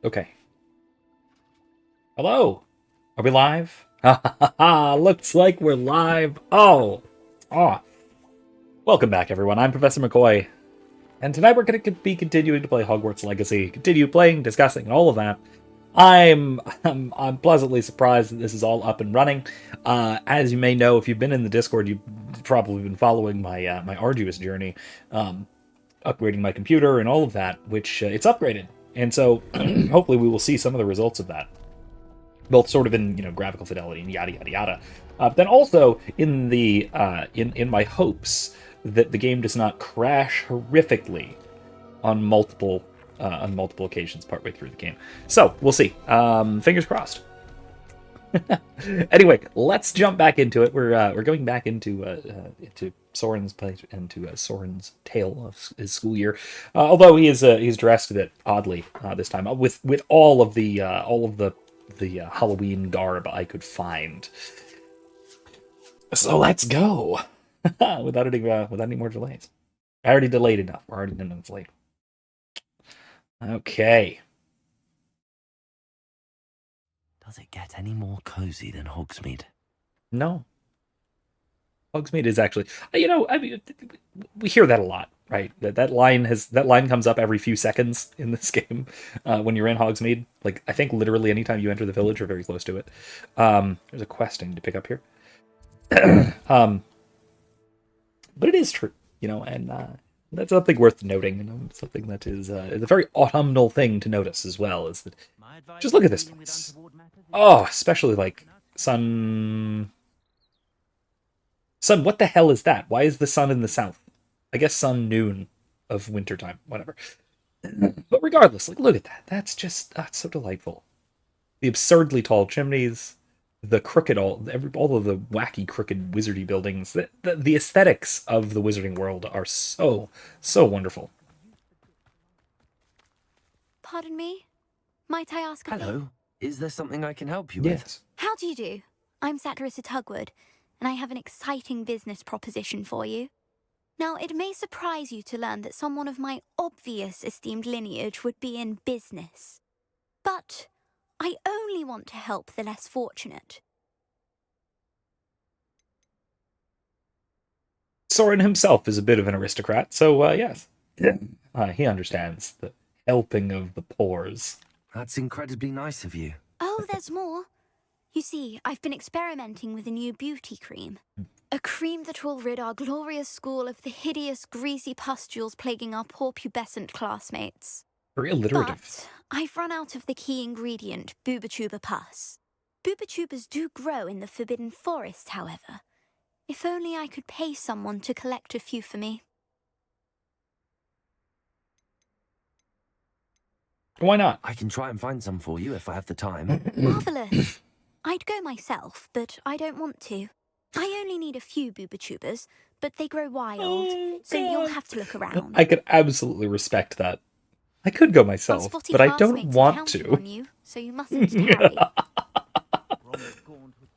Okay. Hello. Are we live? Ha ha ha ha. Looks like we're live. Oh. Welcome back, everyone. I'm Professor McCoy, and tonight we're going to be continuing to play Hogwarts Legacy. Continue playing, discussing, and all of that. I'm pleasantly surprised that this is all up and running. As you may know, if you've been in the Discord, you've probably been following my my arduous journey, upgrading my computer and all of that, which it's upgraded, and so hopefully we will see some of the results of that, both sort of in graphical fidelity and yada yada yada. Then also in the in my hopes that the game does not crash horrifically on multiple occasions partway through the game. So we'll see. Fingers crossed. Anyway, let's jump back into it. We're going back into Soren's place, into Soren's tale of his school year. Although he's dressed a bit oddly this time, with all of the Halloween garb I could find. So let's go without any more delays. I already delayed enough. We're already 10 minutes late. Okay. Does it get any more cozy than Hogsmeade? No. Hogsmeade is actually, I mean, we hear that a lot, right? That line comes up every few seconds in this game when you're in Hogsmeade. Like, I think literally anytime you enter the village or very close to it. There's a questing to pick up here. But it is true, and that's something worth noting. Something that is a very autumnal thing to notice as well. Is that just look at this place? Oh, especially like sun. Sun, what the hell is that? Why is the sun in the south? I guess sun noon of wintertime, whatever. But regardless, like, look at that. That's so delightful. The absurdly tall chimneys, the crooked, all of the wacky, crooked, wizardy buildings. The aesthetics of the wizarding world are so wonderful. Pardon me? Might I ask a favor? Hello. Is there something I can help you Yes. How do you do? I'm Satirissa Tugwood, and I have an exciting business proposition for you. Now, it may surprise you to learn that someone of my obvious esteemed lineage would be in business. But I only want to help the less fortunate. Soren himself is a bit of an aristocrat, so yes. Yeah. He understands the helping of the poors. That's incredibly nice of you. Oh, there's more. You see, I've been experimenting with a new beauty cream. A cream that will rid our glorious school of the hideous, greasy pustules plaguing our poor pubescent classmates. Very alliterative. But I've run out of the key ingredient, Booba pus. Booba do grow in the Forbidden Forest, however. If only I could pay someone to collect a few for me. Why not? I can try and find some for you if I have the time. Marvellous. I'd go myself, but I don't want to. I only need a few Booba but they grow wild, so you'll have to look around. I could absolutely respect that. I could go myself, but I don't want to. On you, so you mustn't tarry.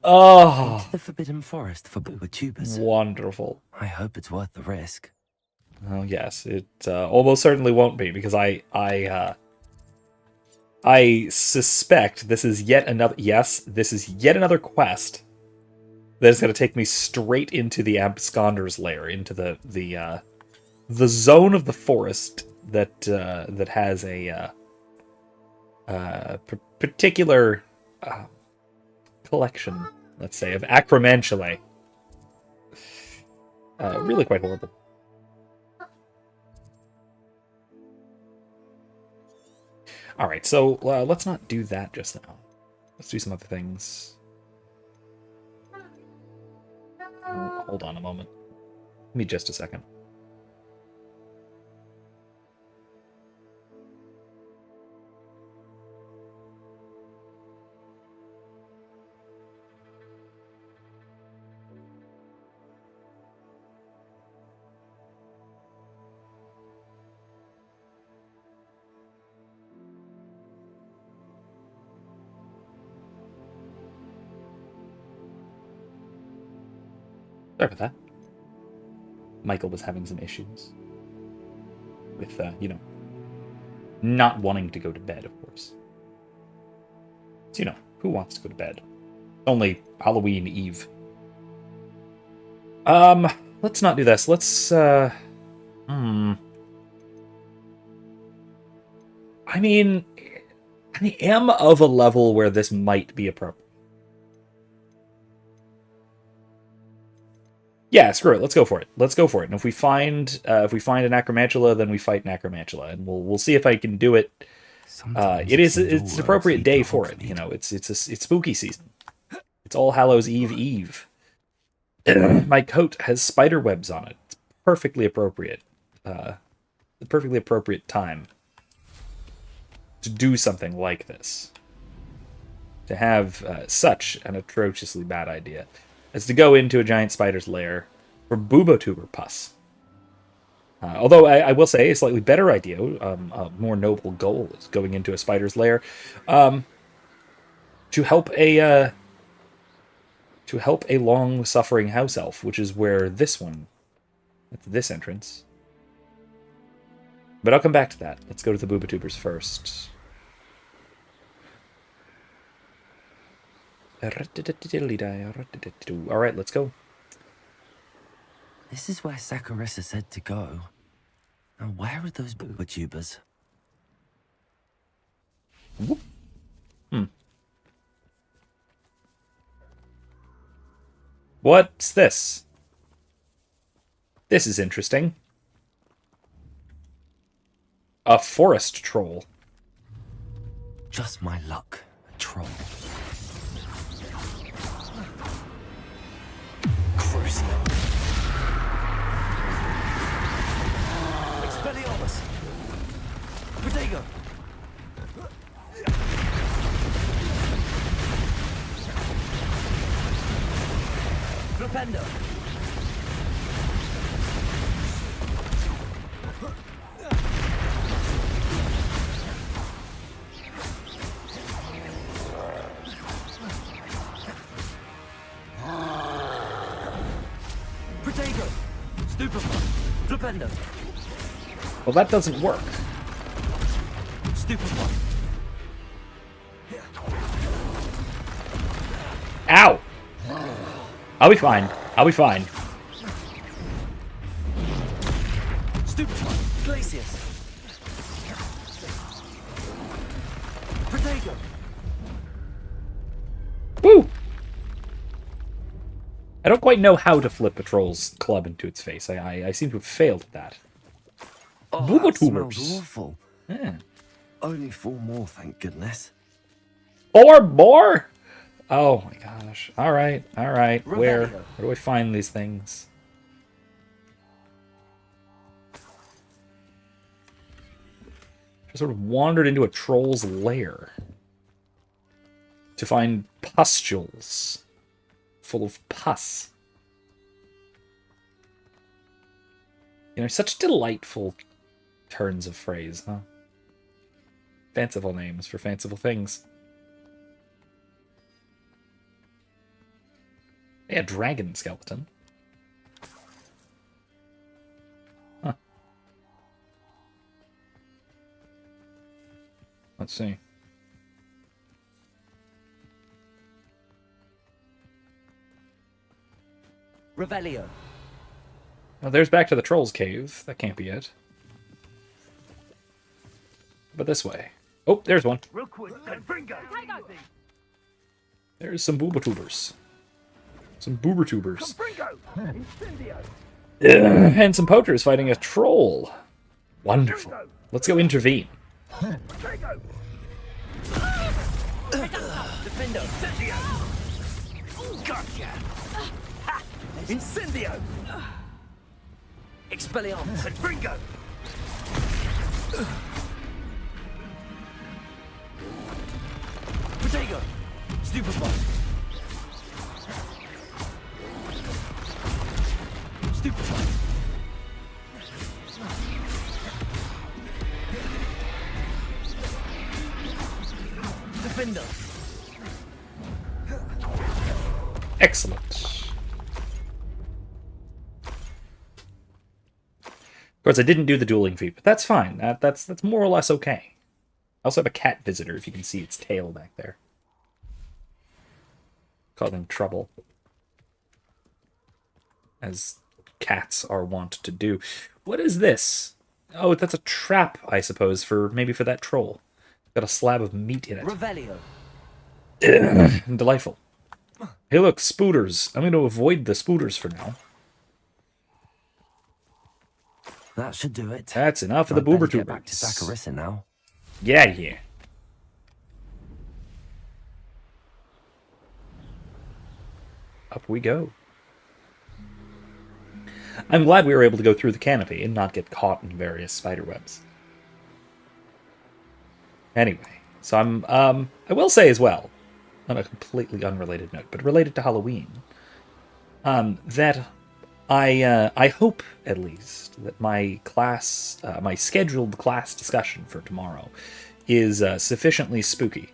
Oh, Into the Forbidden Forest for Booba. Wonderful. I hope it's worth the risk. Oh yes, it almost certainly won't be, because I suspect this is yet another. Yes, this is yet another quest that is going to take me straight into the absconder's lair, into the zone of the forest that has a particular collection, let's say, of acromantulae. Really quite horrible. Alright, so let's not do that just now. Let's do some other things. Oh, hold on a moment. Give me just a second. Sorry about that. Michael was having some issues with, not wanting to go to bed, of course. So, who wants to go to bed? Only Halloween Eve. Let's not do this. Let's, I mean, I am of a level where this might be appropriate. Yeah, screw it. Let's go for it. Let's go for it. And if we find an Acromantula, then we fight an Acromantula, and we'll see if I can do it. It's an appropriate day for it. It's spooky season. It's All Hallows Eve. My coat has spider webs on it. It's perfectly appropriate. The perfectly appropriate time to do something like this. To have such an atrociously bad idea as to go into a giant spider's lair for Boobotuber pus. Although I will say a slightly better idea, a more noble goal is going into a spider's lair to help a long-suffering house elf, which is where this entrance. But I'll come back to that. Let's go to the Boobotubers first. Alright, let's go. This is where Saccharissa said to go. Now, where are those Boobotubers? What's this? This is interesting. A forest troll. Just my luck. A troll. Crucial. Expelliarmus. Protego. Flipendo. Protego. Stupefy. Flipendo. Well, that doesn't work. Stupefy. Ow! I'll be fine. I'll be fine. Stupefy. Glacius. Protego. Woo! I don't quite know how to flip a troll's club into its face. I seem to have failed at that. Oh, Boobotubers. that smells awful. Yeah. Only 4 more, thank goodness. 4 more? Oh my gosh. Alright. Where do I find these things? Just sort of wandered into a troll's lair to find pustules full of pus. Such delightful turns of phrase, huh? Fanciful names for fanciful things. Yeah, dragon skeleton. Huh. Let's see. Revelio. Well, there's back to the troll's cave. That can't be it. But this way. Oh, there's one. There's some Boobotubers. Some Boobertubers. And some poachers fighting a troll. Wonderful. Let's go intervene. Defendo. Gotcha. Incendio. Expelliarmus. Bringo. Protego. Stupefy. Stupefy. Defender. Excellent. Of course, I didn't do the dueling feat, but that's fine. That's more or less okay. I also have a cat visitor, if you can see its tail back there. causing trouble, as cats are wont to do. What is this? Oh, that's a trap, I suppose, maybe for that troll. Got a slab of meat in it. Revelio. Delightful. Hey, look, spooters. I'm going to avoid the spooters for now. That should do it. That's enough of the I'd better boober get back to tubers. Saccharissa now. Get out of here. Up we go. I'm glad we were able to go through the canopy and not get caught in various spider webs. Anyway, so I will say as well, on a completely unrelated note, but related to Halloween, that I hope, at least, that my class, my scheduled class discussion for tomorrow is sufficiently spooky.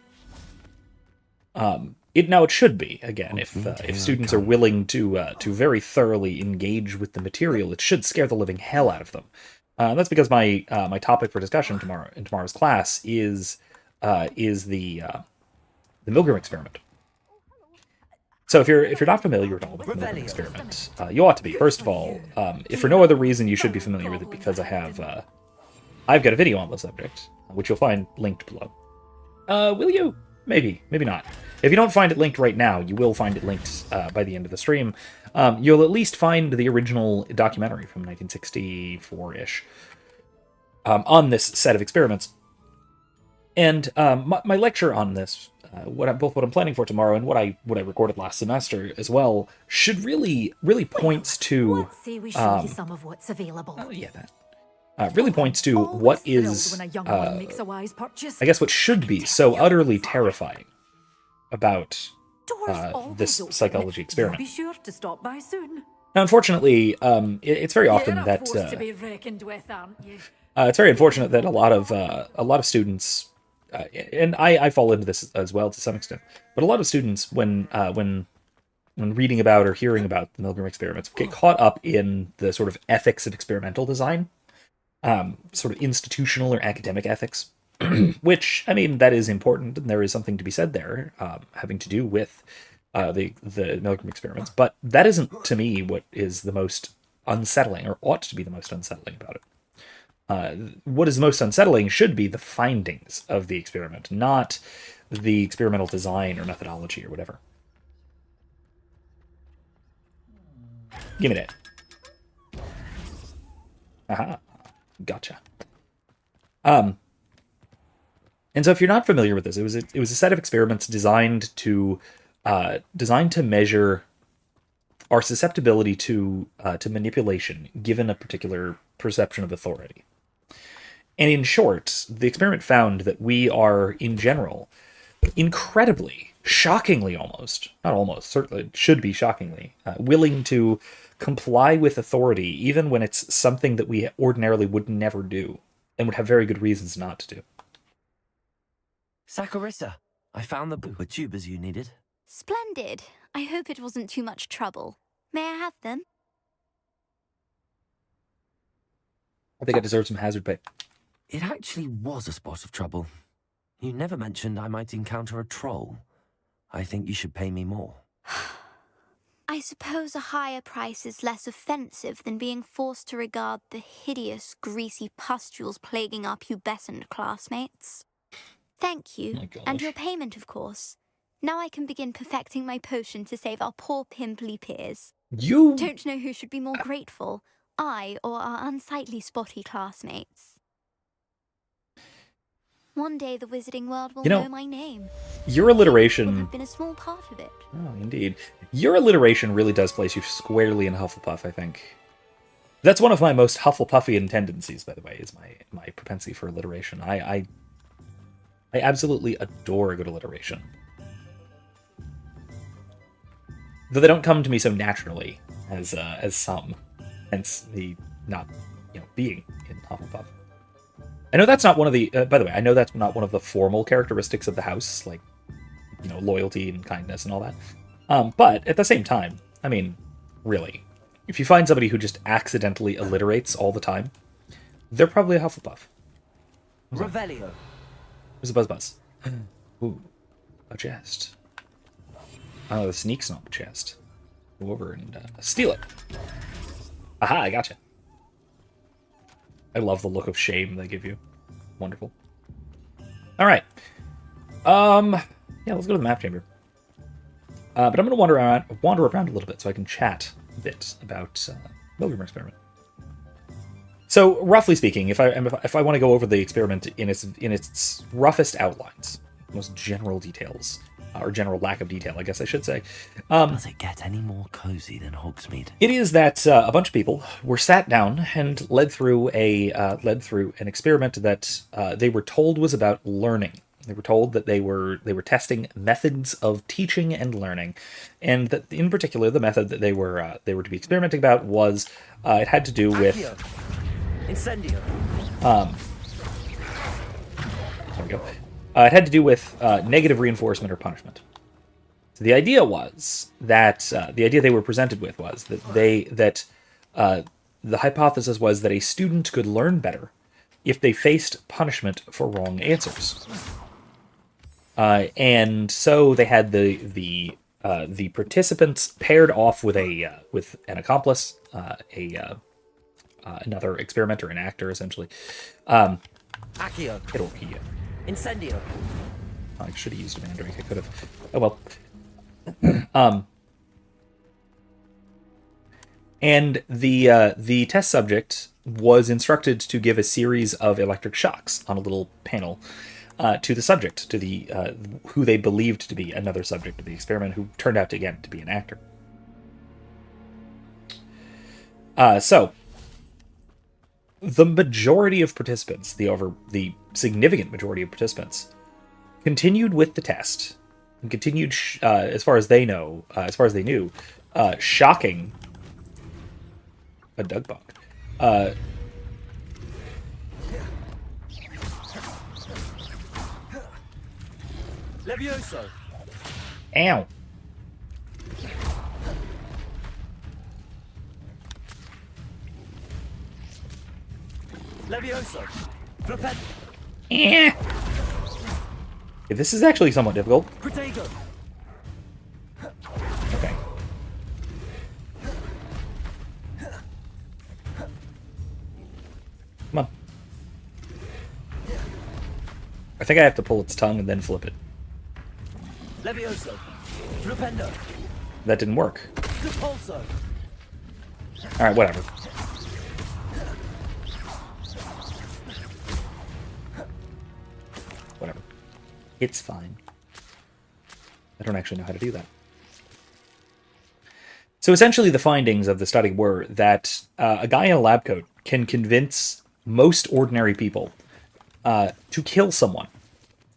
It should be, again, if students are willing to very thoroughly engage with the material, it should scare the living hell out of them. That's because my topic for discussion in tomorrow's class is the Milgram experiment. So if you're not familiar at all with the Milgram experiment, you ought to be. First of all, if for no other reason, you should be familiar with it because I've got a video on the subject, which you'll find linked below. Will you? Maybe not. If you don't find it linked right now, you will find it linked by the end of the stream. You'll at least find the original documentary from 1964-ish on this set of experiments. And my lecture on this, both what I'm planning for tomorrow and what I recorded last semester as well, should really points to. Let's say we show you some of what's available. Yeah, that. Really points to what is, I guess, what should be so utterly terrifying about this psychology experiment. Be sure to stop by soon. Now, unfortunately, it's very often You're that a force to be reckoned with, aren't you? it's very unfortunate that a lot of students, and I fall into this as well to some extent, but a lot of students when reading about or hearing about the Milgram experiments get caught up in the sort of ethics of experimental design. Sort of institutional or academic ethics, which, I mean, that is important, and there is something to be said there, having to do with the Milgram experiments, but that isn't, to me, what is the most unsettling, or ought to be the most unsettling about it. What is the most unsettling should be the findings of the experiment, not the experimental design or methodology or whatever. Give me that. Aha. Gotcha. And so if you're not familiar with this, it was a set of experiments designed to measure our susceptibility to manipulation given a particular perception of authority. And in short, the experiment found that we are, in general, incredibly, shockingly certainly should be shockingly, willing to comply with authority, even when it's something that we ordinarily would never do, and would have very good reasons not to do. Saccharissa, I found the boober tubers you needed. Splendid. I hope it wasn't too much trouble. May I have them? I think I deserve some hazard pay. It actually was a spot of trouble. You never mentioned I might encounter a troll. I think you should pay me more. I suppose a higher price is less offensive than being forced to regard the hideous, greasy pustules plaguing our pubescent classmates. Thank you, and your payment, of course. Now I can begin perfecting my potion to save our poor pimply peers. You don't know who should be more grateful, I or our unsightly spotty classmates. One day the wizarding world will know my name. Your alliteration will have been a small part of it. Oh, indeed. Your alliteration really does place you squarely in Hufflepuff, I think. That's one of my most Hufflepuffian tendencies, by the way, is my propensity for alliteration. I absolutely adore a good alliteration. Though they don't come to me so naturally as some, hence the not, being in Hufflepuff. I know that's not one of the, by the way, I know that's not one of the formal characteristics of the house, like, loyalty and kindness and all that. But at the same time, I mean, really, if you find somebody who just accidentally alliterates all the time, they're probably a Hufflepuff. Revelio. There's a buzz. Ooh, a jest. Oh, the sneak's not the chest. Go over and steal it. Aha, I gotcha. I love the look of shame they give you. Wonderful. All right. Yeah, let's go to the map chamber. But I'm going to wander around a little bit so I can chat a bit about Milgram experiment. So, roughly speaking, if I want to go over the experiment in its roughest outlines, most general details, or general lack of detail, I guess I should say. Does it get any more cozy than Hogsmeade? It is that a bunch of people were sat down and led through an experiment that they were told was about learning. They were told that they were testing methods of teaching and learning, and that in particular the method that they were to be experimenting about was it had to do with Incendio. There we go. It had to do with negative reinforcement or punishment. So the idea was that the idea they were presented with was that the hypothesis was that a student could learn better if they faced punishment for wrong answers. And so they had the participants paired off with an accomplice, another experimenter, an actor, essentially. Accio. Incendio. I should have used a Mandrake. I could have. Oh well. And the test subject was instructed to give a series of electric shocks on a little panel to the subject, to the who they believed to be another subject of the experiment, who turned out to be an actor. So the majority of participants, the significant majority of participants, continued with the test and continued, as far as they knew, shocking a dug bug. Levioso. Ow. Levioso. Flipet. Eh. This is actually somewhat difficult. Protego. Okay. Come on. I think I have to pull its tongue and then flip it. Levioso. Flipendo. That didn't work. Repulso. Alright, whatever. Whatever. It's fine. I don't actually know how to do that. So essentially the findings of the study were that a guy in a lab coat can convince most ordinary people to kill someone,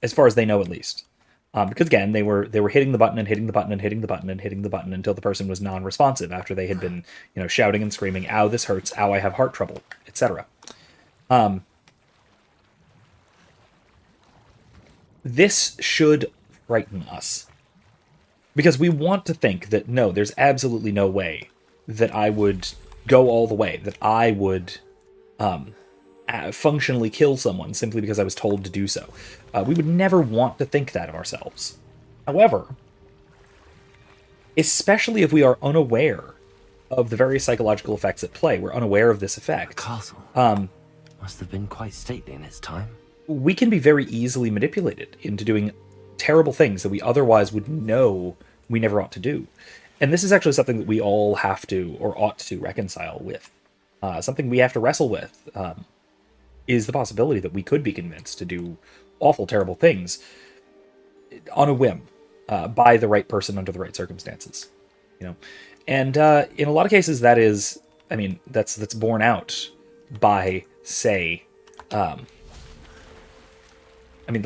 as far as they know at least. Because again, they were hitting the button and hitting the button and hitting the button and hitting the button until the person was non-responsive after they had been, shouting and screaming, "Ow, this hurts! Ow, I have heart trouble," etc. This should frighten us, because we want to think that no, there's absolutely no way that I would go all the way, that I would functionally kill someone simply because I was told to do so. We would never want to think that of ourselves. However, especially if we are unaware of the various psychological effects at play, we're unaware of this effect. The castle must have been quite stately in its time. We can be very easily manipulated into doing terrible things that we otherwise would know we never ought to do. And this is actually something that we all have to, or ought to, reconcile with. Something we have to wrestle with is the possibility that we could be convinced to do awful, terrible things on a whim by the right person under the right circumstances. And in a lot of cases, that is, that's borne out by, say, the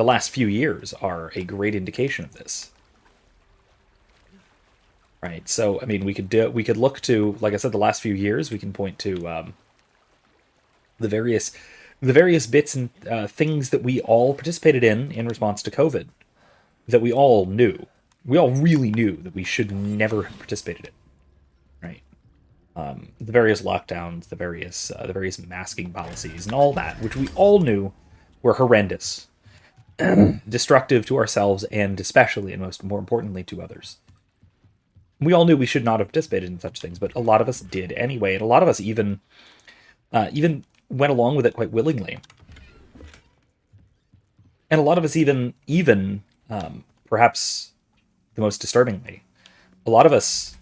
last few years are a great indication of this. Right, so we could look to, like I said, the last few years. We can point to the various bits and things that we all participated in response to COVID, that we all really knew that we should never have participated in. Right, the various lockdowns, the various masking policies, and all that, which we all knew were horrendous, destructive to ourselves, and especially and more importantly to others. We all knew we should not have participated in such things, but a lot of us did anyway, and a lot of us even went along with it quite willingly. And a lot of us even perhaps the most disturbingly, a lot of us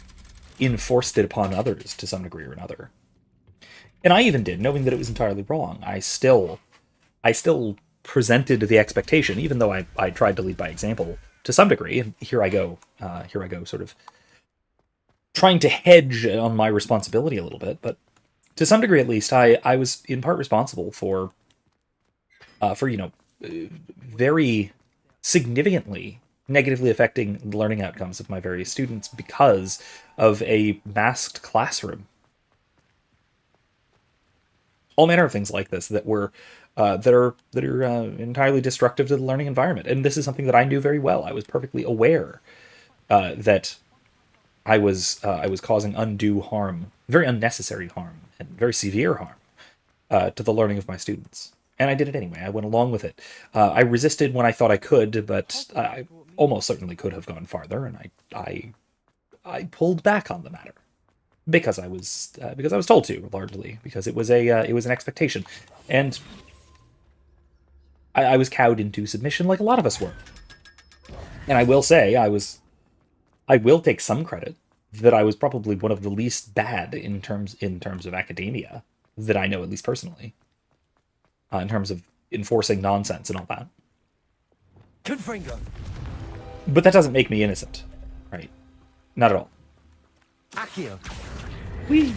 enforced it upon others to some degree or another. And I even did, knowing that it was entirely wrong. I still presented the expectation, even though I tried to lead by example to some degree. And here I go, sort of trying to hedge on my responsibility a little bit. But to some degree, at least, I was in part responsible for very significantly negatively affecting the learning outcomes of my various students because of a masked classroom. All manner of things like this that are entirely destructive to the learning environment, and this is something that I knew very well. I was perfectly aware that I was causing undue harm, very unnecessary harm, and very severe harm to the learning of my students. And I did it anyway. I went along with it. I resisted when I thought I could, but I almost certainly could have gone farther, and I pulled back on the matter because I was told to, largely because it was an expectation, and I was cowed into submission like a lot of us were. And I will say I will take some credit that I was probably one of the least bad in terms of academia that I know, at least personally. In terms of enforcing nonsense and all that. Confringo. But that doesn't make me innocent, right? Not at all. Accio. Whee!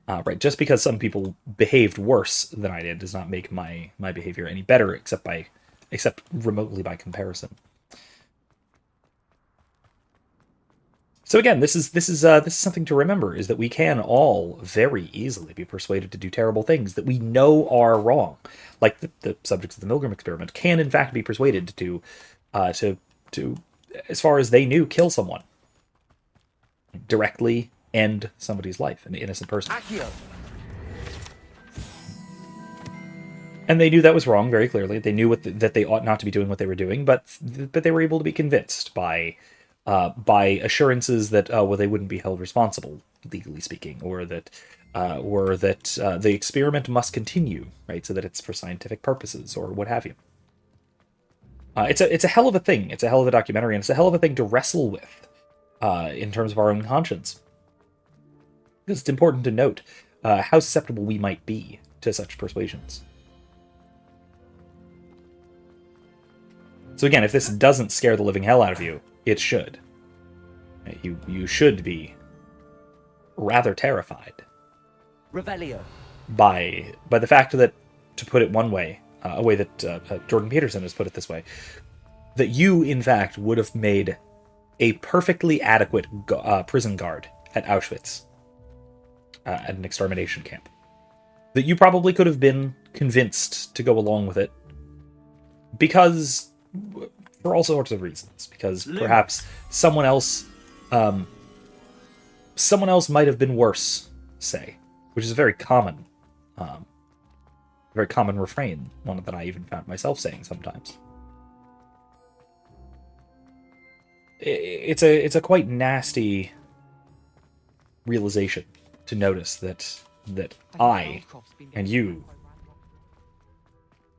Right, just because some people behaved worse than I did does not make my behavior any better, except remotely by comparison. So again, this is something to remember, is that we can all very easily be persuaded to do terrible things that we know are wrong. Like the subjects of the Milgram experiment can in fact be persuaded to as far as they knew, kill someone. Directly end somebody's life, an innocent person. Accio. And they knew that was wrong very clearly. They knew that they ought not to be doing what they were doing, but they were able to be convinced by assurances that they wouldn't be held responsible, legally speaking, or that the experiment must continue, right, so that it's for scientific purposes or what have you. It's a hell of a thing. It's a hell of a documentary, and it's a hell of a thing to wrestle with in terms of our own conscience. Because it's important to note how susceptible we might be to such persuasions. So again, if this doesn't scare the living hell out of you, it should. You should be rather terrified. Revelio. By the fact that, to put it one way, a way that Jordan Peterson has put it this way, that you, in fact, would have made a perfectly adequate prison guard at Auschwitz, at an extermination camp. That you probably could have been convinced to go along with it, because, for all sorts of reasons, because perhaps someone else might have been worse, say, which is a very common refrain, one that I even found myself saying sometimes. It's a quite nasty realization to notice that I and you,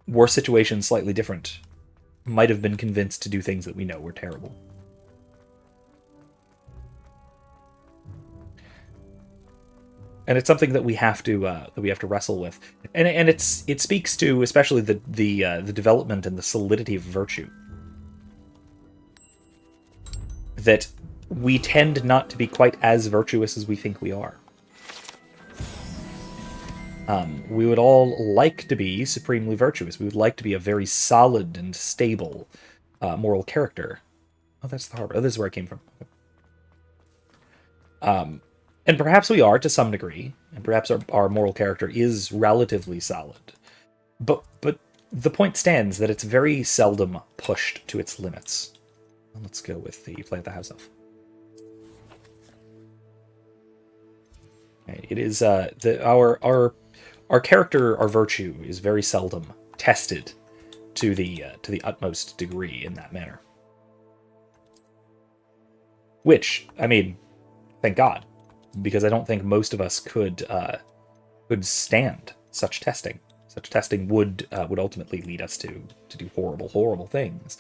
were situations slightly different, might have been convinced to do things that we know were terrible. And it's something that we have to wrestle with, and it speaks to especially the development and the solidity of virtue. That we tend not to be quite as virtuous as we think we are. We would all like to be supremely virtuous. We would like to be a very solid and stable moral character. Oh, that's the harbor. Oh, this is where I came from. And perhaps we are to some degree, and perhaps our moral character is relatively solid. But the point stands that it's very seldom pushed to its limits. Let's go with the play at the house elf. It is our character, our virtue, is very seldom tested to the utmost degree in that manner. Which, I mean, thank God, because I don't think most of us could stand such testing. Such testing would ultimately lead us to do horrible, horrible things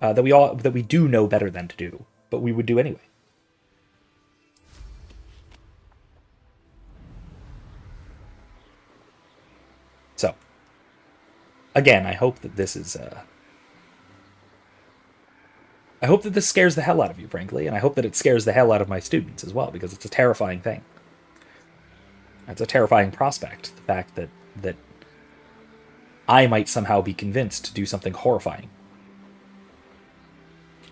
that we do know better than to do, but we would do anyway. So, again, I hope that this is. I hope that this scares the hell out of you, frankly, and I hope that it scares the hell out of my students as well, because it's a terrifying thing. It's a terrifying prospect, the fact that I might somehow be convinced to do something horrifying.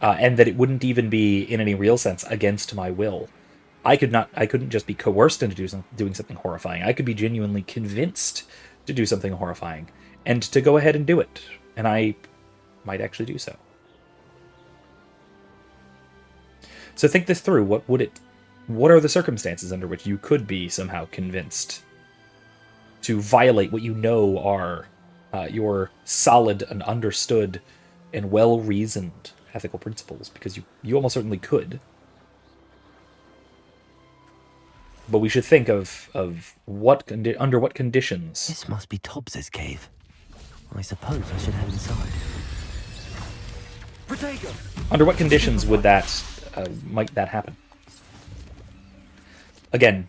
And that it wouldn't even be, in any real sense, against my will. I couldn't just be coerced into doing something horrifying. I could be genuinely convinced to do something horrifying, and to go ahead and do it. And I might actually do so. So think this through. What are the circumstances under which you could be somehow convinced to violate what you know are your solid and understood and well-reasoned ethical principles? Because you almost certainly could. But we should think of under what conditions. This must be Tobbs's cave. I suppose I should head inside. Protego! Under what conditions would might that happen? Again,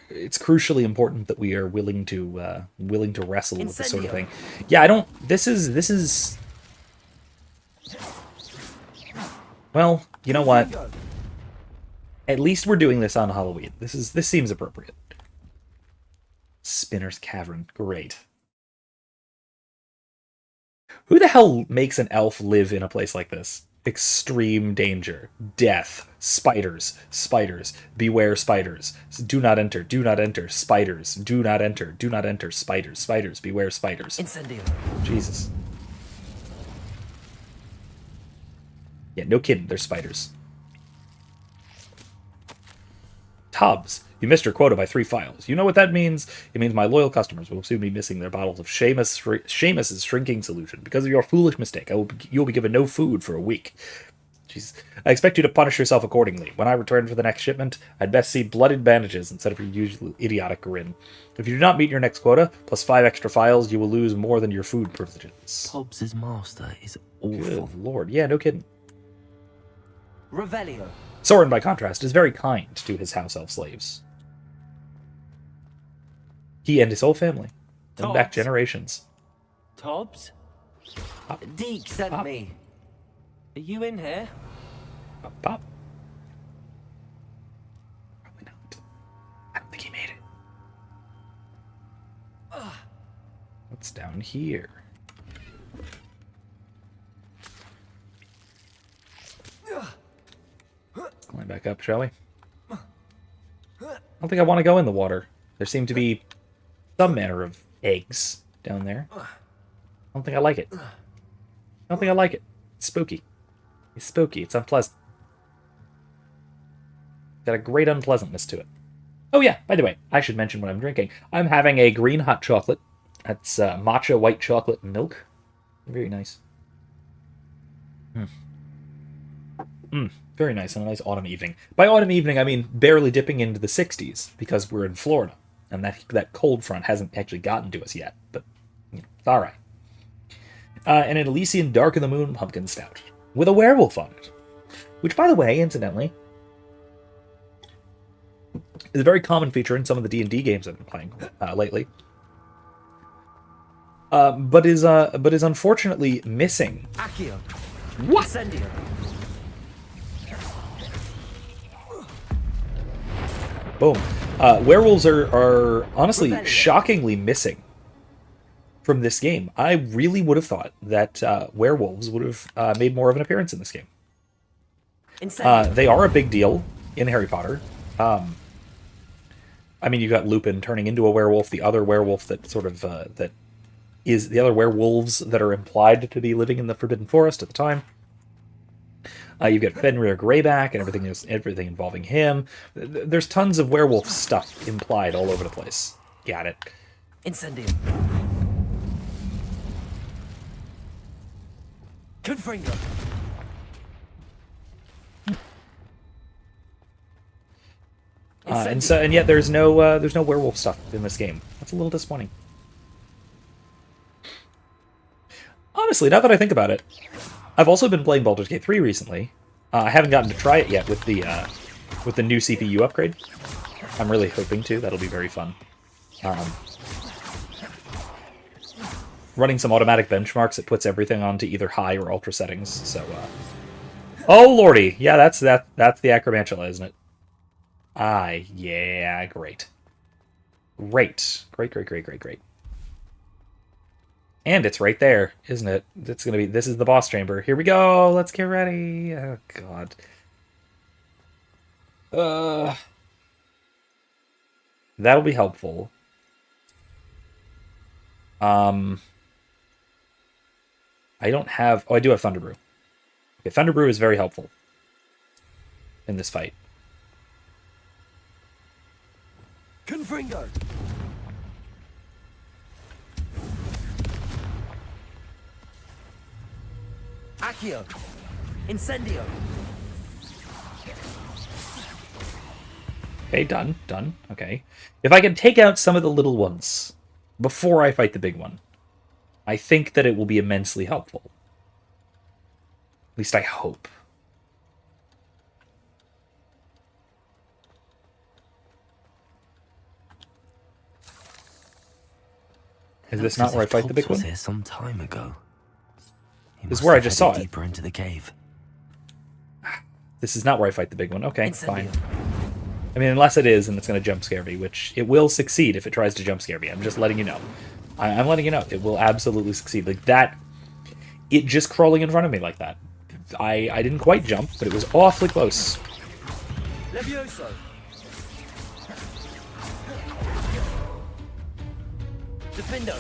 it's crucially important that we are willing to wrestle with this sort of thing. Yeah, I don't. This is. Well, you know what? At least we're doing this on Halloween. This seems appropriate. Spinner's Cavern, great. Who the hell makes an elf live in a place like this? Extreme danger, death, spiders, beware spiders, do not enter, spiders, do not enter, spiders, beware spiders. Incendio. Jesus. Yeah, no kidding, there's spiders. Tubbs, you missed your quota by 3 files. You know what that means? It means my loyal customers will soon be missing their bottles of Seamus's shrinking solution. Because of your foolish mistake, you'll be given no food for a week. Jeez. I expect you to punish yourself accordingly. When I return for the next shipment, I'd best see bloodied bandages instead of your usual idiotic grin. If you do not meet your next quota, plus 5 extra files, you will lose more than your food privileges. Tobbs's master is awful. Good lord. Yeah, no kidding. Revelio. Soren, by contrast, is very kind to his house elf slaves. He and his whole family, going back generations. Tobbs? Pop. Deke sent Pop. me. Are you in here? Pop. Probably not. I don't think he made it. What's down here? Climb back up, shall we? I don't think I want to go in the water. There seem to be some manner of eggs down there. I don't think I like it. It's spooky. It's spooky. It's unpleasant. Got a great unpleasantness to it. Oh yeah, by the way, I should mention what I'm drinking. I'm having a green hot chocolate. That's matcha white chocolate milk. Very nice. Very nice on a nice autumn evening. By autumn evening, I mean barely dipping into the 60s, because we're in Florida, and that cold front hasn't actually gotten to us yet, but it's all right. And an Elysian Dark of the Moon pumpkin stout, with a werewolf on it. Which, by the way, incidentally, is a very common feature in some of the D&D games I've been playing lately. But is unfortunately missing. Accio. What? Incendio. Boom. Werewolves are honestly shockingly missing from this game. I really would have thought that werewolves would have made more of an appearance in this game. They are a big deal in Harry Potter. I mean, you got Lupin turning into a werewolf, the other werewolf that sort of that is the other werewolves that are implied to be living in the Forbidden Forest at the time. You've got Fenrir Greyback and everything involving him. There's tons of werewolf stuff implied all over the place. Got it. Incendio. Confringo. And yet there's no werewolf stuff in this game. That's a little disappointing. Honestly, now that I think about it, I've also been playing Baldur's Gate 3 recently. I haven't gotten to try it yet with the new CPU upgrade. I'm really hoping to. That'll be very fun. Running some automatic benchmarks, it puts everything onto either high or ultra settings. So, oh lordy, yeah, that's the Acromantula, isn't it? Yeah, great. Great. And it's right there, isn't it? It's gonna be. This is the boss chamber. Here we go. Let's get ready. Oh god. That'll be helpful. I don't have. Oh, I do have Thunderbrew. Okay, Thunderbrew is very helpful in this fight. Confringo. Accio. Incendio. Okay, done. Okay. If I can take out some of the little ones before I fight the big one, I think that it will be immensely helpful. At least I hope. Is this not where I fight the big one? Here some time ago. This is where I just saw it. Deeper into the cave. This is not where I fight the big one. Okay, fine. I mean, unless it is, and it's going to jump scare me, which it will succeed if it tries to jump scare me. I'm just letting you know. I'm letting you know. It will absolutely succeed. Like that, it just crawling in front of me like that. I didn't quite jump, but it was awfully close. Levioso. Defendo.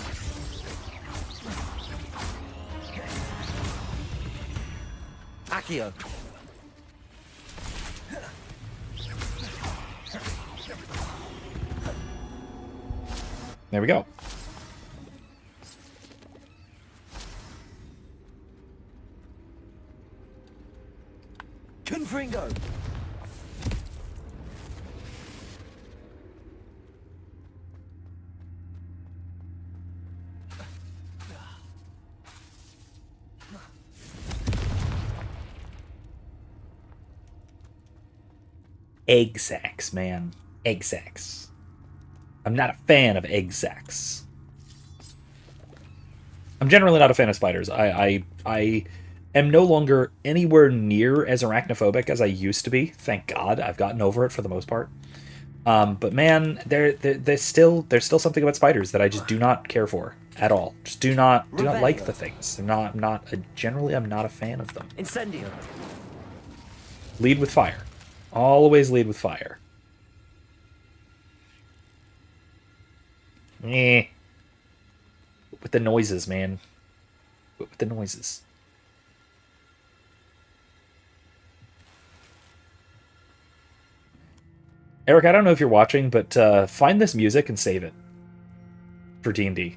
Accio. There we go. Confringo. Egg sacks, man. Egg sacks. I'm not a fan of egg sacks. I'm generally not a fan of spiders. I am no longer anywhere near as arachnophobic as I used to be. Thank God. I've gotten over it for the most part. But man, there's still something about spiders that I just do not care for at all. Just do not like the things. Generally I'm not a fan of them. Incendio. Lead with fire. Always lead with fire. With the noises, man. With the noises. Eric, I don't know if you're watching, but find this music and save it for D&D.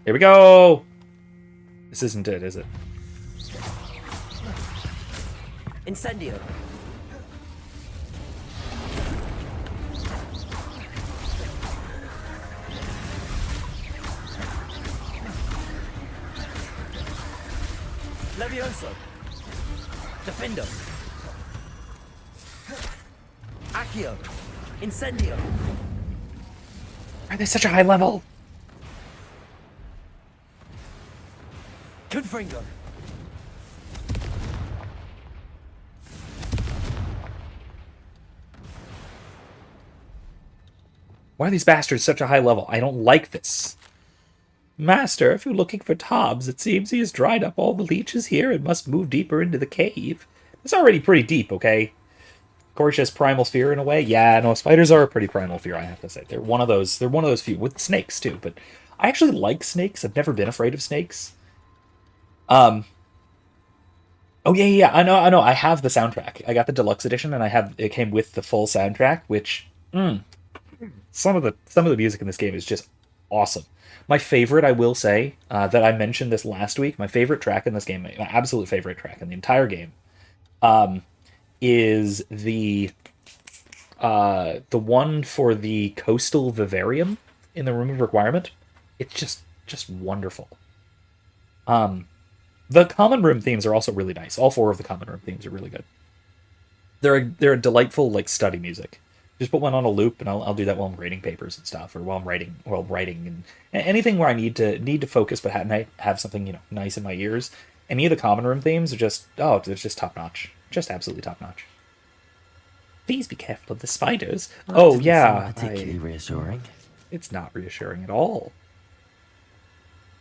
Here we go! This isn't it, is it? Incendio. Levioso. Defendo. Accio. Incendio. Why are they such a high level? Confringo. Why are these bastards such a high level? I don't like this. Master, if you're looking for Tobbs, it seems he has dried up all the leeches here and must move deeper into the cave. It's already pretty deep, okay? Gorgeous primal fear in a way. Yeah, no, spiders are a pretty primal fear, I have to say. They're one of those few, with snakes too, but I actually like snakes. I've never been afraid of snakes. Oh yeah, I know. I have the soundtrack. I got the deluxe edition and it came with the full soundtrack, which some of the music in this game is just awesome. My favorite, I will say, that I mentioned this last week, my favorite track in this game, my absolute favorite track in the entire game, is the one for the coastal vivarium in the Room of Requirement. It's just wonderful. The common room themes are also really nice. All 4 of the common room themes are really good. They're a delightful like study music. Just put one on a loop, and I'll do that while I'm grading papers and stuff, or while I'm writing, and anything where I need to focus, but have something nice in my ears. Any of the common room themes are just they're just top notch, just absolutely top notch. Please be careful of the spiders. That Oh didn't yeah, seem particularly reassuring. it's not reassuring at all.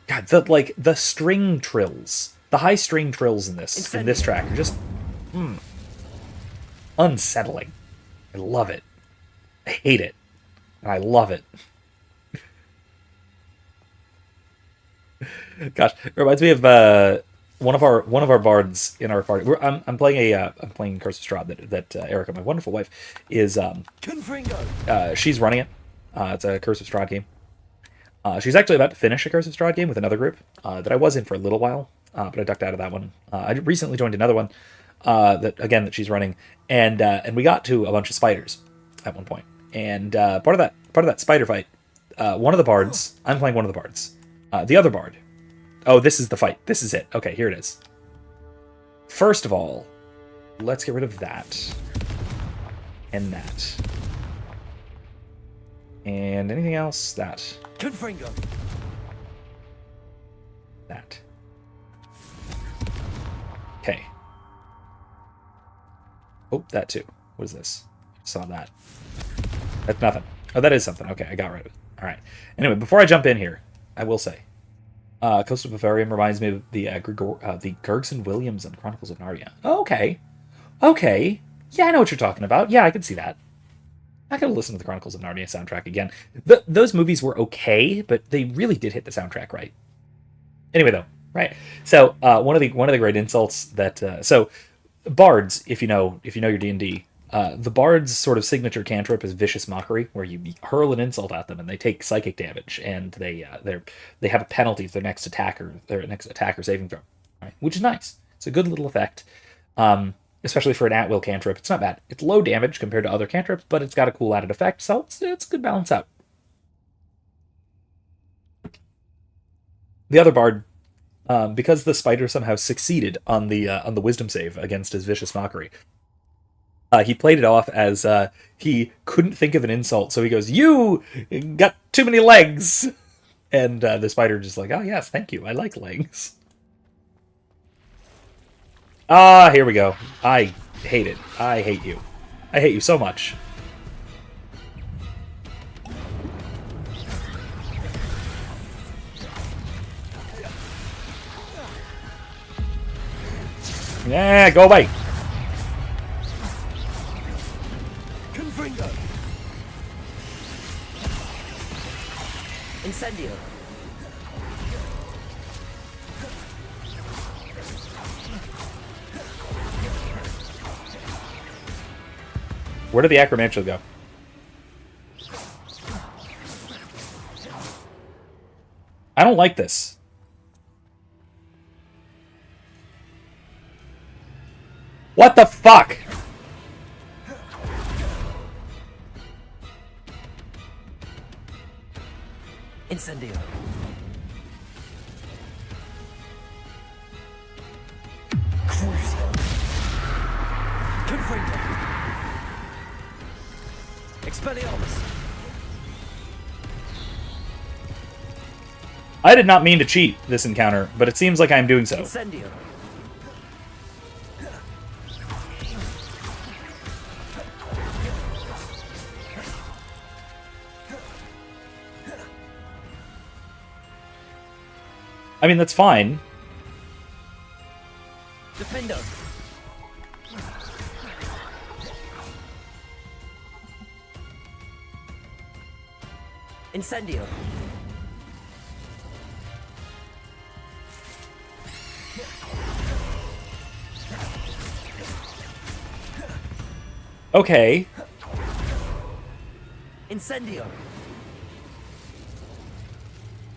God, the string trills, the high string trills in this track are just unsettling. I love it. I hate it. And I love it. Gosh, it reminds me of one of our bards in our party. I'm playing Curse of Strahd that Erica, my wonderful wife, is she's running it. It's a Curse of Strahd game. She's actually about to finish a Curse of Strahd game with another group that I was in for a little while, but I ducked out of that one. I recently joined another one that she's running, and we got to a bunch of spiders at one point. And part of that spider fight, one of the bards, I'm playing one of the bards. The other bard. Oh, this is the fight. This is it. Okay, here it is. First of all, let's get rid of that. And that. And anything else? That. That. Okay. Oh, that too. What is this? Saw that. That's nothing. Oh, that is something. Okay, I got rid of it. All right. Anyway, before I jump in here, I will say, Coastal Vivarium reminds me of the Gergson Williams and Chronicles of Narnia. Okay. Yeah, I know what you're talking about. Yeah, I can see that. I could listen to the Chronicles of Narnia soundtrack again. Those movies were okay, but they really did hit the soundtrack right. Anyway, though, right. So one of the great insults that so bards, if you know your D&D, the bard's sort of signature cantrip is Vicious Mockery, where you hurl an insult at them and they take psychic damage, and they have a penalty for their next attacker saving throw, right? Which is nice. It's a good little effect, especially for an at-will cantrip. It's not bad. It's low damage compared to other cantrips, but it's got a cool added effect, so it's a good balance out. The other bard, because the spider somehow succeeded on the wisdom save against his Vicious Mockery, he played it off as he couldn't think of an insult, so he goes, "You got too many legs," and the spider just like, "Oh yes, thank you. I like legs." Here we go. I hate it. I hate you. I hate you so much. Yeah, go away. Incendio. Where did the Acromantula go? I don't like this. What the fuck? Incendio. Crucio. Confringo. Expelliarmus. I did not mean to cheat this encounter, but it seems like I'm doing so. Incendio. I mean, that's fine. Defendo. Incendio. Okay. Incendio.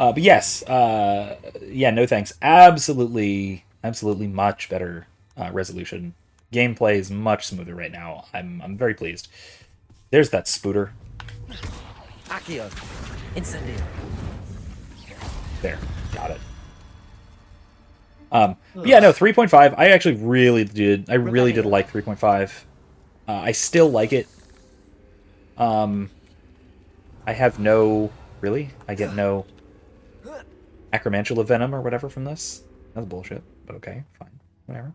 But yes, yeah, no thanks. Absolutely, absolutely much better resolution. Gameplay is much smoother right now. I'm very pleased. There's that spooter. Accio. Incendio. There, got it. But yeah, no, 3.5. I actually really did. I really did like 3.5. I still like it. I have no. Really? I get no acromantula venom or whatever from this? That's bullshit, but okay, fine. Whatever.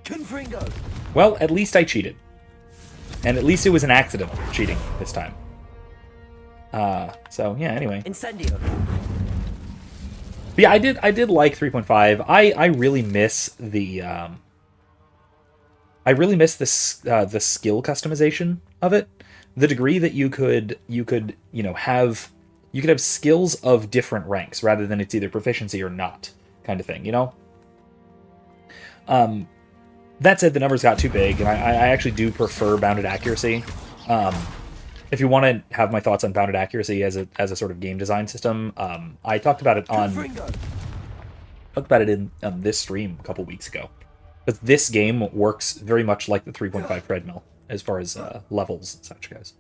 Confringo. Well, at least I cheated. And at least it was an accidental cheating this time. So, yeah, anyway. Incendio. But yeah, I did like 3.5. I really miss the I really miss this the skill customization of it. The degree that you could have skills of different ranks rather than it's either proficiency or not kind of thing, you know? That said, the numbers got too big, and I actually do prefer bounded accuracy. If you want to have my thoughts on bounded accuracy as a sort of game design system, I talked about it in this stream a couple weeks ago. But this game works very much like the 3.5 treadmill as far as levels and such goes.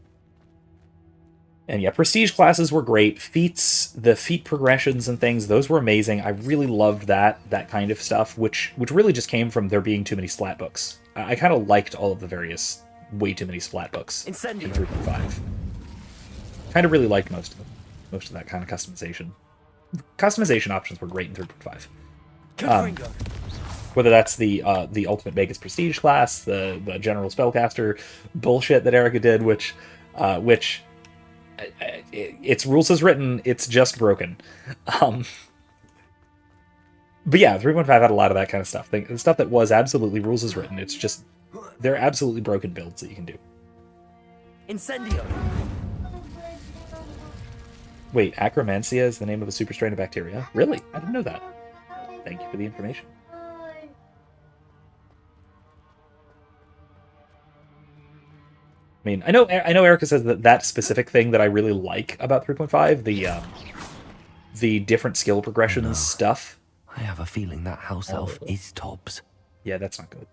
And yeah, prestige classes were great. The feat progressions and things, those were amazing. I really loved that kind of stuff, which really just came from there being too many splat books. I kind of liked all of the various way too many splat books in 3.5. Kind of really liked most of that kind of customization. Customization options were great in 3.5. Whether that's the ultimate Vegas prestige class, the general spellcaster bullshit that Erica did, which its rules as written, it's just broken. But yeah, 3.5 had a lot of that kind of stuff. The stuff that was absolutely rules as written. It's just they're absolutely broken builds that you can do. Incendio. Wait, Acromancia is the name of a super strain of bacteria? Really? I didn't know that. Thank you for the information. I mean, I know Erica says that specific thing that I really like about 3.5, the different skill progressions stuff. I have a feeling that house elf is Tobbs. Yeah, that's not good.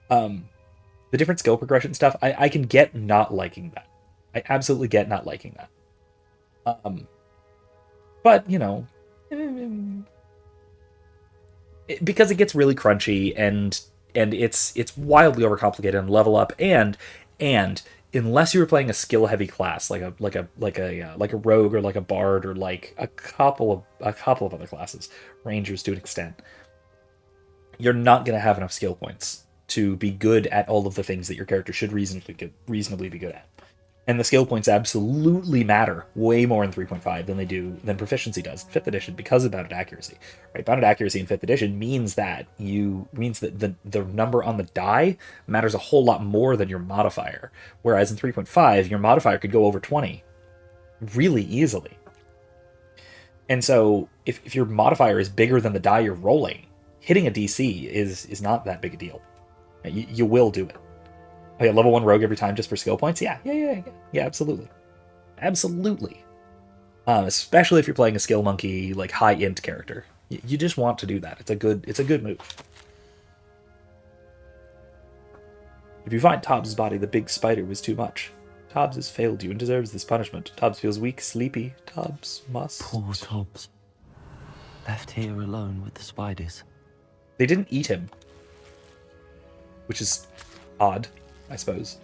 The different skill progression stuff, I can get not liking that. I absolutely get not liking that. But, you know, because it gets really crunchy and it's wildly overcomplicated and level up and unless you were playing a skill heavy class like a rogue or like a bard or like a couple of other classes, rangers to an extent, you're not going to have enough skill points to be good at all of the things that your character should reasonably be good at. And the skill points absolutely matter way more in 3.5 than proficiency does in 5th edition because of bounded accuracy. Right? Bounded accuracy in 5th edition means that the number on the die matters a whole lot more than your modifier. Whereas in 3.5, your modifier could go over 20 really easily. And so if your modifier is bigger than the die you're rolling, hitting a DC is not that big a deal. You will do it. Oh yeah, level 1 rogue every time just for skill points? Yeah, absolutely. Absolutely. Especially if you're playing a skill monkey, like high int character. You just want to do that. It's a good move. If you find Tobbs' body, the big spider was too much. Tobbs has failed you and deserves this punishment. Tobbs feels weak, sleepy. Tobbs must... Poor Tobbs. Left here alone with the spiders. They didn't eat him. Which is odd, I suppose.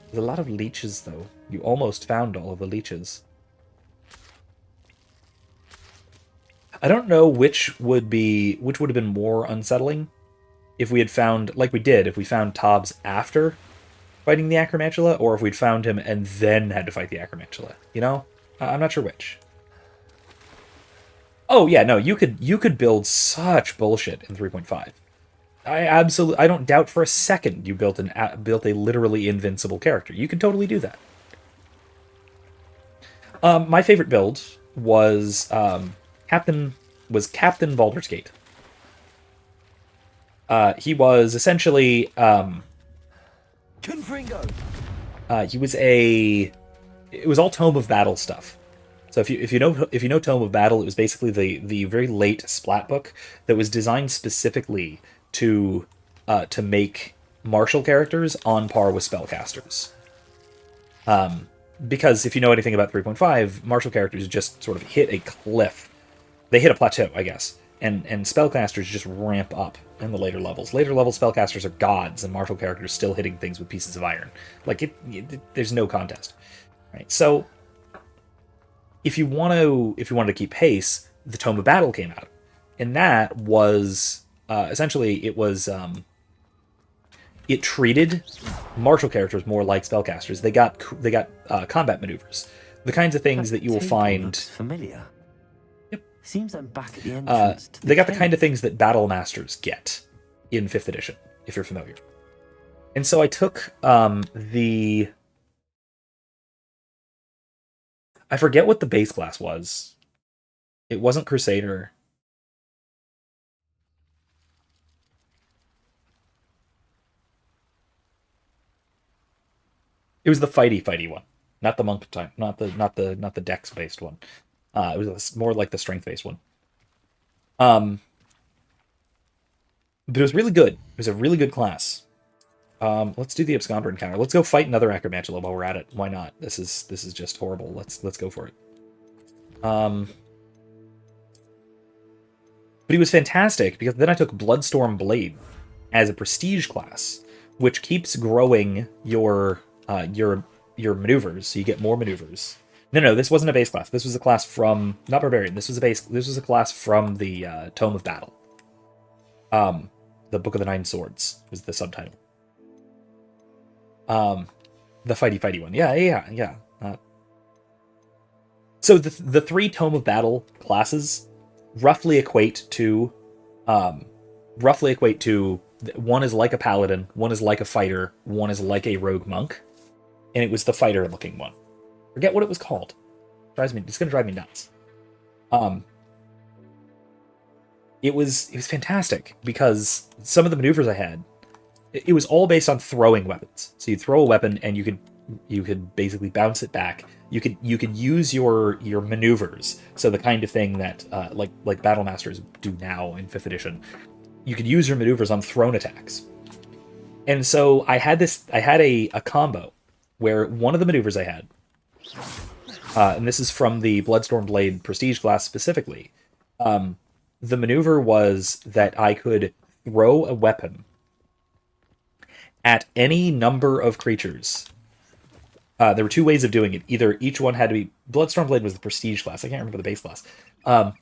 There's a lot of leeches, though. You almost found all of the leeches. I don't know which would have been more unsettling if we had found, like we did, if we found Tobbs after fighting the Acromantula, or if we'd found him and then had to fight the Acromantula. You know? I'm not sure which. Oh yeah, no, you could build such bullshit in 3.5. I don't doubt for a second you built a literally invincible character. You could totally do that. My favorite build was Captain Baldur's Gate. He was essentially Confringo! It was all Tome of Battle stuff. So if you know Tome of Battle, it was basically the very late Splat book that was designed specifically to make martial characters on par with spellcasters. Because if you know anything about 3.5, martial characters just sort of hit a cliff. They hit a plateau, I guess. And spellcasters just ramp up in the later levels. Later level spellcasters are gods, and martial characters still hitting things with pieces of iron. Like, there's no contest. Right? So, if you wanted to keep pace, the Tome of Battle came out. And that was, essentially, it treated martial characters more like spellcasters. They got combat maneuvers, the kinds of things that you will find. Familiar. Yep. Seems I'm back at the entrance. They got the kind of things that battle masters get in 5th edition, if you're familiar. And so I took I forget what the base class was. It wasn't Crusader. It was the fighty one, not the monk type, not the dex based one. It was more like the strength based one. But it was really good. It was a really good class. Let's do the Absconder encounter. Let's go fight another Acromantula while we're at it. Why not? This is just horrible. Let's go for it. But he was fantastic because then I took Bloodstorm Blade as a prestige class, which keeps growing your maneuvers, so you get more maneuvers. No, this wasn't a base class. This was a class from, not Barbarian. This was a class from the Tome of Battle. The Book of the Nine Swords was the subtitle. The fighty one. Yeah. So the 3 Tome of Battle classes roughly equate to one is like a paladin, one is like a fighter, one is like a rogue monk, and it was the fighter looking one. Forget what it was called. It's gonna drive me nuts. It was fantastic because some of the maneuvers I had, it was all based on throwing weapons. So you'd throw a weapon and you could basically bounce it back. You could use your maneuvers. So the kind of thing that like battle masters do now in 5th edition. You could use your maneuvers on thrown attacks. And so I had a combo where one of the maneuvers I had, and this is from the Bloodstorm Blade Prestige class specifically, the maneuver was that I could throw a weapon at any number of creatures. There were 2 ways of doing it. Either each one had to be... Bloodstorm Blade was the Prestige class. I can't remember the base class. But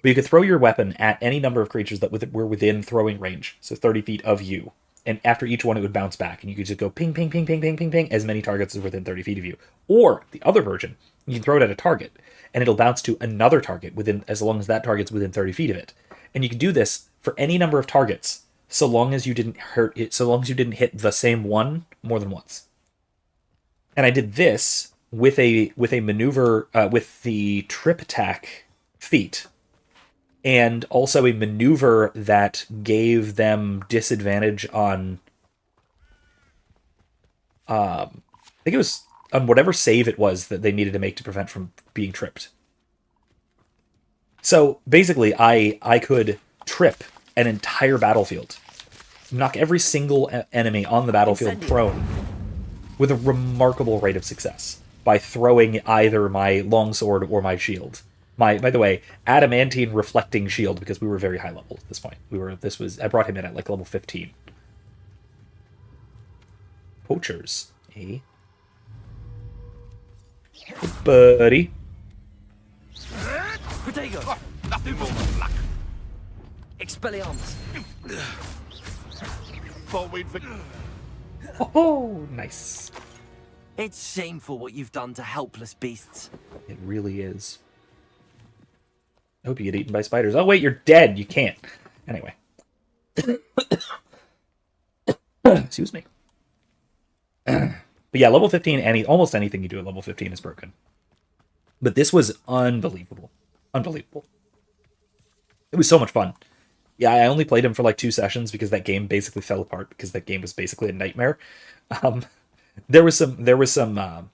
you could throw your weapon at any number of creatures that were within throwing range, so 30 feet of you. And after each one, it would bounce back, and you could just go ping, ping, ping, ping, ping, ping, ping, as many targets as within 30 feet of you. Or, the other version, you can throw it at a target, and it'll bounce to another target as long as that target's within 30 feet of it. And you can do this for any number of targets, so long as you didn't hit the same one more than once. And I did this with a maneuver with the trip attack feat, and also a maneuver that gave them disadvantage on I think it was on whatever save it was that they needed to make to prevent from being tripped. So basically I could trip an entire battlefield, knock every single enemy on the battlefield prone with a remarkable rate of success by throwing either my longsword or my shield. By the way, adamantine reflecting shield, because we were very high level at this point. I brought him in at like level 15. Poachers, eh? Hey, buddy. Protego! Nothing more than luck. Expelliarmus! Thought we'd Oh, nice. It's shameful what you've done to helpless beasts. It really is. I hope you get eaten by spiders. Oh, wait, you're dead. You can't. Anyway. Excuse me. But yeah, level 15, almost anything you do at level 15 is broken. But this was unbelievable. Unbelievable. It was so much fun. Yeah, I only played him for like 2 sessions because that game basically fell apart because that game was basically a nightmare. Um, there was some DM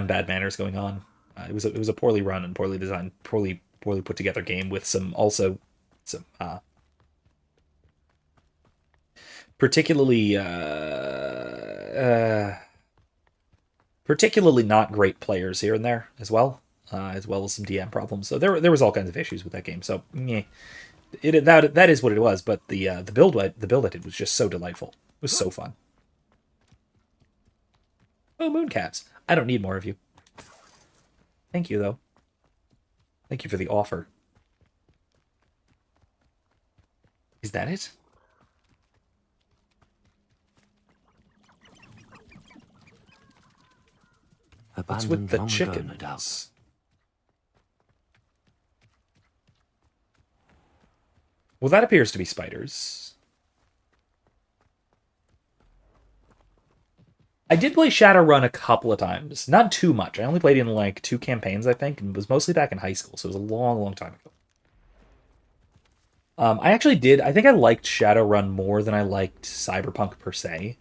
bad manners going on. It was a poorly run and poorly designed, poorly put together game with some particularly particularly not great players here and there as well as some DM problems. So there was all kinds of issues with that game. So yeah, that is what it was. But the build I did was just so delightful. It was so fun. Oh, mooncaps! I don't need more of you. Thank you though. Thank you for the offer. Is that it? What's with Abandoned the long ago, no doubt. chickens? Well, that appears to be spiders. I did play Shadowrun a couple of times. Not too much. I only played in like 2 campaigns, I think, and it was mostly back in high school, so it was a long, long time ago. I actually did. I think I liked Shadowrun more than I liked Cyberpunk per se.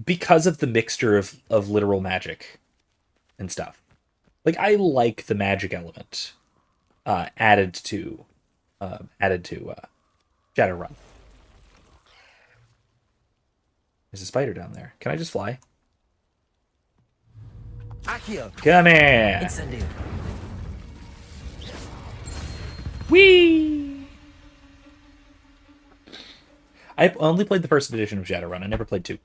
Because of the mixture of literal magic and stuff. Like, I like the magic element added to Shadowrun. There's a spider down there. Can I just fly? Accio! Come here! Incendio! Whee! I only played the first edition of Shadowrun. I never played 2.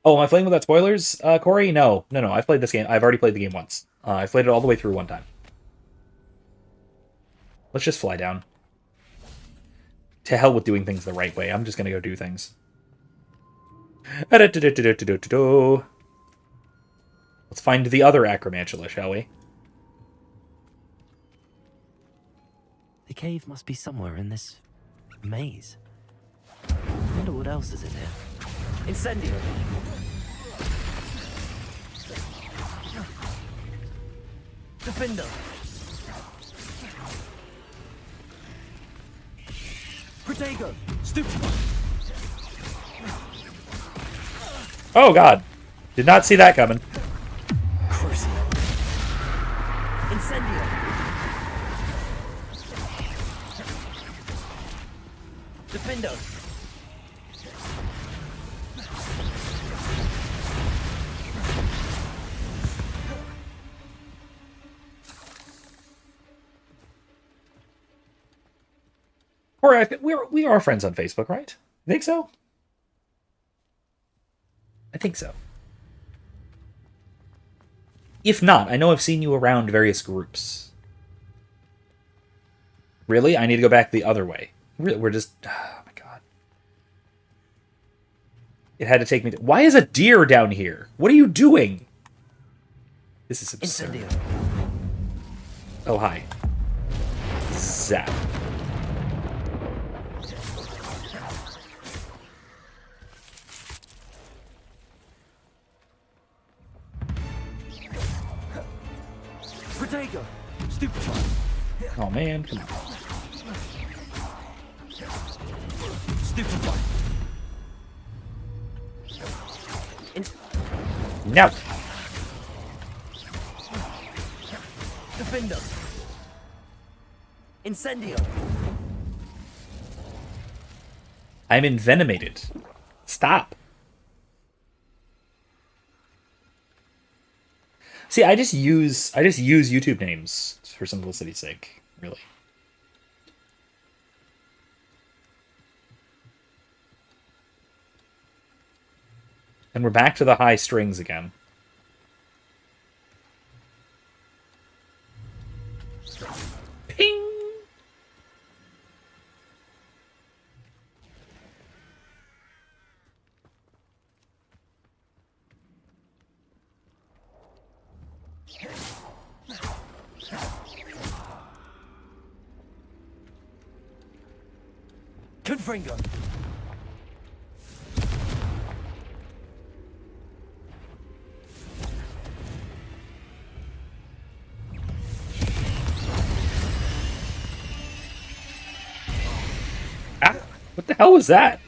Oh, am I playing without spoilers, Corey? No. I've played this game. I've already played the game once. I've played it all the way through one time. Let's just fly down. To hell with doing things the right way. I'm just gonna go do things. Let's find the other Acromantula, shall we? The cave must be somewhere in this maze. I wonder what else is in here. Incendio! Defender! Protego! Stupefy! Oh god! Did not see that coming. Crucio! Incendio! Defender! Corey, we are friends on Facebook, right? You think so? I think so. If not, I know I've seen you around various groups. Really? I need to go back the other way. We're just... Oh my god. It had to take me to... Why is a deer down here? What are you doing? This is absurd. Incendio! Oh, hi. Zap. Protego! Stupefy! Oh man, come on. Stupefy! No! Defender! Incendio! I'm envenomated. Stop. See, I just use YouTube names for simplicity's sake, really. And we're back to the high strings again. Ping! Confringo! What the hell was that?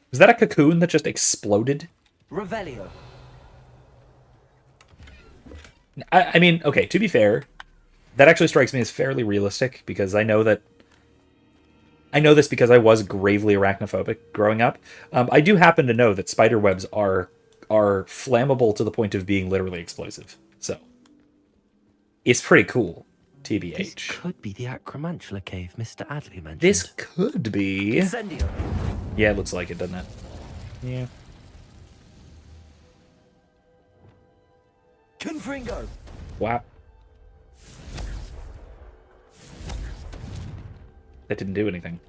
Was that a cocoon that just exploded? Revelio. I mean, okay, to be fair, that actually strikes me as fairly realistic, because I know this because I was gravely arachnophobic growing up. I do happen to know that spider webs are flammable to the point of being literally explosive. So it's pretty cool, TBH. This could be the Acromantula cave Mr. Adley mentioned. This could be. Incendio. Yeah, it looks like it, doesn't it? Yeah. Confringo. Wow. That didn't do anything.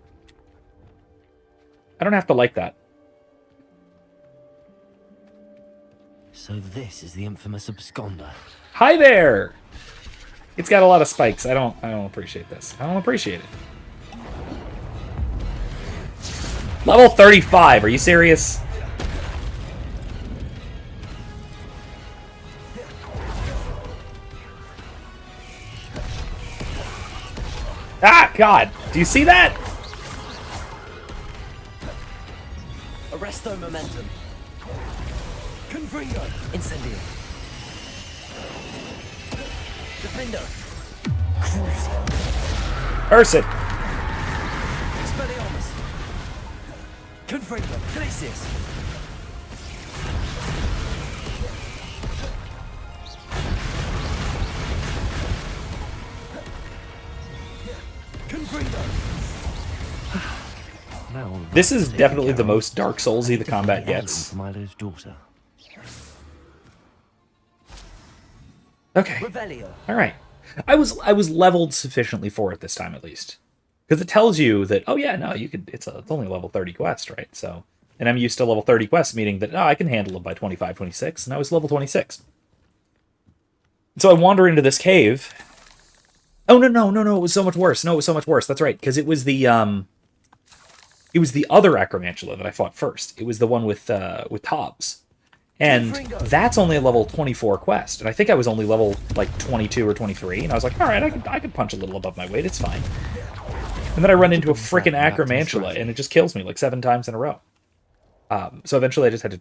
I don't have to like that. So this is the infamous absconder. Hi there! It's got a lot of spikes. I don't appreciate this. I don't appreciate it. Level 35, are you serious? Ah, God! Do you see that? Arresto momentum. Confringo. Incendio. Defender. Ursa! Expelliarmus. Confringo. Glacius. This is definitely the most Dark Soulsy the combat gets. Milo's daughter. Okay. All right. I was leveled sufficiently for it this time, at least, because it tells you that, oh yeah, no, you could. It's only a level 30 quest, right? So, and I'm used to level 30 quests, meaning that I can handle it by 25, 26, and I was level 26. So I wander into this cave. Oh no! It was so much worse. No, it was so much worse. That's right, because it was the other Acromantula that I fought first. It was the one with Hobbs. And that's only a level 24 quest. And I think I was only level, like, 22 or 23. And I was like, all right, I could punch a little above my weight. It's fine. And then I run into a freaking Acromantula, and it just kills me, like, 7 times in a row. So eventually I just had to...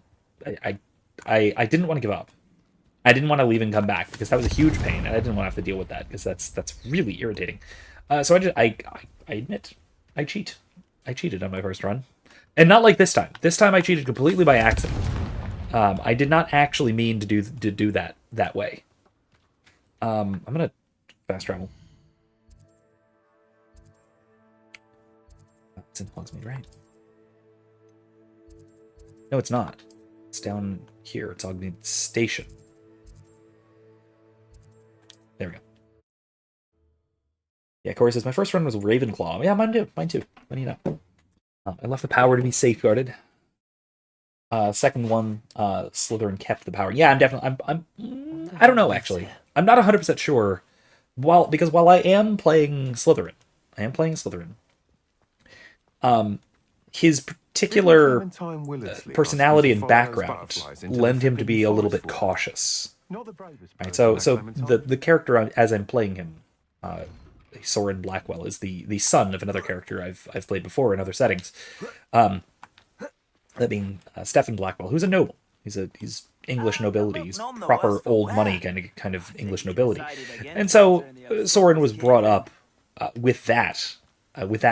I didn't want to give up. I didn't want to leave and come back, because that was a huge pain, and I didn't want to have to deal with that, because that's really irritating. So I admit, I cheat. I cheated on my first run. And not like this time. This time I cheated completely by accident. I did not actually mean to do that way. I'm gonna fast travel. It's in Hogsmeade, right? No, it's not. It's down here. It's Hogsmeade Station. There we go. Yeah, Corey says, my first run was Ravenclaw. Yeah, mine too. What do you know? I left the power to be safeguarded. Second one, Slytherin kept the power. Yeah, I'm definitely... I don't know, actually. I'm not 100% sure. Because while I am playing Slytherin, his particular personality and background lend him to be a little bit cautious. Right, so the character as I'm playing him, Soren Blackwell, is the son of another character I've played before in other settings. That being Stefan Blackwell, who's a noble. He's English nobility. He's proper old money kind of English nobility. And so Soren was brought up with that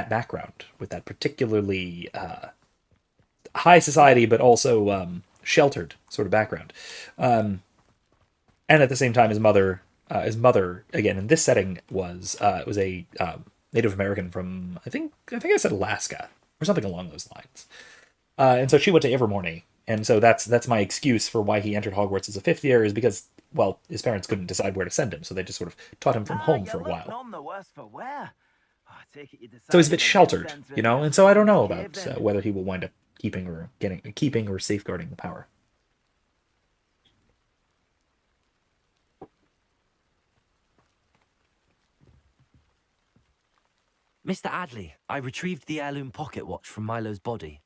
background, with that particularly high society but also sheltered sort of background. And at the same time, his mother, again in this setting, was a Native American from I think I said Alaska or something along those lines. And so she went to Evermorny, and so that's my excuse for why he entered Hogwarts as a 5th year, is because, well, his parents couldn't decide where to send him, so they just sort of taught him from home for a while. So he's a bit sheltered, and so I don't know about whether he will wind up keeping or safeguarding the power. Mr. Adley, I retrieved the heirloom pocket watch from Milo's body.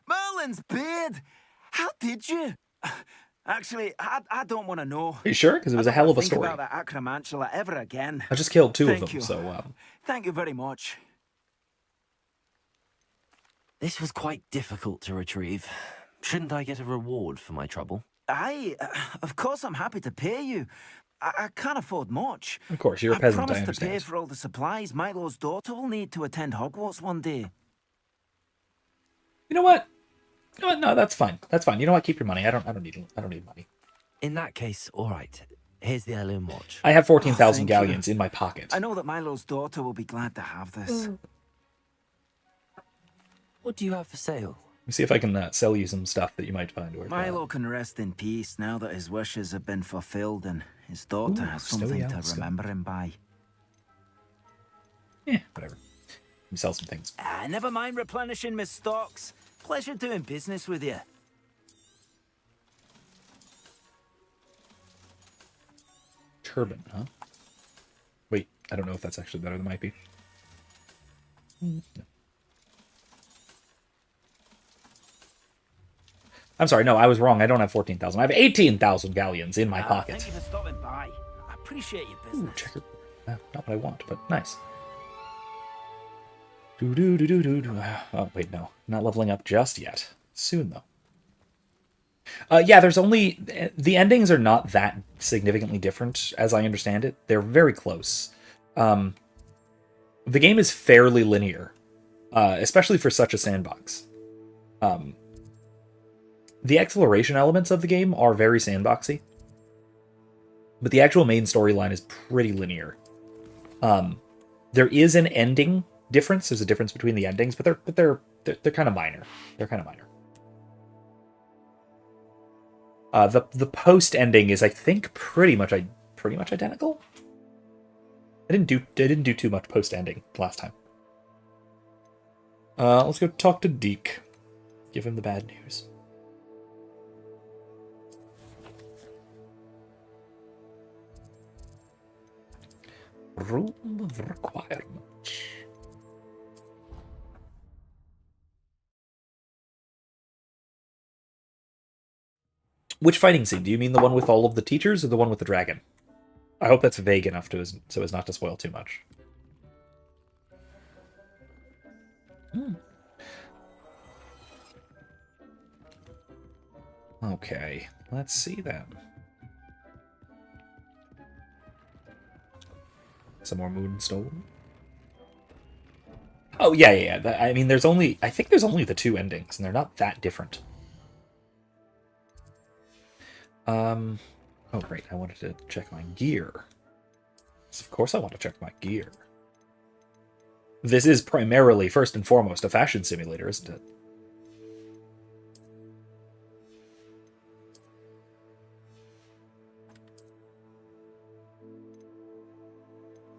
Merlin's beard! How did you? Actually, I don't want to know. Are you sure? Because it was a hell of a story. Think about that Acromantula ever again. I just killed 2 of them, so... Thank you very much. This was quite difficult to retrieve. Shouldn't I get a reward for my trouble? Of course I'm happy to pay you. I can't afford much. Of course, you're a I peasant, I promised to understand. pay for all the supplies Milo's daughter will need to attend Hogwarts one day. You know what? No, that's fine. That's fine. You know what? Keep your money. I don't need money. In that case, all right. Here's the heirloom watch. I have 14,000 thank galleons you. in my pocket. I know that Milo's daughter will be glad to have this. What do you have for sale? Let me see if I can sell you some stuff that you might find worthwhile. Milo can rest in peace now that his wishes have been fulfilled and his daughter has snowy something owl to skull. remember him by. Whatever. Let me sell some things. Never mind replenishing my stocks. Pleasure doing business with you. Turban, huh? Wait, I don't know if that's actually better than might be. No. I'm sorry, no, I was wrong. I don't have 14,000. I have 18,000 galleons in my pocket. Thank you for stopping by. I appreciate your Ooh, business. checker. Not what I want, but nice. Do. Oh, wait, no. Not leveling up just yet. Soon, though. Yeah, there's only... The endings are not that significantly different, as I understand it. They're very close. The game is fairly linear, especially for such a sandbox. The exploration elements of the game are very sandboxy, but the actual main storyline is pretty linear. There is an ending difference. There's a difference between the endings, but they're kind of minor. They're kind of minor. The post ending is, I think, pretty much identical. I didn't do too much post ending last time. Let's go talk to Deke. Give him the bad news. Rule of requirement. Which fighting scene? Do you mean the one with all of the teachers or the one with the dragon? I hope that's vague enough so as not to spoil too much. Okay, let's see then. Some more moonstone. Oh yeah. I mean, I think there's only the two endings, and they're not that different. Oh great, I wanted to check my gear. So of course I want to check my gear. This is primarily, first and foremost, a fashion simulator, isn't it?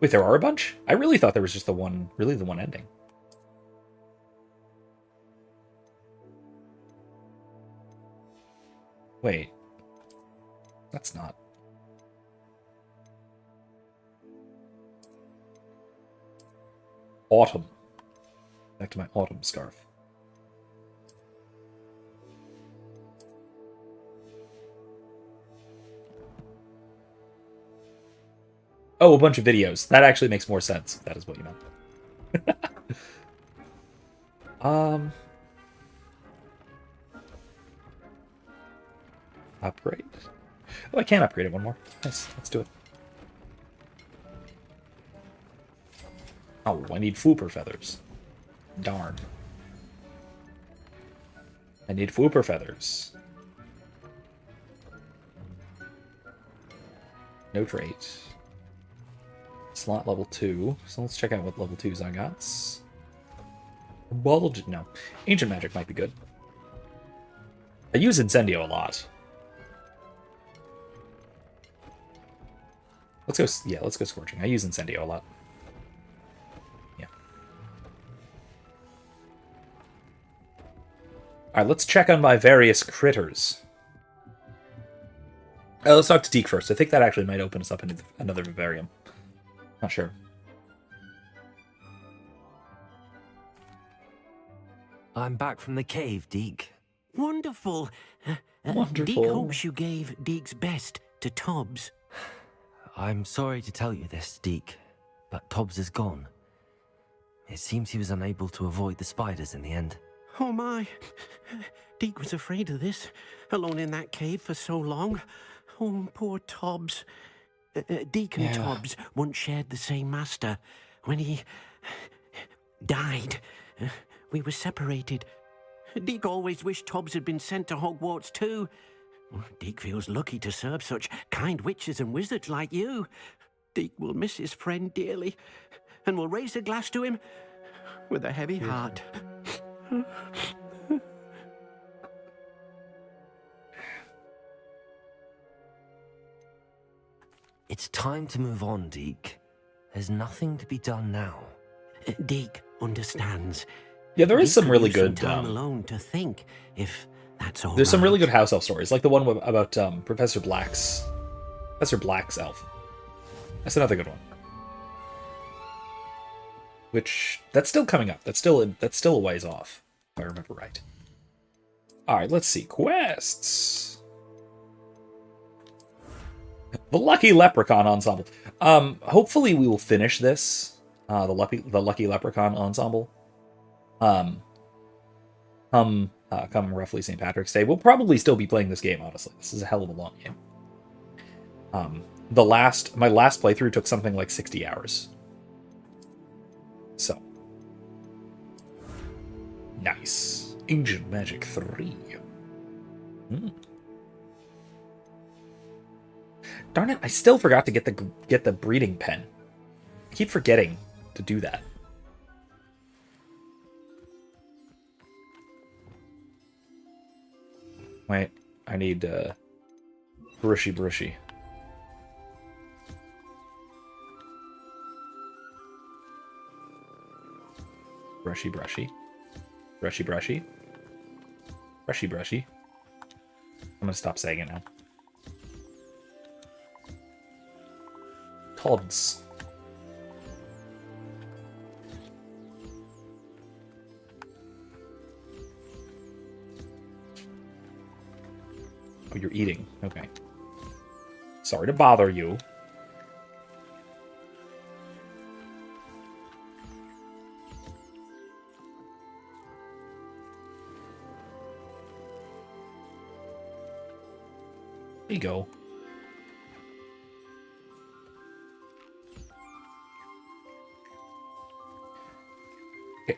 Wait, there are a bunch? I really thought there was just the one ending. Wait. That's not... Autumn. Back to my autumn scarf. Oh, a bunch of videos. That actually makes more sense, if that is what you meant. Upgrade. Oh, I can upgrade it one more. Nice. Let's do it. Oh, I need Fooper feathers. Darn. I need Fooper feathers. No trait. Slot level 2. So let's check out what level 2s I got. No. Ancient magic might be good. I use Incendio a lot. Let's go Scorching. I use Incendio a lot. Yeah. Alright, let's check on my various critters. Let's talk to Deke first. I think that actually might open us up into another vivarium. Not sure. I'm back from the cave, Deke. Wonderful. Wonderful. Deke hopes you gave Deke's best to Tobbs. I'm sorry to tell you this, Deke, but Tobbs is gone. It seems he was unable to avoid the spiders in the end. Oh my. Deke was afraid of this, alone in that cave for so long. Oh, poor Tobbs. Deke and Tobbs once shared the same master. When he died, we were separated. Deke always wished Tobbs had been sent to Hogwarts too. Deke feels lucky to serve such kind witches and wizards like you. Deke will miss his friend dearly, and will raise a glass to him with a heavy heart. It's time to move on, Deke. There's nothing to be done now. Deke understands. Yeah, there is Deke some could really use some good. time alone to think, if that's all There's some really right. good house elf stories, like the one about Professor Black's elf. That's another good one. Which that's still coming up. That's still a ways off, if I remember right. All right, let's see quests. The Lucky Leprechaun Ensemble. Hopefully we will finish this. The Lucky Leprechaun Ensemble. Come roughly St. Patrick's Day. We'll probably still be playing this game, honestly. This is a hell of a long game. My last playthrough took something like 60 hours. So. Nice. Ancient Magic 3. Darn it, I still forgot to get the breeding pen. I keep forgetting to do that. Wait, I need brushy. Brushy. I'm gonna stop saying it now. Tods. Oh, you're eating. Okay. Sorry to bother you. There you go.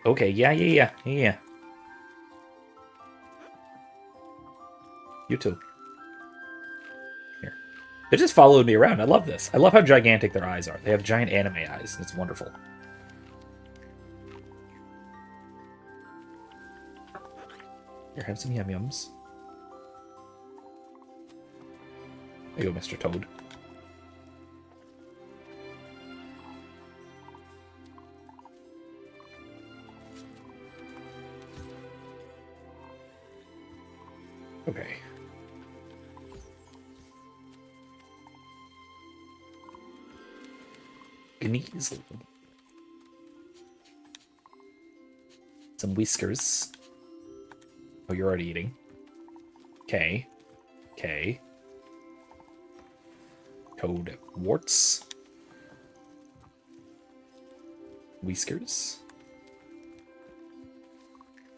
Okay, yeah. You too. Here. They just followed me around. I love this. I love how gigantic their eyes are. They have giant anime eyes. It's wonderful. Here, have some yum-yums. There you go, Mr. Toad. Okay. Gneasel. Some whiskers. Oh, you're already eating. Okay. Toad warts. Whiskers.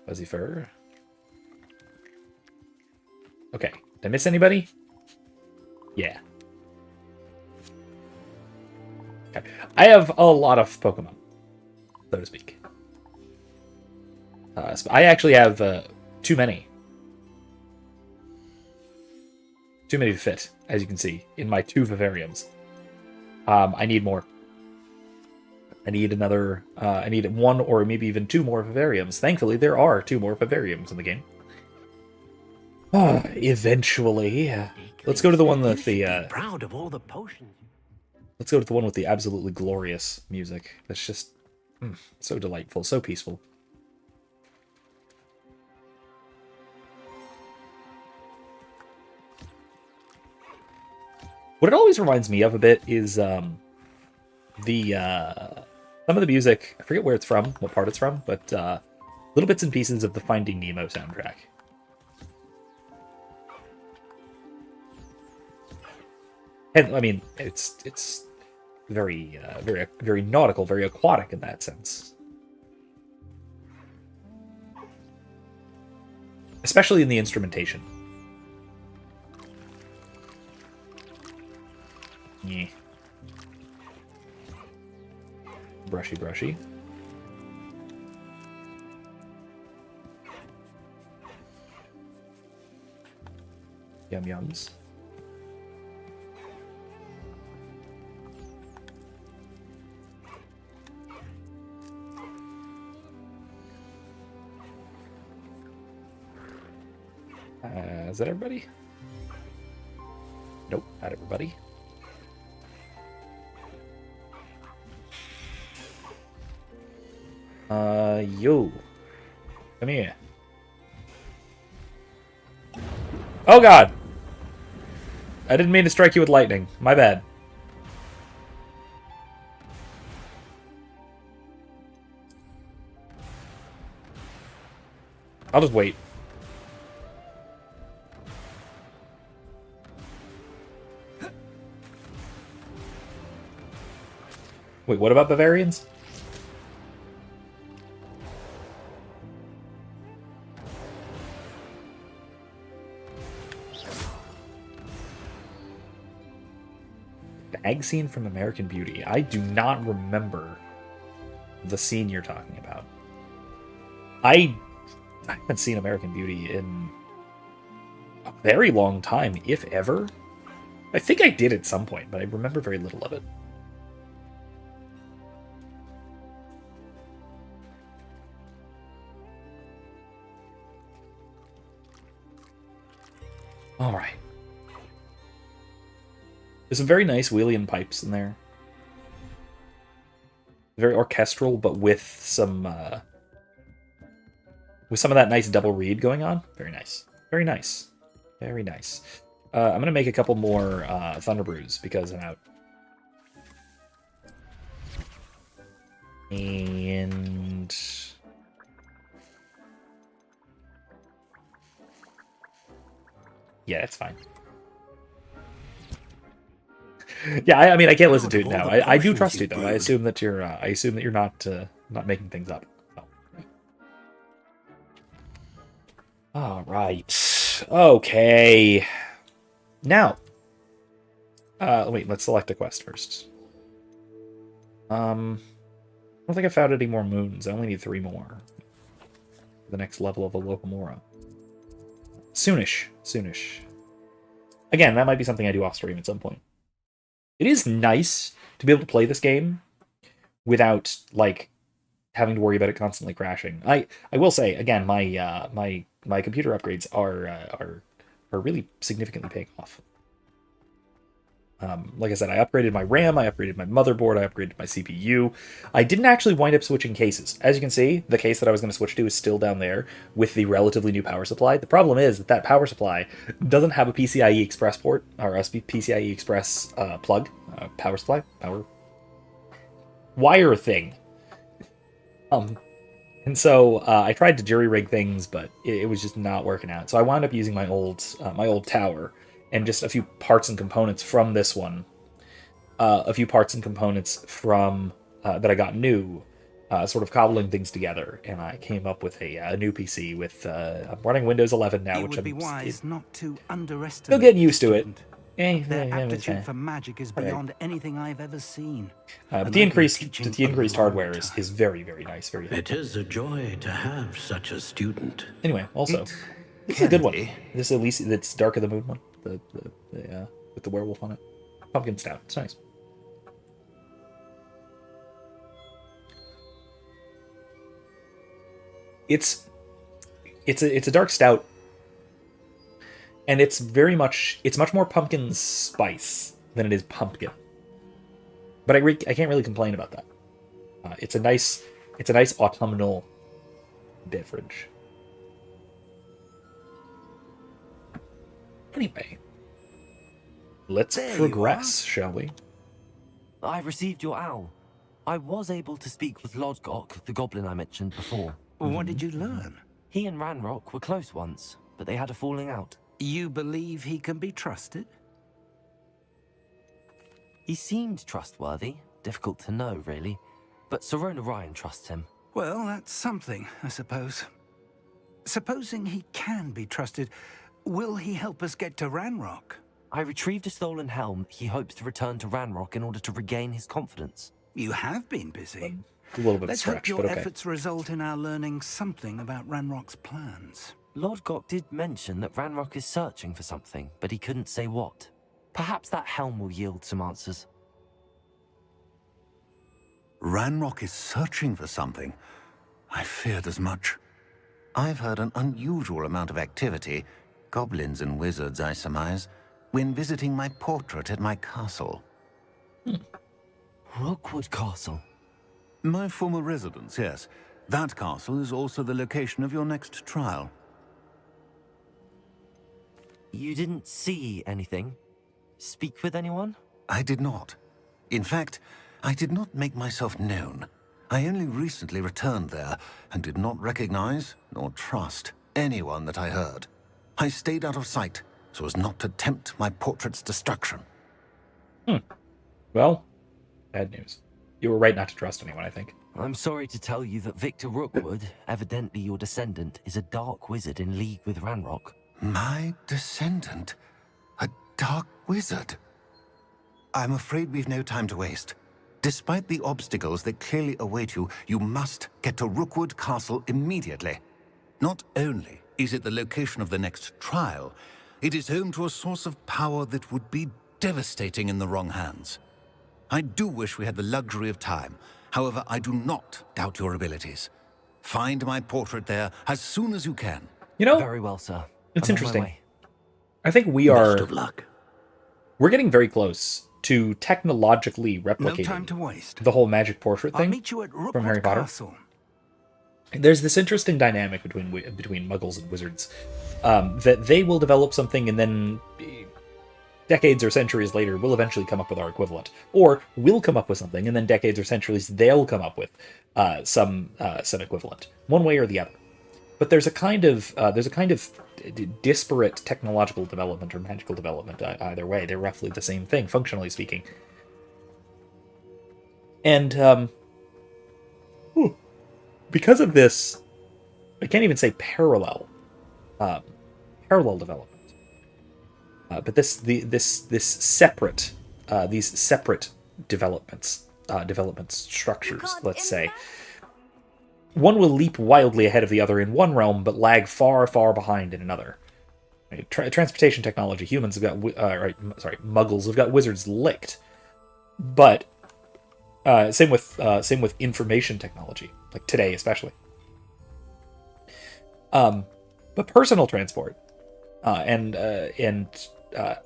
Fuzzy fur. Okay. Did I miss anybody? Yeah. Okay. I have a lot of Pokemon, so to speak. I actually have too many. Too many to fit, as you can see, in my 2 vivariums. I need more. I need another... I need 1 or maybe even 2 more vivariums. Thankfully, there are 2 more vivariums in the game. Eventually. Let's go to the one with the... Proud of all the potions. Let's go to the one with the absolutely glorious music. That's just so delightful, so peaceful. What it always reminds me of a bit is some of the music. I forget where it's from, what part it's from, but little bits and pieces of the Finding Nemo soundtrack. And I mean, it's very very nautical, very aquatic in that sense. especially in the instrumentation. Yeah. Brushy, brushy. Yum yums. Is that everybody? Nope, not everybody. Yo. Come here. Oh god! I didn't mean to strike you with lightning. My bad. I'll just wait. Wait, what about Bavarians? Bag scene from American Beauty. I do not remember the scene you're talking about. I haven't seen American Beauty in a very long time, if ever. I think I did at some point, but I remember very little of it. Alright. There's some very nice Wheelian pipes in there. Very orchestral, but with some of that nice double reed going on. Very nice. Very nice. Very nice. I'm going to make a couple more Thunder Brews because I'm out. And... yeah, it's fine. Yeah, I mean, I can't listen to it now. I do trust you, though. I assume that you're not making things up. So. All right. Okay. Now, wait. Let's select a quest first. I don't think I found any more moons. I only need 3 more. The next level of a Locomora. Soonish. Soonish. Again, that might be something I do off stream at some point. It is nice to be able to play this game without, like, having to worry about it constantly crashing. I will say, again, my computer upgrades are really significantly paying off. Like I said, I upgraded my RAM, I upgraded my motherboard, I upgraded my CPU. I didn't actually wind up switching cases. As you can see, the case that I was going to switch to is still down there with the relatively new power supply. The problem is that power supply doesn't have a PCIe Express port, or a PCIe Express plug, power supply, power wire thing. And so I tried to jury-rig things, but it was just not working out. So I wound up using my old tower, and just a few parts and components from this one. A few parts and components from that I got new, sort of cobbling things together, and I came up with a new PC with I'm running Windows 11 now, which I'm not to underestimate. still getting used to it. Their aptitude for magic is beyond anything I've ever seen. But the increased hardware is very, very nice. Very It is a joy to have such a student. Anyway, also, this is a good one. This is at least it's Dark of the Moon one. The with the werewolf on it. Pumpkin stout. It's nice. It's a dark stout, and it's much more pumpkin spice than it is pumpkin. But I can't really complain about that. It's a nice autumnal beverage. Anyway, let's progress, shall we? I received your owl. I was able to speak with Lodgok, the goblin I mentioned before. What did you learn? He and Ranrock were close once, but they had a falling out. You believe he can be trusted? He seemed trustworthy. Difficult to know, really. But Sirona Ryan trusts him. Well, that's something, I suppose. Supposing he can be trusted, will he help us get to Ranrock? I retrieved a stolen helm he hopes to return to Ranrock in order to regain his confidence. You have been busy. A little bit Let's stretch, hope your but okay. efforts result in our learning something about Ranrock's plans. Lord Gok did mention that Ranrock is searching for something, but he couldn't say what. Perhaps that helm will yield some answers. Ranrock is searching for something. I feared as much. I've heard an unusual amount of activity, goblins and wizards, I surmise, when visiting my portrait at my castle. Rookwood Castle. My former residence, yes. That castle is also the location of your next trial. You didn't see anything? Speak with anyone? I did not. In fact, I did not make myself known. I only recently returned there and did not recognize nor trust anyone that I heard. I stayed out of sight so as not to tempt my portrait's destruction. Well, bad news. You were right not to trust anyone, I think. I'm sorry to tell you that Victor Rookwood, evidently your descendant, is a dark wizard in league with Ranrock. My descendant? A dark wizard? I'm afraid we've no time to waste. Despite the obstacles that clearly await you, you must get to Rookwood Castle immediately. Not only is it the location of the next trial, it is home to a source of power that would be devastating in the wrong hands. I do wish we had the luxury of time. However, I do not doubt your abilities. Find my portrait there as soon as you can. You know, Very well, sir. it's I'm on my interesting. way. I think we Best are... of luck. We're getting very close to technologically No replicating time to waste. the whole magic portrait I'll thing. meet you at Rookwood Harry Potter. Castle. There's this interesting dynamic between muggles and wizards, that they will develop something and then decades or centuries later we'll eventually come up with our equivalent, or we'll come up with something and then decades or centuries they'll come up with some equivalent, one way or the other. But there's a kind of disparate technological development or magical development either way. They're roughly the same thing, functionally speaking. And because of this, I can't even say parallel development. But these separate development structures, let's say. One will leap wildly ahead of the other in one realm, but lag far, far behind in another. Transportation technology, humans have got, muggles have got wizards licked. But same with information technology, like today especially. But personal transport and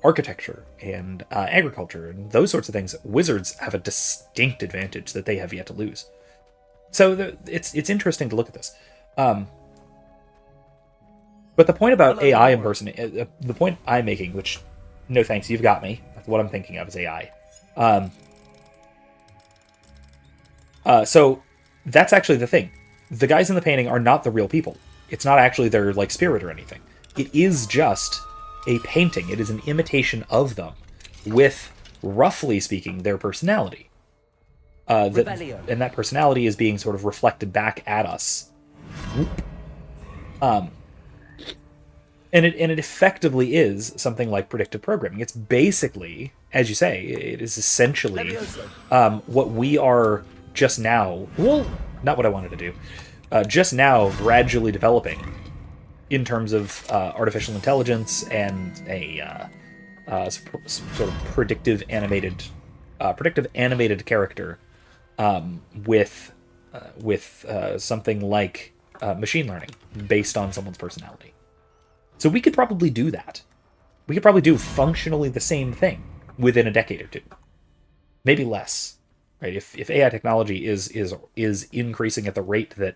architecture and agriculture and those sorts of things, wizards have a distinct advantage that they have yet to lose. So it's interesting to look at this. But the point about AI impersonation, the point I'm making, which, no thanks, you've got me. That's what I'm thinking of is AI. So that's actually the thing. The guys in the painting are not the real people. It's not actually their like spirit or anything. It is just a painting. It is an imitation of them with, roughly speaking, their personality. And that personality is being sort of reflected back at us. And it effectively is something like predictive programming. It's basically, as you say, it is essentially what we are just now, well, not what I wanted to do, just now gradually developing in terms of artificial intelligence and a sort of predictive animated character with something like machine learning based on someone's personality. So we could probably do that. We could probably do functionally the same thing within a decade or two, maybe less. Right? If AI technology is increasing at the rate that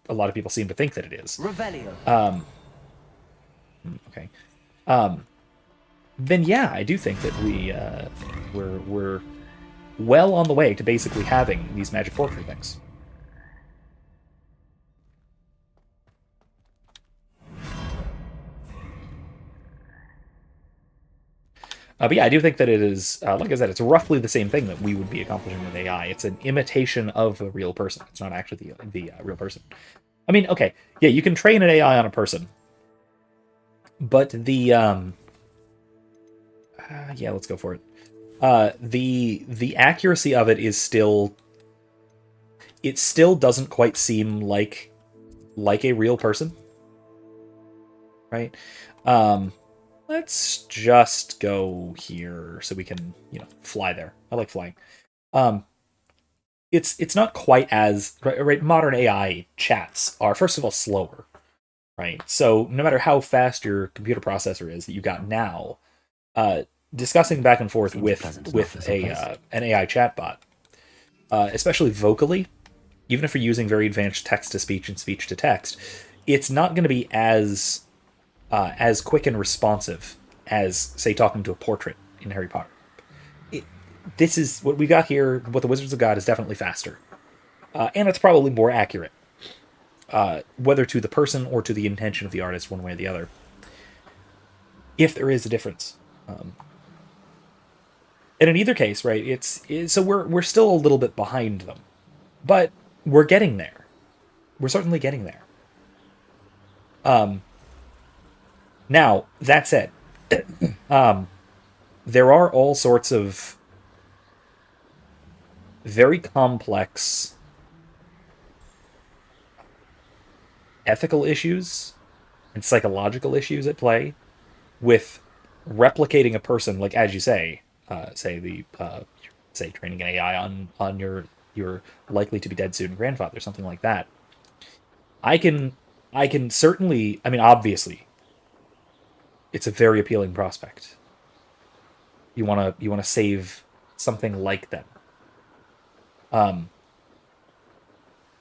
a lot of people seem to think that it is. Okay. Then yeah, I do think that we're well on the way to basically having these magic portrait things. But yeah, I do think that it is, like I said, it's roughly the same thing that we would be accomplishing with AI. It's an imitation of a real person. It's not actually the real person. I mean, okay, yeah, you can train an AI on a person, but the yeah, let's go for it. The accuracy of it is still, it still doesn't quite seem like a real person, right? Let's just go here so we can, fly there. I like flying. Um, it's not quite as right. Modern AI chats are, first of all, slower, right? So no matter how fast your computer processor is that you got now, uh, discussing back and forth Seems pleasant enough with as a place. an AI chatbot, especially vocally, even if you're using very advanced text to speech and speech to text, it's not going to be as quick and responsive as, say, talking to a portrait in Harry Potter. This is what we got here. What the Wizards have got is definitely faster, and it's probably more accurate, whether to the person or to the intention of the artist, one way or the other. If there is a difference, and in either case, right, so we're still a little bit behind them, but we're getting there. We're certainly getting there. Now that said, there are all sorts of very complex ethical issues and psychological issues at play with replicating a person, like, as you say, say training an AI on your likely to be dead soon grandfather, something like that. I can certainly, I mean, obviously, it's a very appealing prospect. You wanna save something like them.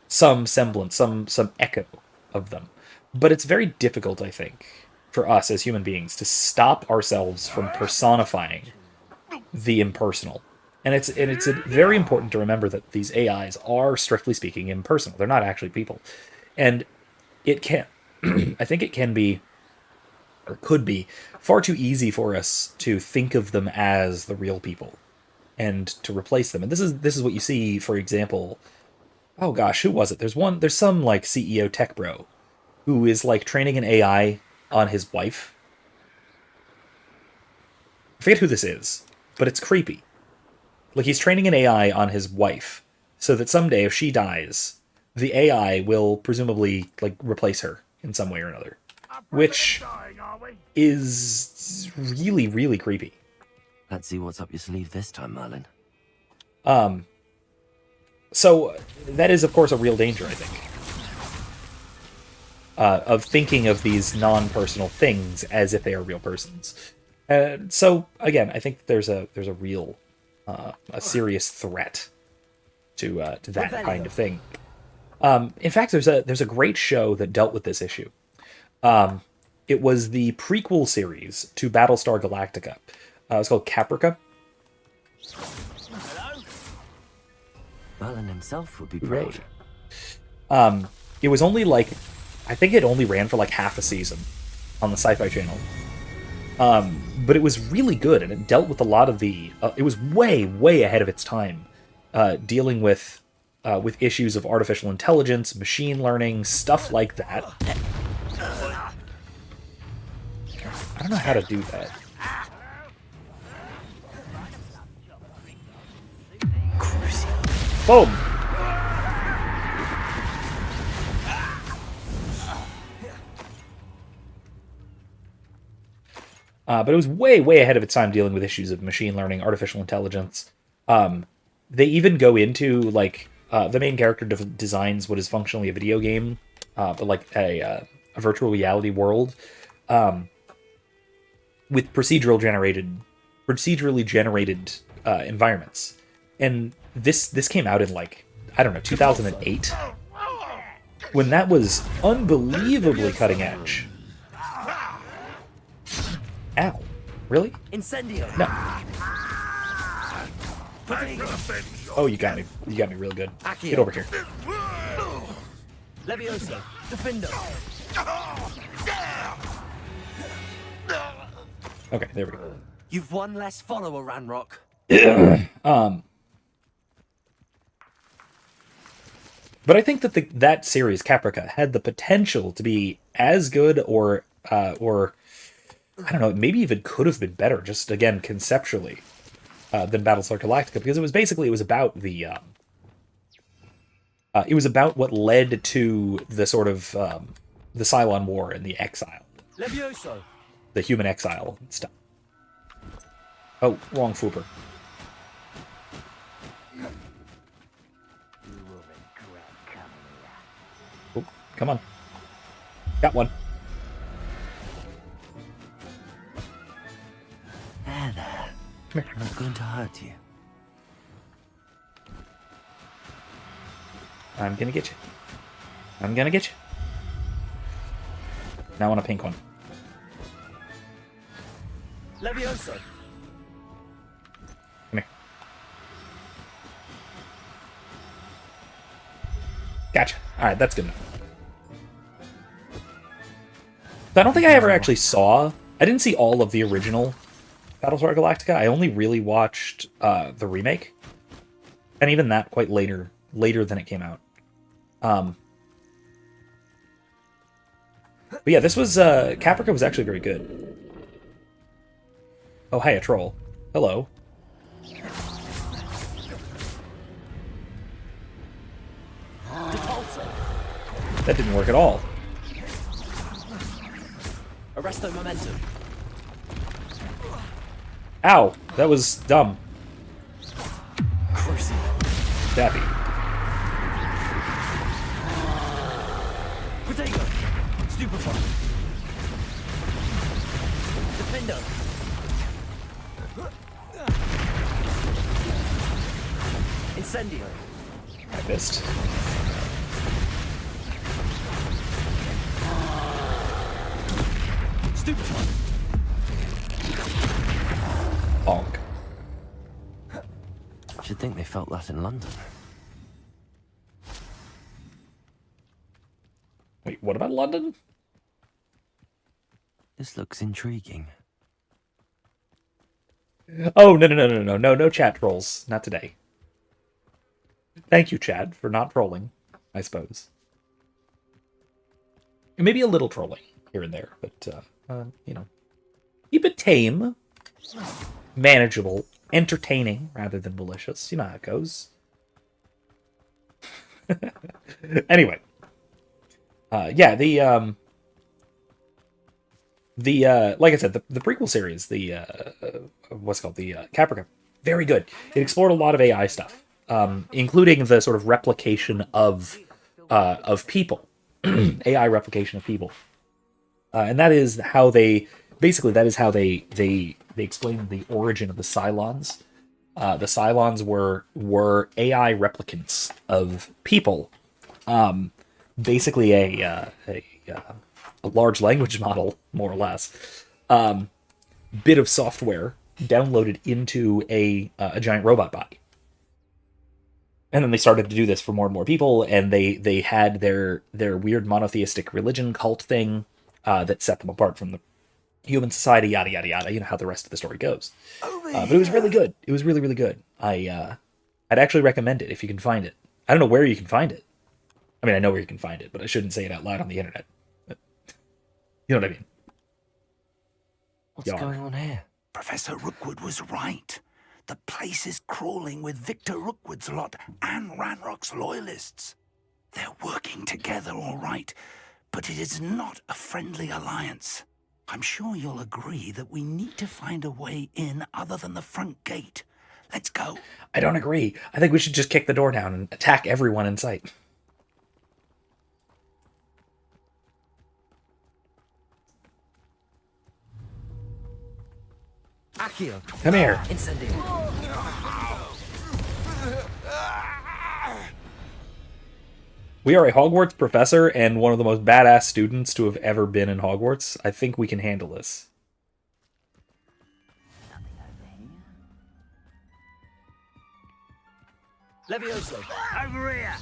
Some semblance, some echo of them. But it's very difficult, I think, for us as human beings to stop ourselves from personifying the impersonal. And it's very important to remember that these AIs are, strictly speaking, impersonal. They're not actually people. And it can I think it can be, or could be, far too easy for us to think of them as the real people and to replace them. And this is what you see, for example. Oh gosh, who was it? There's some like CEO tech bro who is like training an AI on his wife. I forget who this is, but it's creepy. Like, he's training an AI on his wife so that someday if she dies, the AI will presumably like replace her in some way or another, which is really, really creepy. Let's see what's up your sleeve this time, Merlin. So that is, of course, a real danger, I think, of thinking of these non-personal things as if they are real persons. So again, I think there's a real, a serious threat to that kind of thing. In fact, there's a great show that dealt with this issue. It was the prequel series to Battlestar Galactica. It's called Caprica. Merlin himself would be proud. Right. It was only like, I think it only ran for like half a season on the Sci-Fi Channel. But it was really good, and it dealt with a lot of the. It was way, way ahead of its time, dealing with issues of artificial intelligence, machine learning, stuff like that. I don't know how to do that. Boom! But it was way, way ahead of its time dealing with issues of machine learning, artificial intelligence. They even go into, like, the main character designs what is functionally a video game, but like a virtual reality world, with procedurally generated environments. And this came out in, like, I don't know, 2008, when that was unbelievably cutting edge. Ow. Really? Incendio! No. Oh, you got me. You got me real good. Get over here. Leviosa! Defendo! Okay, there we go. You've one less follower, Ranrock. But I think that that series, Caprica, had the potential to be as good or I don't know, maybe even could have been better, just again conceptually, than Battlestar Galactica, because it was about it was about what led to the sort of the Cylon War and the exile, Levioso. the human exile and stuff. Oh, wrong Fooper. Oh, come on. Got one. There, there. Come here. I'm not going to hurt you. I'm gonna get you. I'm gonna get you. Now I want a pink one. Levioso. Come here. Gotcha. Alright, that's good enough. So I don't think I ever actually saw... I didn't see all of the original Battlestar Galactica. I only really watched the remake. And even that quite later than it came out. But yeah, this was... Caprica was actually very good. Oh, hey, a troll. Hello. That didn't work at all. Arresto momentum. Ow! That was dumb. Crucible. Dappy. Potato. Stupefy. Defender. Incendio. I missed. Stupefy. Bonk. Should think they felt that in London. Wait, what about London? This looks intriguing. Oh, no chat trolls. Not today. Thank you, chat, for not trolling, I suppose. And maybe a little trolling here and there, but, you know. Keep it tame, manageable, entertaining, rather than malicious. You know how it goes. Anyway. Yeah, like I said, the prequel series, what's it called, the Caprica, very good. It explored a lot of AI stuff, including the sort of replication of people, AI replication of people, and that is how they explain the origin of the Cylons. The Cylons were AI replicants of people, basically a large language model, more or less, bit of software downloaded into a giant robot body. And then they started to do this for more and more people, and they had their weird monotheistic religion cult thing that set them apart from the human society, yada, yada, yada. You know how the rest of the story goes. But it was really good. It was really, really good. I'd actually recommend it if you can find it. I don't know where you can find it. I mean, I know where you can find it, but I shouldn't say it out loud on the internet. You know what I mean? What's going on here? Professor Rookwood was right. The place is crawling with Victor Rookwood's lot and Ranrock's loyalists. They're working together, all right, but it is not a friendly alliance. I'm sure you'll agree that we need to find a way in other than the front gate. Let's go. I don't agree. I think we should just kick the door down and attack everyone in sight. Accio. Come here. Incendio. We are a Hogwarts professor and one of the most badass students to have ever been in Hogwarts. I think we can handle this. Levioso. Over here.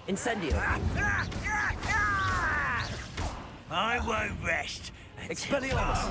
Incendio. I won't rest. Expelliarmus.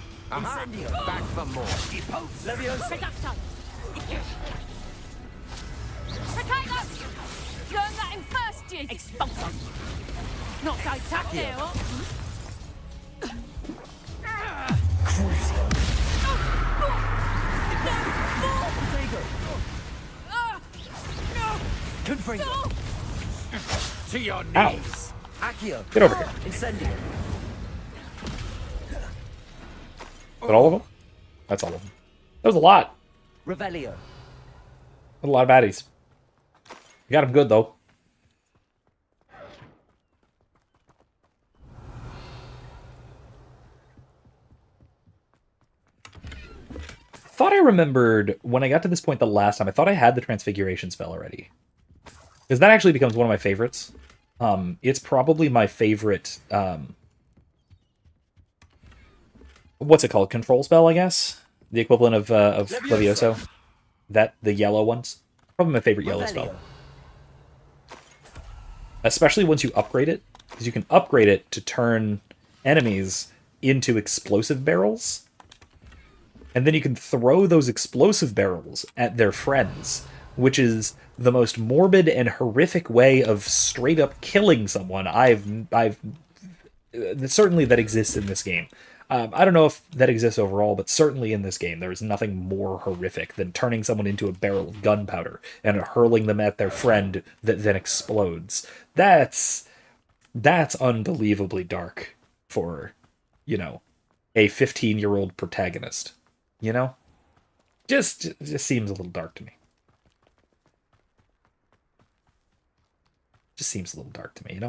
Incendio. Back for more. Leviosa. Reducto. Potato! Learn that in first year. Expulso. Not so tough there, what? Confringo. To your knees. Ow. Accio. Get over here. Incendio. Is that all of them? That's all of them. That was a lot. Revelio. A lot of baddies. You got them good, though. Thought I remembered when I got to this point the last time, I thought I had the Transfiguration spell already. Because that actually becomes one of my favorites. It's probably my favorite, what's it called? Control spell, I guess? The equivalent of Levioso. The yellow ones. Probably my favorite yellow spell. Especially once you upgrade it. Because you can upgrade it to turn enemies into explosive barrels. And then you can throw those explosive barrels at their friends, which is the most morbid and horrific way of straight up killing someone certainly that exists in this game. I don't know if that exists overall, but certainly in this game, there is nothing more horrific than turning someone into a barrel of gunpowder and hurling them at their friend that then explodes. That's unbelievably dark for, a 15-year-old protagonist. Just seems a little dark to me. Just seems a little dark to me,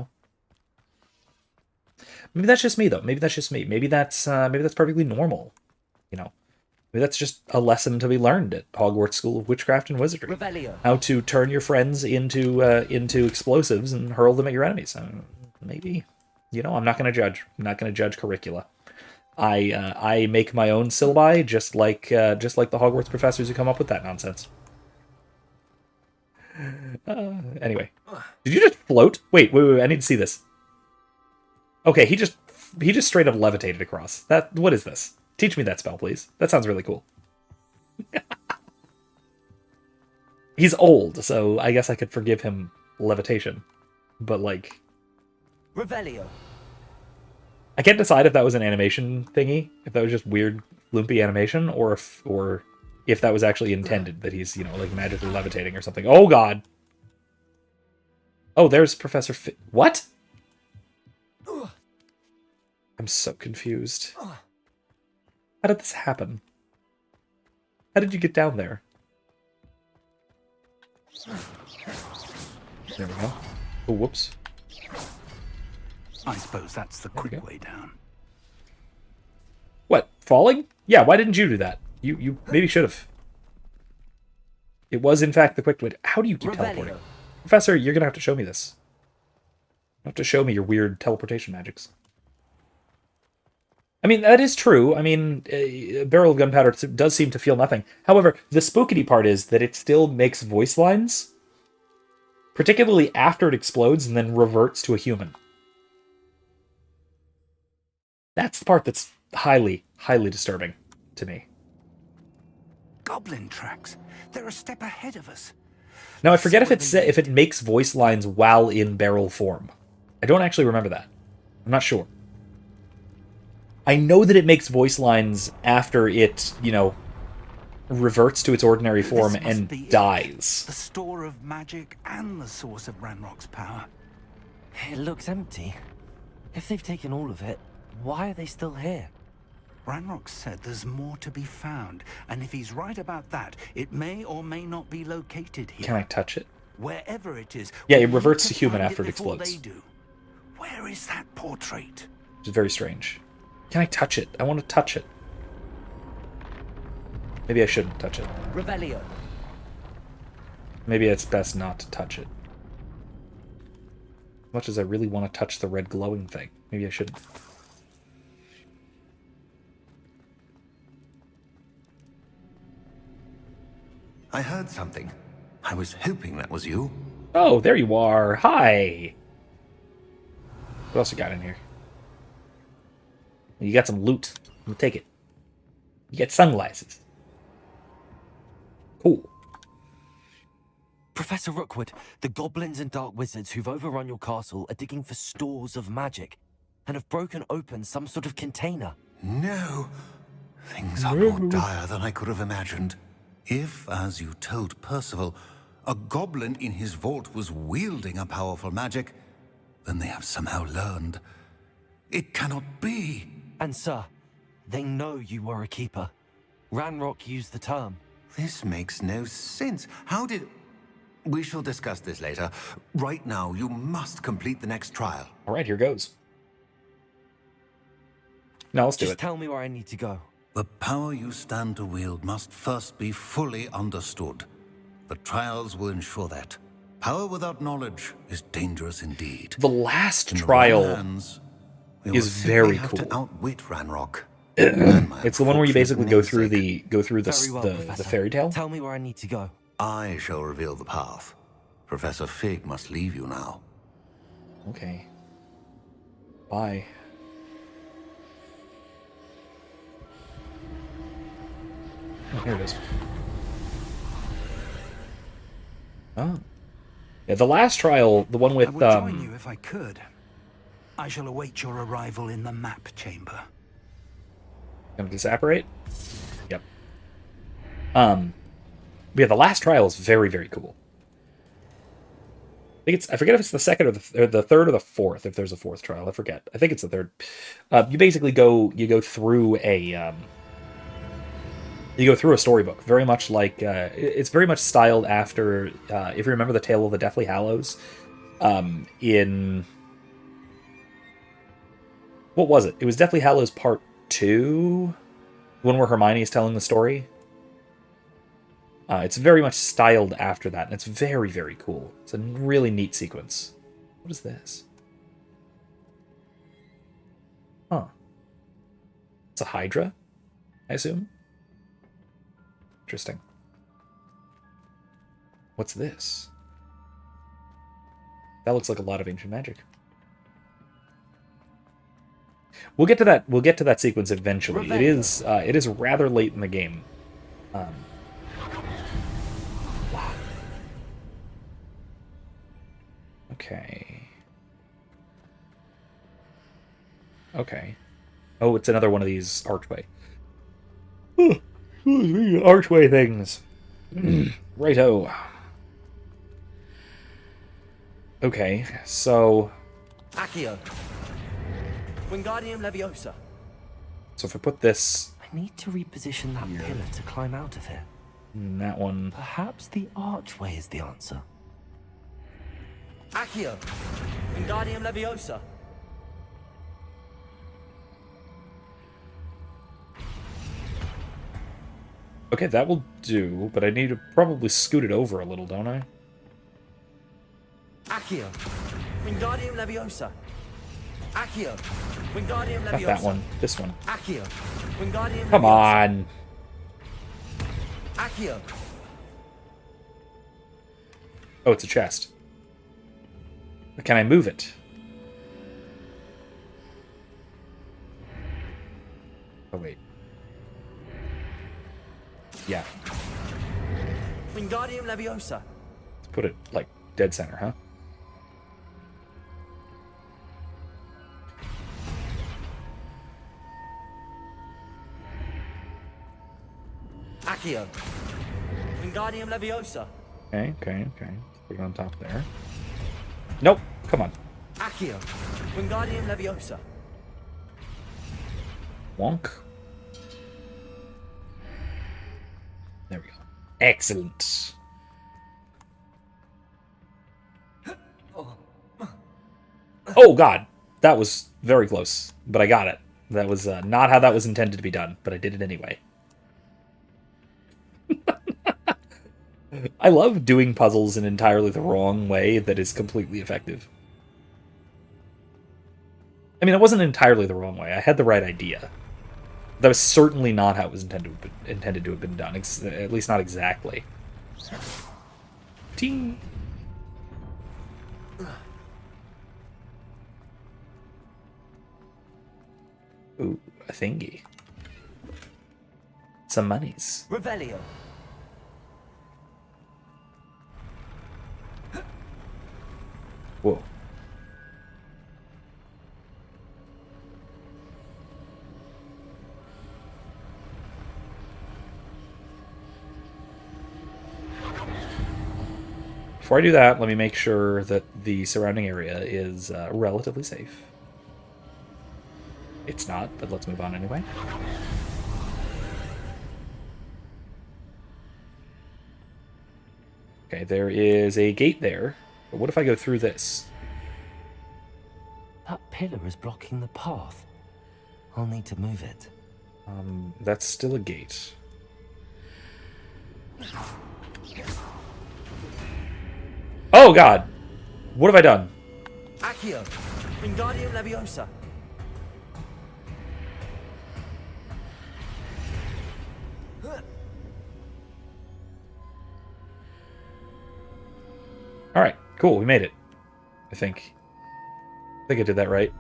Maybe that's just me, though. Maybe that's just me. Maybe that's perfectly normal. Maybe that's just a lesson to be learned at Hogwarts School of Witchcraft and Wizardry. Revelio. How How to turn your friends into explosives and hurl them at your enemies. Maybe. I'm not going to judge. I'm not going to judge curricula. I make my own syllabi, just like the Hogwarts professors who come up with that nonsense. Anyway, did you just float? Wait, I need to see this. Okay, he just straight up levitated across. What is this? Teach me that spell, please. That sounds really cool. He's old, so I guess I could forgive him levitation. But Revelio. I can't decide if that was an animation thingy, if that was just weird, loopy animation, or if that was actually intended, that he's, magically levitating or something. Oh, God! Oh, there's Professor What? I'm so confused. How did this happen? How did you get down there? There we go. Oh, whoops. I suppose that's the quick way down. What? Falling? Yeah, why didn't you do that? You maybe should have. It was, in fact, the quick way. How do you keep teleporting? Professor, you're going to have to show me this. You have to show me your weird teleportation magics. I mean, that is true. I mean, a barrel of gunpowder does seem to feel nothing. However, the spookity part is that it still makes voice lines, particularly after it explodes and then reverts to a human. That's the part that's highly, highly disturbing to me. Goblin tracks. They're a step ahead of us. Now, I forget if it makes voice lines while in barrel form. I don't actually remember that. I'm not sure. I know that it makes voice lines after it, reverts to its ordinary form and dies. The store of magic and the source of Ranrock's power. It looks empty. If they've taken all of it, why are they still here? Ranrock said there's more to be found, and if he's right about that, it may or may not be located here. Can I touch it? Wherever it is. Yeah, it reverts to human after it before explodes. They do. Where is that portrait? Which is very strange. Can I touch it? I want to touch it. Maybe I shouldn't touch it. Revelio. Maybe it's best not to touch it. As much as I really want to touch the red glowing thing. Maybe I shouldn't. I heard something. I was hoping that was you. Oh, there you are. Hi. What else you got in here? You got some loot. I'm gonna take it. You get sunglasses. Cool. Professor Rookwood, the goblins and dark wizards who've overrun your castle are digging for stores of magic and have broken open some sort of container. No. Things are more dire than I could have imagined. If, as you told Percival, a goblin in his vault was wielding a powerful magic, then they have somehow learned. It cannot be. And sir, they know you were a keeper. Ranrock used the term. This makes no sense. How did... We shall discuss this later. Right now, you must complete the next trial. All right, here goes. Now let's do Just it. tell me where I need to go. The power you stand to wield must first be fully understood. The trials will ensure that. Power without knowledge is dangerous indeed. The last In the trial wrong hands, we will is simply very have cool. to outwit Ranrock. It's the one where you basically go through namesake. the Very well, the Professor. fairy tale. Tell me where I need to go. I shall reveal the path. Professor Fig must leave you now. Okay. Bye. Oh, here it is. Oh. Yeah, the last trial, the one I with would join you if I could. I shall await your arrival in the map chamber. gonna disapparate. Yep. Yeah, the last trial is very, very cool. I forget if it's the second or the third or the fourth. If there's a fourth trial, I forget. I think it's the third. You basically go through a storybook, very much like it's very much styled after if you remember the Tale of the Deathly Hallows. In what was it? It was Deathly Hallows Part 2, one where Hermione is telling the story. It's very much styled after that, and it's very, very cool. It's a really neat sequence. What is this? Huh. It's a Hydra, I assume? Interesting. What's this? That looks like a lot of ancient magic. We'll get to that. We'll get to that sequence eventually. It is rather late in the game. Wow. Okay. Okay. Oh, it's another one of these archway. Archway things. Righto. Okay, so... Accio. Wingardium Leviosa. So if I put this I need to reposition that pillar to climb out of here. in that one... Perhaps the archway is the answer. Accio. Wingardium Leviosa. Okay, that will do, but I need to probably scoot it over a little, don't I? Accio. Wingardium Leviosa. Accio. Wingardium Leviosa. Not that one. This one. Accio. Wingardium Come Leviosa. on! Accio. Oh, it's a chest. But can I move it? Oh, wait. Yeah. Wingardium Leviosa. Let's put it, like, dead center, huh? Accio. Wingardium Leviosa. Okay. Put it on top there. Nope. Come on. Accio. Wingardium Leviosa. Wonk. There we go. Excellent. Oh, God. That was very close, but I got it. That was not how that was intended to be done, but I did it anyway. I love doing puzzles in entirely the wrong way that is completely effective. I mean, it wasn't entirely the wrong way. I had the right idea. That was certainly not how it was intended to have been done. At least not exactly. Ting. Ooh, a thingy. some monies. Revelio. Whoa. Before I do that, let me make sure that the surrounding area is relatively safe. It's not, but let's move on anyway. Okay, there is a gate there, but what if I go through this? That pillar is blocking the path. I'll need to move it. That's still a gate. Oh god! What have I done? Accio, Wingardium Leviosa. Alright, cool, we made it. I think I did that right.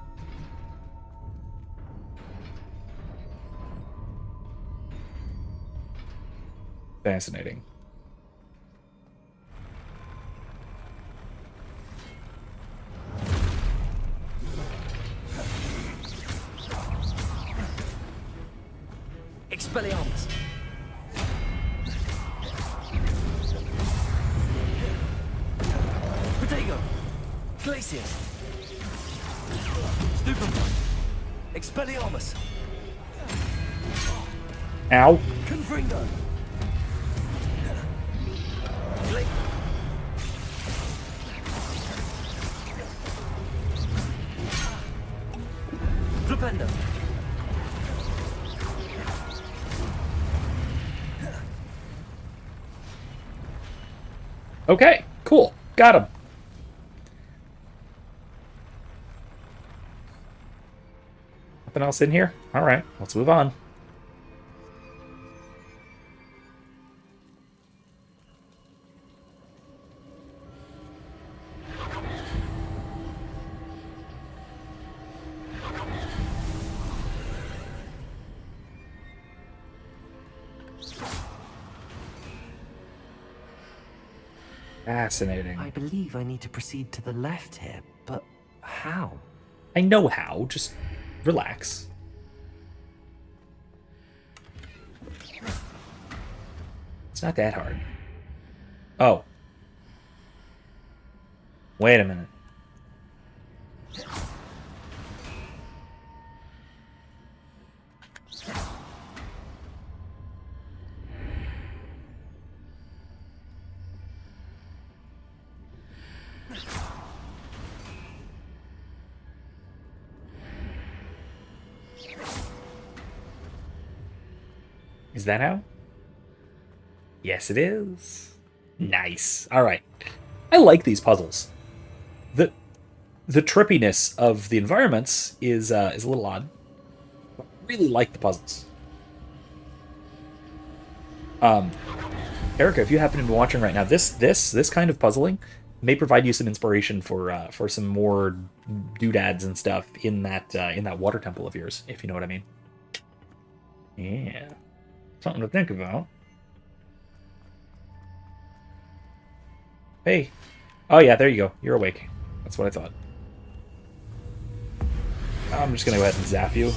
Fascinating. Expelliarmus. Protego. Glacius. Stupefy. Expelliarmus. Ow. Confringo. Flipendo. Okay, cool. Got him. Nothing else in here? Alright, let's move on. Fascinating. I believe I need to proceed to the left here, but how? I know how, just relax. It's not that hard. Oh. Wait a minute. Is that how? Yes, it is. Nice. All right. I like these puzzles. The trippiness of the environments is a little odd. But I really like the puzzles. Erica, if you happen to be watching right now, this kind of puzzling may provide you some inspiration for some more doodads and stuff in that water temple of yours, if you know what I mean. Yeah. Something to think about. Hey. Oh yeah, there you go. You're awake. That's what I thought. I'm just gonna go ahead and zap you.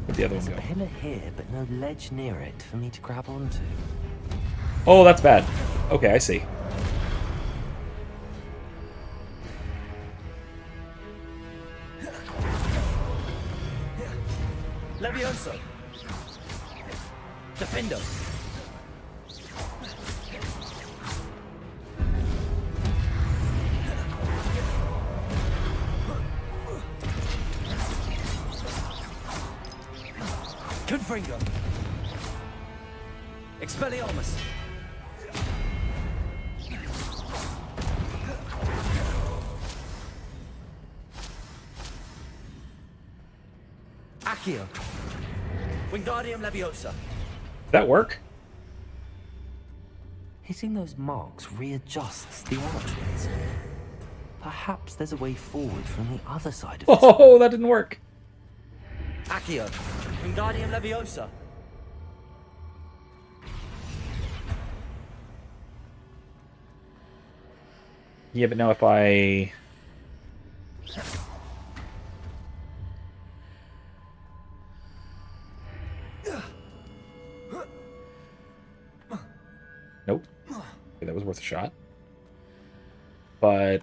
Where'd the other one There's go? a pillar here, but no ledge near it for me to grab onto. Oh, that's bad. Okay, I see. Levioso. Defendo. Confringo. Expelliarmus. Accio. Wingardium Leviosa. Did that work? Hitting those marks readjusts the archways. Perhaps there's a way forward from the other side of this. Oh, that didn't work. Accio. Wingardium Leviosa. Yeah, but now if I... Nope. Okay, that was worth a shot. But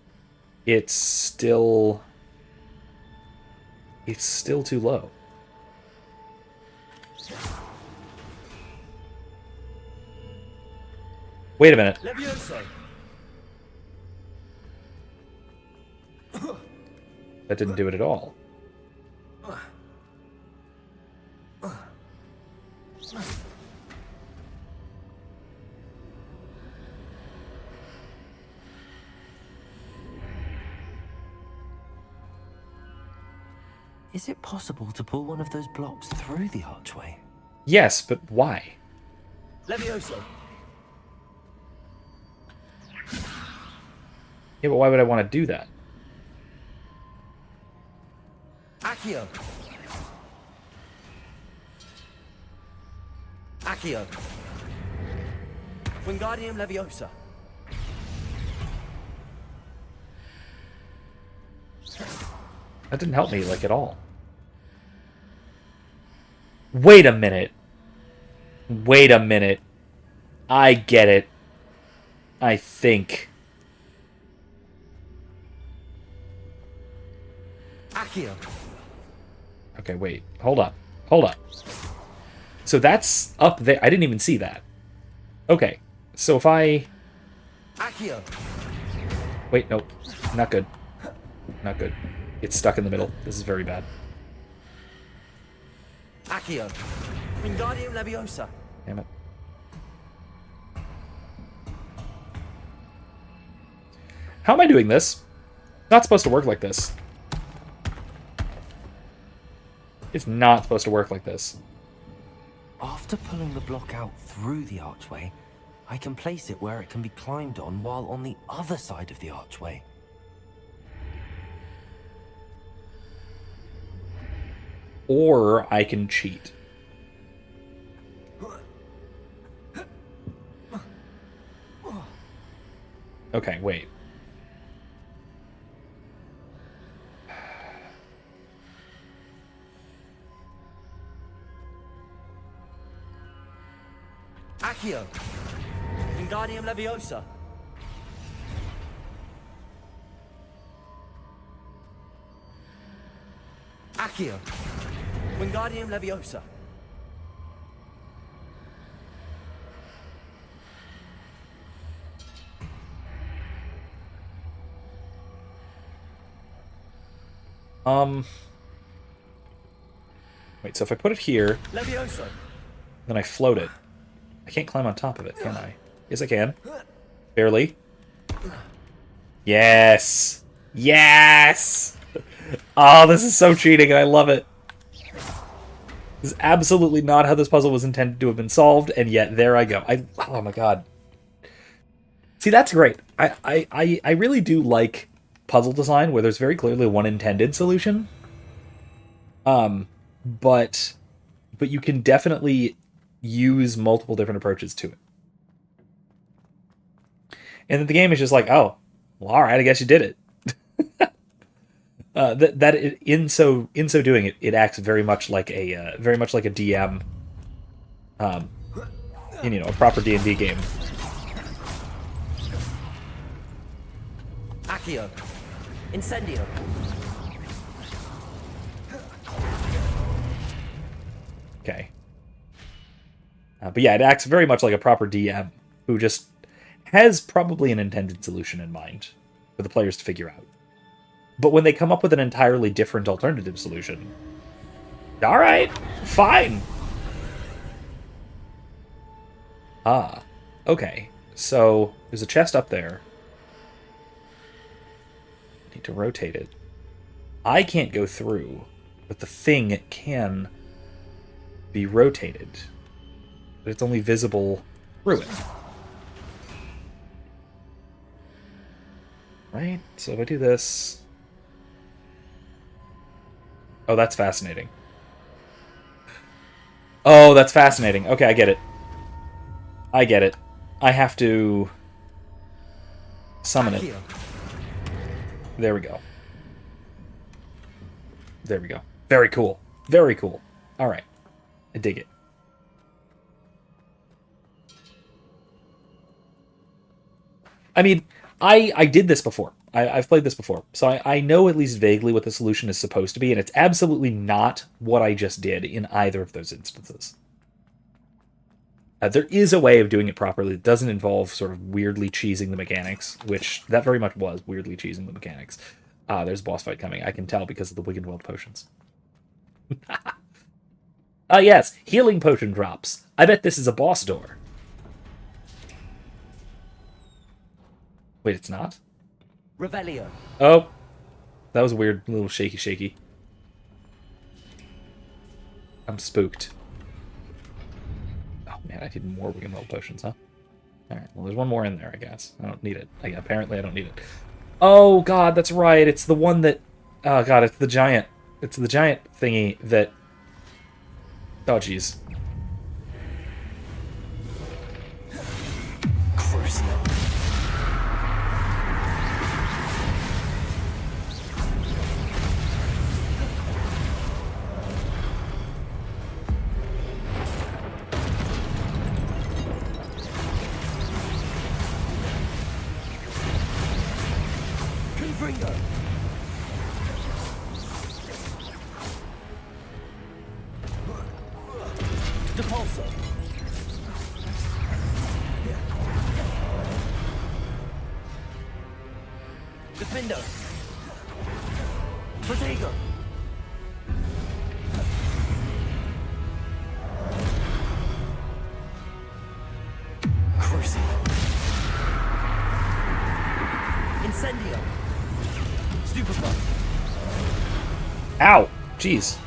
it's still... It's still too low. Wait a minute. Leviosa. That didn't do it at all. Is it possible to pull one of those blocks through the archway? Yes, but why? Leviosa. Yeah, but why would I want to do that? Accio. Accio. Wingardium Leviosa. That didn't help me, like, at all. Wait a minute. Wait a minute. I get it. I think. Accio. Okay, wait. Hold up. Hold up. So that's up there. I didn't even see that. Okay. So if I... Accio. Wait, nope. Not good. Not good. It's stuck in the middle. This is very bad. Accio. Wingardium Leviosa. Damn it. How am I doing this? Not supposed to work like this. It's not supposed to work like this. After pulling the block out through the archway, I can place it where it can be climbed on while on the other side of the archway. Or I can cheat. Okay, wait. Accio. Wingardium Leviosa. Accio. Wingardium Leviosa. Wait, so if I put it here, Leviosa. then I float it. I can't climb on top of it, can I? Yes, I can. Barely. Yes! Yes! Oh, this is so cheating, and I love it. This is absolutely not how this puzzle was intended to have been solved, and yet there I go. Oh my god. See, that's great. I really do like puzzle design where there's very clearly one intended solution. But you can definitely use multiple different approaches to it. And then the game is just like, oh, well, all right, I guess you did it. In so doing, it acts very much like a DM, in, a proper D&D game. Accio. Incendio. Okay. But yeah, it acts very much like a proper DM who just has probably an intended solution in mind for the players to figure out. But when they come up with an entirely different alternative solution, all right, fine. Ah, okay. So there's a chest up there. I need to rotate it. I can't go through, but the thing can be rotated. But it's only visible through it. Right? So if I do this... Oh, that's fascinating. Oh, that's fascinating. Okay, I get it. I get it. I have to summon it. There we go. There we go. Very cool. Very cool. All right. I dig it. I mean, I did this before. I've played this before. So I know at least vaguely what the solution is supposed to be, and it's absolutely not what I just did in either of those instances. There is a way of doing it properly that doesn't involve sort of weirdly cheesing the mechanics, which that very much was, weirdly cheesing the mechanics. There's a boss fight coming. I can tell because of the Wiggenweld potions. Yes, healing potion drops. I bet this is a boss door. Wait, it's not? Revelio. Oh. That was weird. A little shaky. I'm spooked. Oh, man, I need more Wiggenweld potions, huh? Alright, well, there's one more in there, I guess. I don't need it. Apparently, I don't need it. Oh, God, that's right. It's the one that... Oh, God, it's the giant... It's the giant thingy that... Oh, jeez. Defender. Protego. Crucio. Incendio. Stupefy. Ow! Jeez.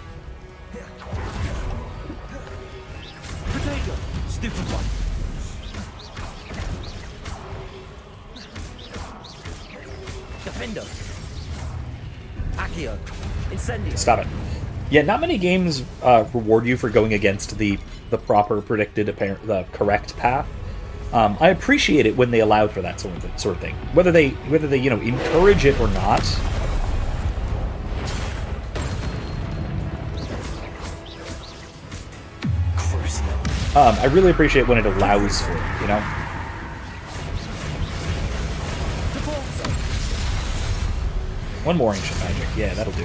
Protego. Stupefy. Defender. Accio. Incendio. Stop it. Yeah, not many games reward you for going against the proper predicted, the correct path. I appreciate it when they allow for that sort of thing. Whether they encourage it or not. I really appreciate when it allows for it, you know? One more ancient magic. Yeah, that'll do.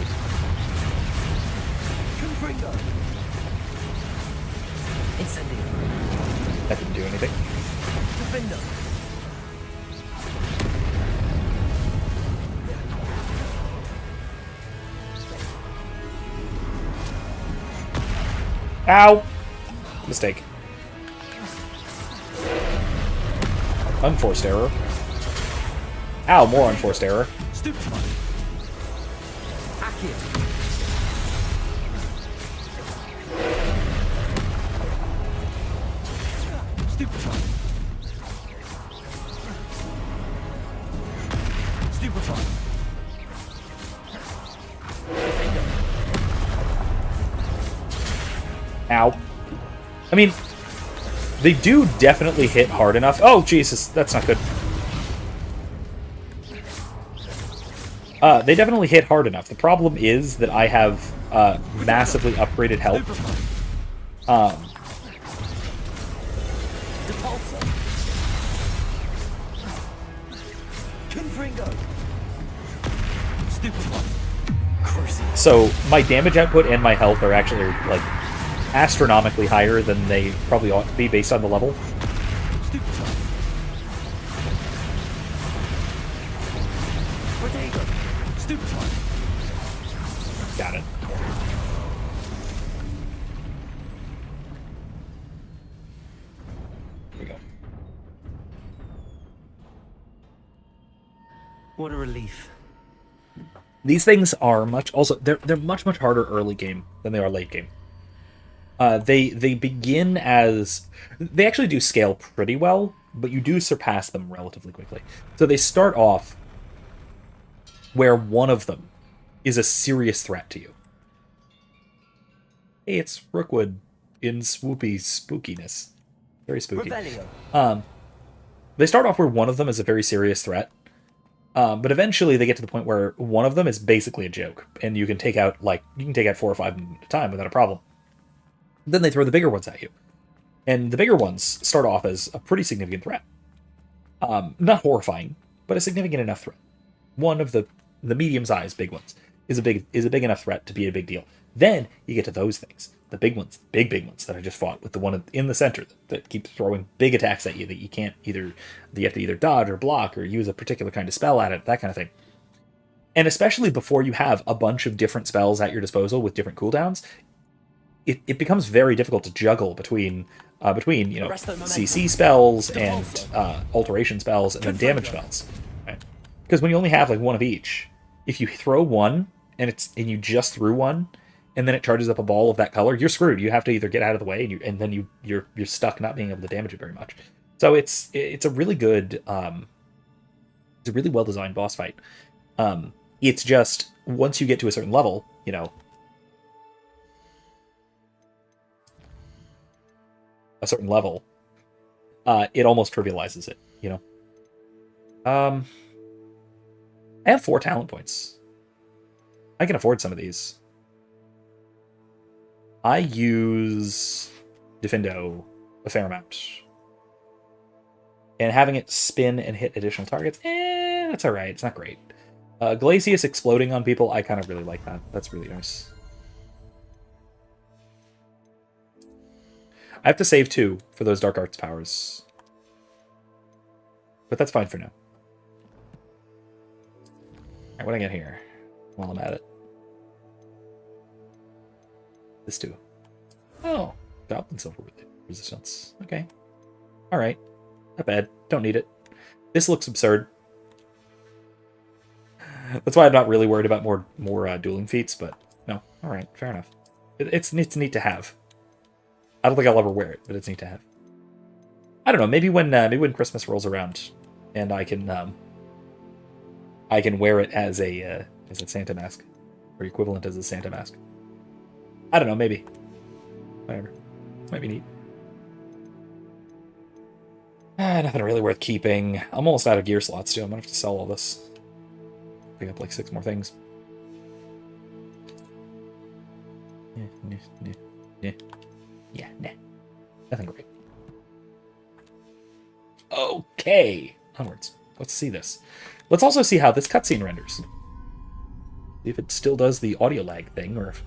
That didn't do anything. Ow! Mistake. Unforced error. Ow, more unforced error. Ow. I mean, they do definitely hit hard enough. Oh, Jesus, that's not good. They definitely hit hard enough. The problem is that I have massively upgraded health. So my damage output and my health are actually like astronomically higher than they probably ought to be based on the level. Got it. Here we go. What a relief. These things are they're much harder early game than they are late game. They begin as they actually do scale pretty well, but you do surpass them relatively quickly. So they start off where one of them is a serious threat to you. Hey, it's Rookwood. in swoopy spookiness. Very spooky. Revelio. They start off where one of them is a very serious threat, but eventually they get to the point where one of them is basically a joke, and you can take out 4 or 5 at a time without a problem. Then they throw the bigger ones at you, and the bigger ones start off as a pretty significant threat. Not horrifying, but a significant enough threat. One of the medium-sized big ones is a big enough threat to be a big deal. Then you get to those things, the big ones, big ones that I just fought with, the one in the center that keeps throwing big attacks at you that you can't you have to either dodge or block or use a particular kind of spell at it, that kind of thing. And especially before you have a bunch of different spells at your disposal with different cooldowns, it becomes very difficult to juggle between CC spells and alteration spells and then damage spells. Right? Because when you only have one of each, if you throw one and you just threw one, and then it charges up a ball of that color, you're screwed. You have to either get out of the way, and then you're stuck not being able to damage it very much. So it's a really good, it's a really well designed boss fight. It's just once you get to a certain level, it almost trivializes it. I have 4 talent points. I can afford some of these. I use Defendo a fair amount. And having it spin and hit additional targets, that's alright. It's not great. Glacius exploding on people, I kind of really like that. That's really nice. I have to save 2 for those Dark Arts powers. But that's fine for now. Alright, what do I get here while I'm at it? This too. Oh, Goblin Silver resistance. Okay. Alright. Not bad. Don't need it. This looks absurd. That's why I'm not really worried about more dueling feats, but no. Alright, fair enough. It's neat to have. I don't think I'll ever wear it, but it's neat to have. I don't know, maybe when Christmas rolls around and I can wear it as a Santa mask. Or equivalent as a Santa mask. I don't know, maybe. Whatever. Might be neat. Nothing really worth keeping. I'm almost out of gear slots, too. I'm gonna have to sell all this. Pick up 6 more things. Yeah, nah. Nothing great. Okay. Onwards. Let's see this. Let's also see how this cutscene renders. See if it still does the audio lag thing, or if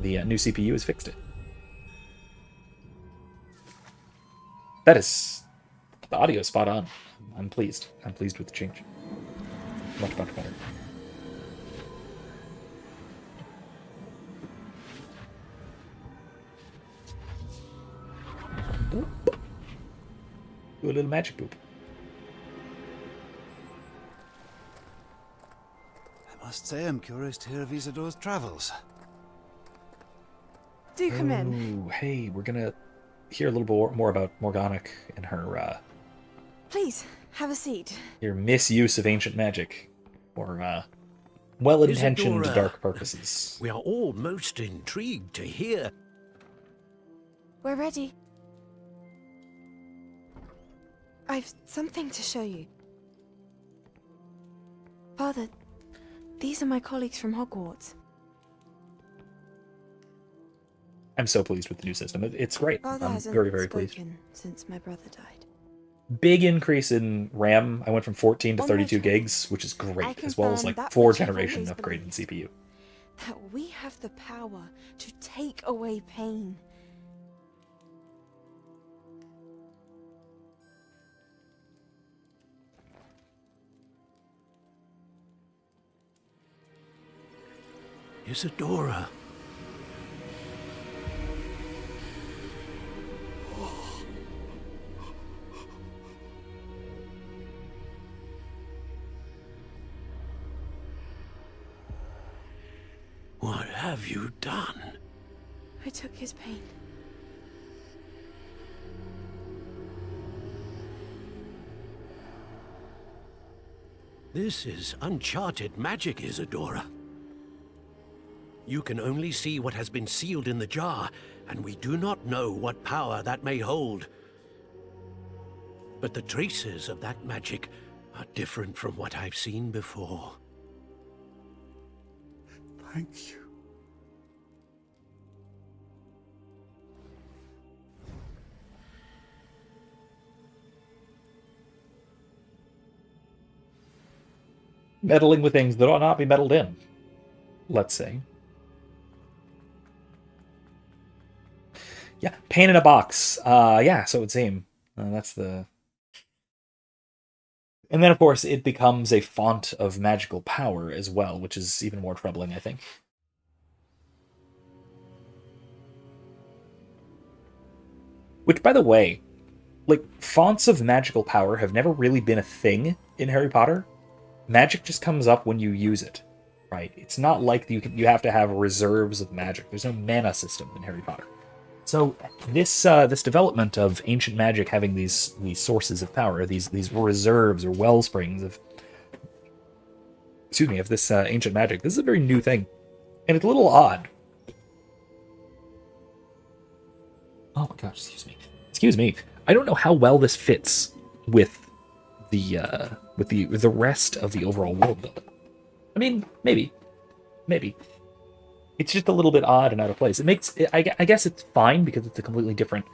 the new CPU has fixed it. That is... The audio is spot on. I'm pleased. I'm pleased with the change. Much better. Boop. Do a little magic boop. I must say I'm curious to hear of Isidore's travels. Do come in. Ooh, hey, we're gonna hear a little bit more about Morganac and her, Please, have a seat. your misuse of ancient magic. Or, well-intentioned Isadora, dark purposes. We are all most intrigued to hear. We're ready. I've something to show you. Father, these are my colleagues from Hogwarts. I'm so pleased with the new system. It's great. Father I'm hasn't very, very pleased. spoken since my brother died. Big increase in RAM. I went from 14 to On my 32 channel, gigs, which is I great, as well as confirm that 4 which I've generation always upgrade in believed. CPU. That we have the power to take away pain. Isadora. What have you done? I took his pain. This is uncharted magic, Isadora. You can only see what has been sealed in the jar, and we do not know what power that may hold. But the traces of that magic are different from what I've seen before. Thank you. Meddling with things that ought not be meddled in, let's say. Yeah, pain in a box. Yeah, so it would seem. That's the... And then, of course, it becomes a font of magical power as well, which is even more troubling, I think. Which, by the way, like, fonts of magical power have never really been a thing in Harry Potter. Magic just comes up when you use it, right? It's not like you have to have reserves of magic. There's no mana system in Harry Potter. So this development of ancient magic having these sources of power, these reserves or well springs of this ancient magic, this is a very new thing, and it's a little odd. Oh my gosh, excuse me. I don't know how well this fits with the rest of the overall world building. I mean, maybe. It's just a little bit odd and out of place. It makes I guess it's fine because it's a completely different.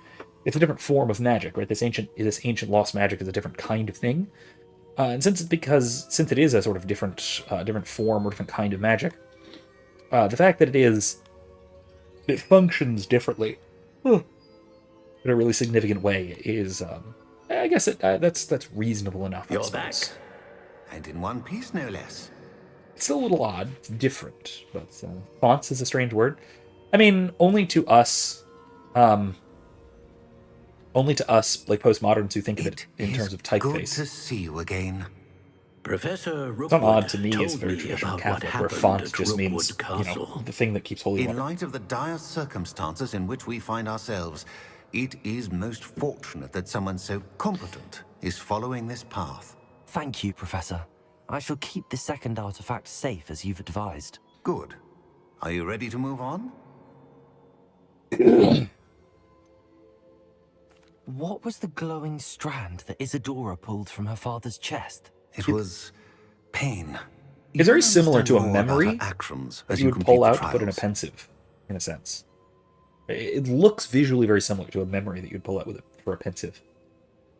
It's a different form of magic, right? This ancient lost magic is a different kind of thing, and since it is a sort of different form or different kind of magic, the fact that it functions differently in a really significant way is, I guess that's reasonable enough. You're back, and in one piece, no less. It's still a little odd. It's different, but fonts is a strange word. I mean, only to us, like postmoderns who think of it in terms of typeface. Good to see you again, Professor Rookwood. It's not odd to me as a very traditional Catholic, where font just means the thing that keeps holy water. In light of the dire circumstances in which we find ourselves, it is most fortunate that someone so competent is following this path. Thank you, Professor. I shall keep the second artifact safe as you've advised. Good. Are you ready to move on? What was the glowing strand that Isadora pulled from her father's chest? It was pain. It's very similar to a More about memory her actions that as you would complete pull the out to put in a trials. pensive, in a sense. It looks visually very similar to a memory that you'd pull out for a pensive.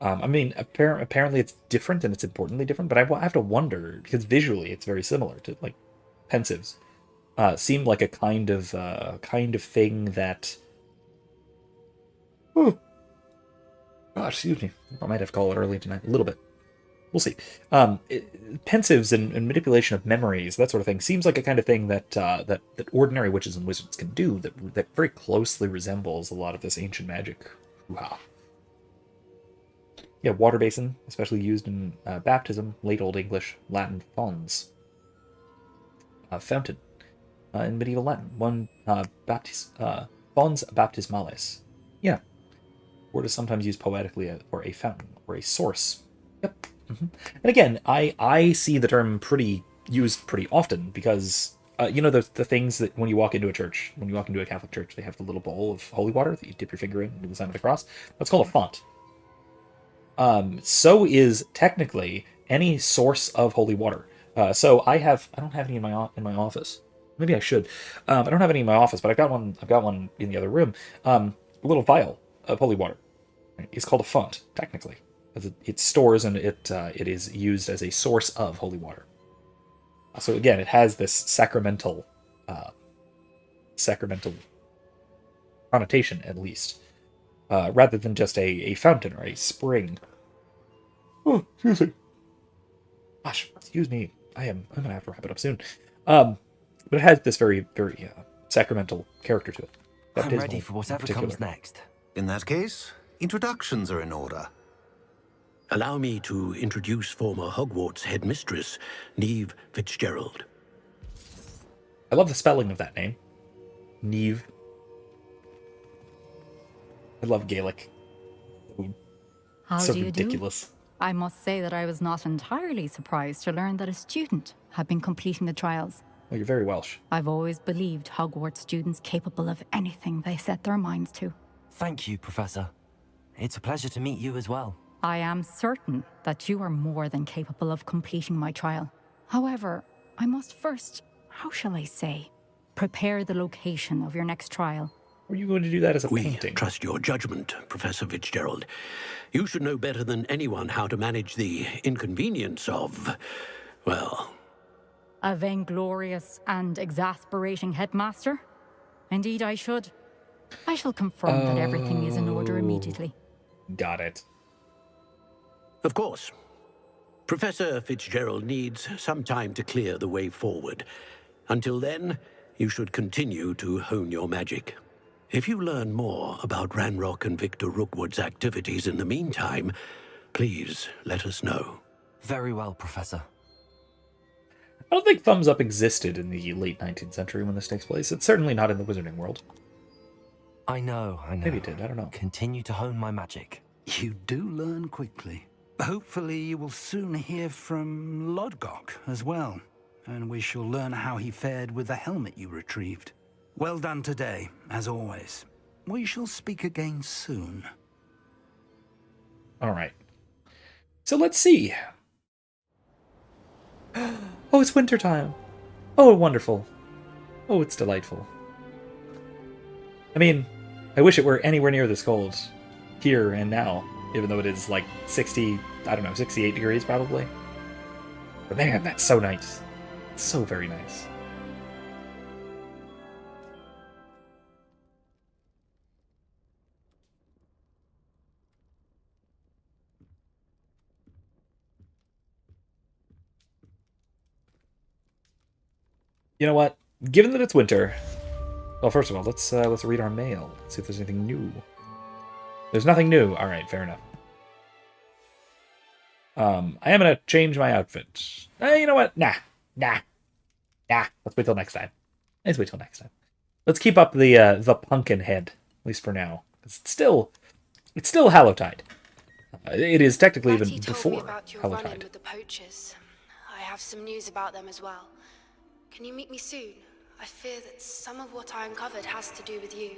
I mean, apparently it's different and it's importantly different, but I have to wonder, because visually it's very similar to, like, pensives. Seem like a kind of thing that... Oh. Gosh, excuse me. I might have to call it early tonight, a little bit. We'll see. Pensives and manipulation of memories, that sort of thing, seems like a kind of thing that ordinary witches and wizards can do, that very closely resembles a lot of this ancient magic. Wow. Yeah, water basin, especially used in baptism, late Old English, Latin fons. Fountain, in medieval Latin, fons baptismales. Yeah. Word is sometimes used poetically for a fountain or a source. Yep. And again, I see the term used pretty often because the things that when you walk into a church, when you walk into a Catholic church, they have the little bowl of holy water that you dip your finger in and do the sign of the cross. That's called a font. So is technically any source of holy water. So I don't have any in my office. Maybe I should. I don't have any in my office, but I've got one in the other room. A little vial of holy water. It's called a font, technically. It stores and it is used as a source of holy water. So again, it has this sacramental connotation, at least, rather than just a fountain or a spring. Oh, excuse me. Gosh, excuse me. I'm gonna have to wrap it up soon. But it has this very, very sacramental character to it. I'm ready for whatever comes next. In that case, introductions are in order. Allow me to introduce former Hogwarts headmistress, Neve Fitzgerald. I love the spelling of that name. Neve. I love Gaelic. How so do you ridiculous. do? I must say that I was not entirely surprised to learn that a student had been completing the trials. Well, you're very Welsh. I've always believed Hogwarts students capable of anything they set their minds to. Thank you, Professor. It's a pleasure to meet you as well. I am certain that you are more than capable of completing my trial. However, I must first, how shall I say, prepare the location of your next trial. Were you going to do that as a We painting? trust your judgment, Professor Fitzgerald. You should know better than anyone how to manage the inconvenience of, well... A vainglorious and exasperating headmaster? Indeed I should. I shall confirm that everything is in order immediately. Got it. Of course. Professor Fitzgerald needs some time to clear the way forward. Until then, you should continue to hone your magic. If you learn more about Ranrock and Victor Rookwood's activities in the meantime, please let us know. Very well, Professor. I don't think thumbs up existed in the late 19th century when this takes place. It's certainly not in the wizarding world. I know. Maybe it did, I don't know. Continue to hone my magic. You do learn quickly. Hopefully you will soon hear from Lodgok as well, and we shall learn how he fared with the helmet you retrieved. Well done today, as always. We shall speak again soon. Alright. So let's see. Oh, it's wintertime. Oh, wonderful. Oh, it's delightful. I mean, I wish it were anywhere near this cold. Here and now. Even though it is like 60, I don't know, 68 degrees probably. But man, that's so nice. It's so very nice. You know what? Given that it's winter, well, first of all, let's read our mail. See if there's anything new. There's nothing new. All right, fair enough. I am gonna change my outfit. You know what? Nah. Let's wait till next time. Let's keep up the pumpkin head, at least for now. It's still Hallowtide. It is technically even Matty told before me about your run-in Hallowtide. with the poachers. I have some news about them as well. Can you meet me soon? I fear that some of what I uncovered has to do with you.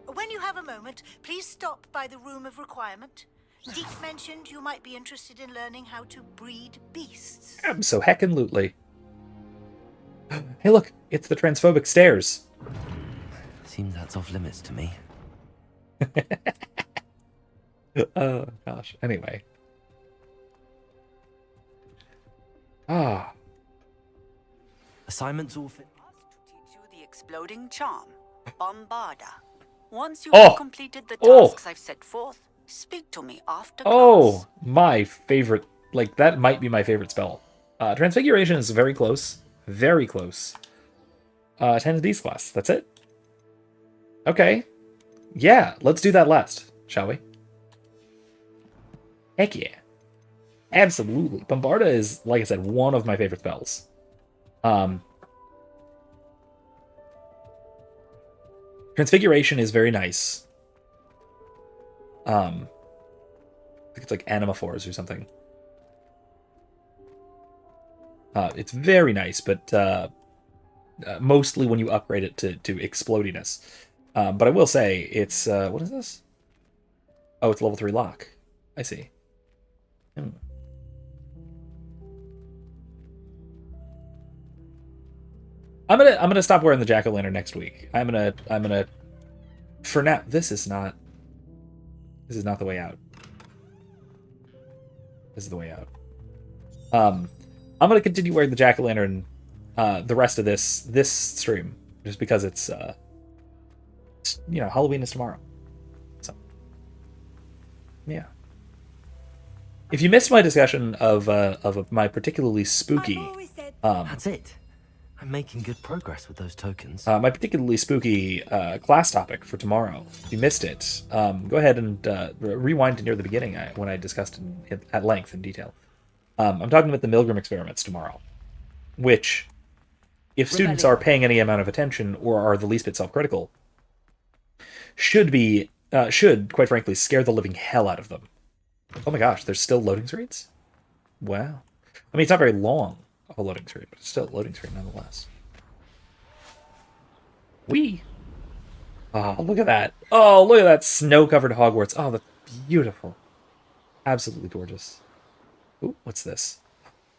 When you have a moment, please stop by the Room of Requirement. Deek mentioned you might be interested in learning how to breed beasts. So heckin' Hey, look, it's the transphobic stairs. Seems that's off limits to me. Oh gosh. Anyway. Ah. Assignments all fit. Teach you the exploding charm, Bombarda. Once you Oh! have completed the Oh! tasks I've set forth, speak to me after Oh, class. my favorite. Like, that might be my favorite spell. Transfiguration is very close. Very close. 10 Beast class. That's it. Okay. Yeah, let's do that last, shall we? Heck yeah. Absolutely. Bombarda is, like I said, one of my favorite spells. Transfiguration is very nice. I think it's like Animaphores or something. It's very nice, but mostly when you upgrade it to explodiness. But I will say, it's... what is this? Oh, it's level 3 lock. I see. I'm gonna stop wearing the jack-o'-lantern next week. I'm gonna for now. This is not the way out. This is the way out. I'm gonna continue wearing the jack-o'-lantern the rest of this stream, just because it's you know, Halloween is tomorrow. So yeah. If you missed my discussion of my particularly spooky That's it. I'm making good progress with those tokens. my particularly spooky class topic for tomorrow. If you missed it, go ahead and rewind to near the beginning when I discussed it at length in detail. I'm talking about the Milgram experiments tomorrow, which, if students are paying any amount of attention or are the least bit self-critical, should quite frankly scare the living hell out of them. Oh my gosh, there's still loading screens? Wow. I mean, it's not very long of a loading screen, but it's still a loading screen nonetheless. Whee! Oh, look at that. Oh, look at that snow-covered Hogwarts. Oh, that's beautiful. Absolutely gorgeous. Ooh, what's this?